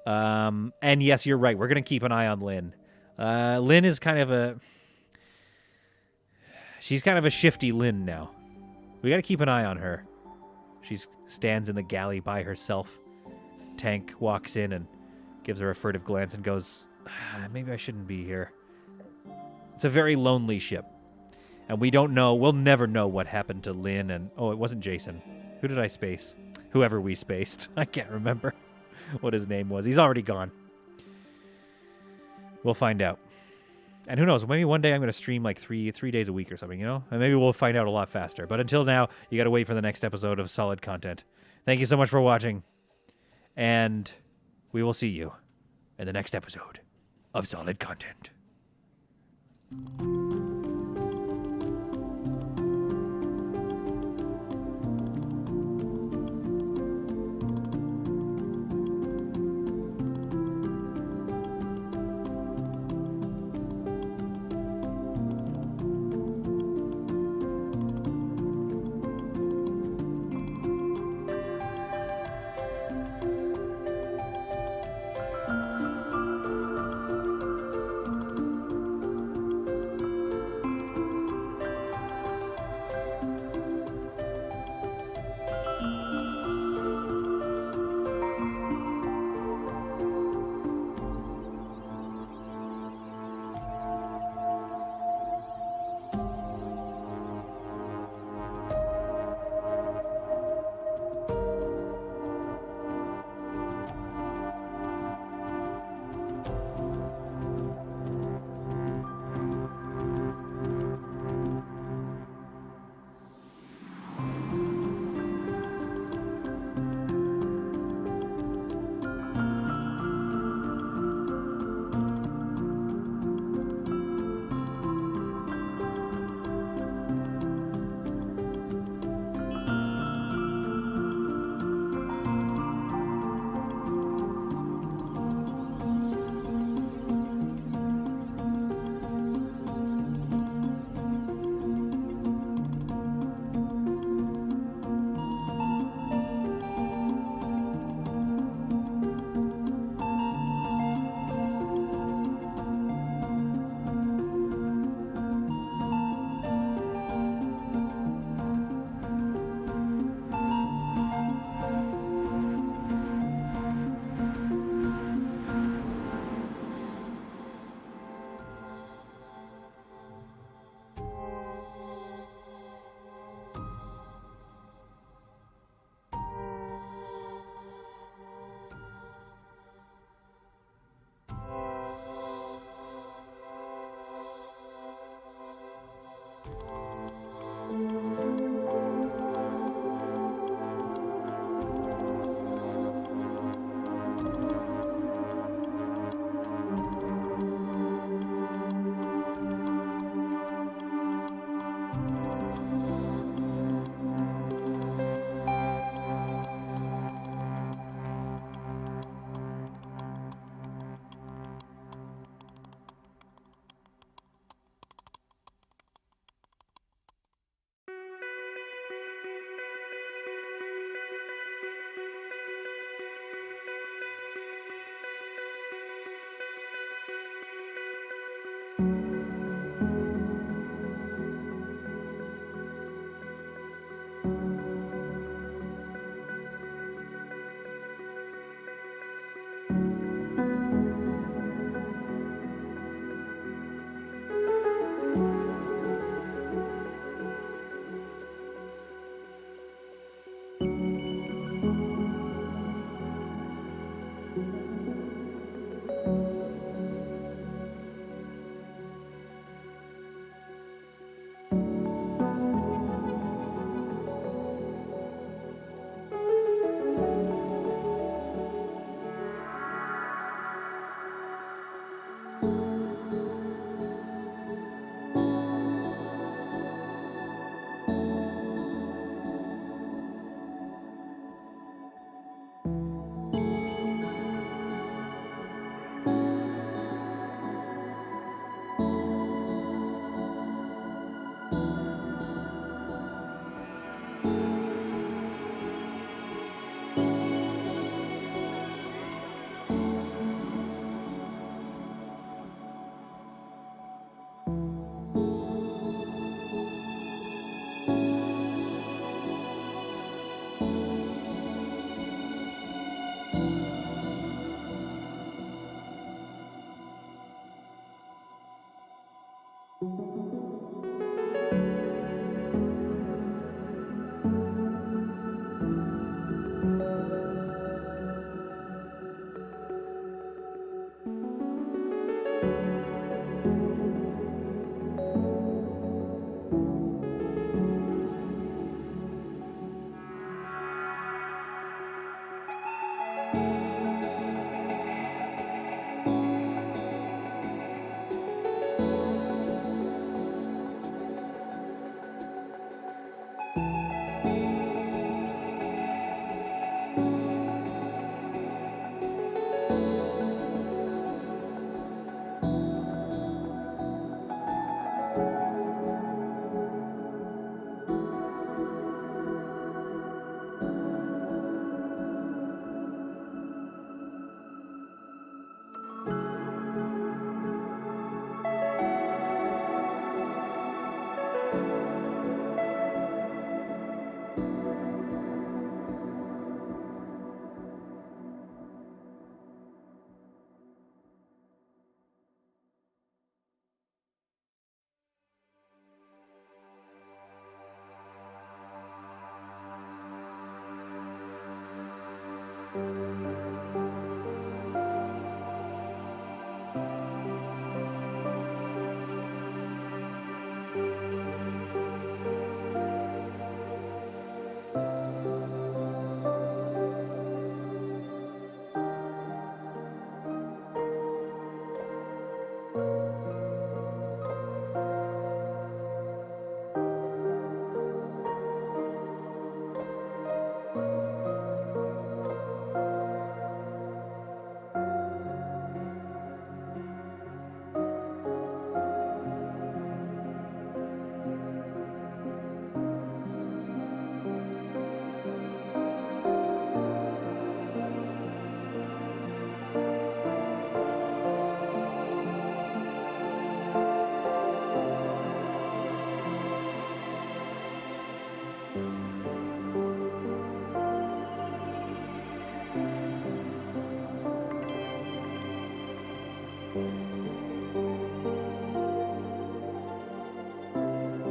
And yes, you're right. We're going to keep an eye on Lynn. Lynn is kind of a... She's kind of a shifty Lynn now. We got to keep an eye on her. She stands in the galley by herself. Tank walks in and gives her a furtive glance and goes, maybe I shouldn't be here. It's a very lonely ship. And we don't know, we'll never know what happened to Lynn and... Oh, it wasn't Jason. Who did I space? Whoever we spaced. I can't remember what his name was. He's already gone. We'll find out. And who knows, maybe one day I'm going to stream like three days a week or something, you know? And maybe we'll find out a lot faster. But until now, you got to wait for the next episode of Solid Content. Thank you so much for watching. And we will see you in the next episode of Solid Content.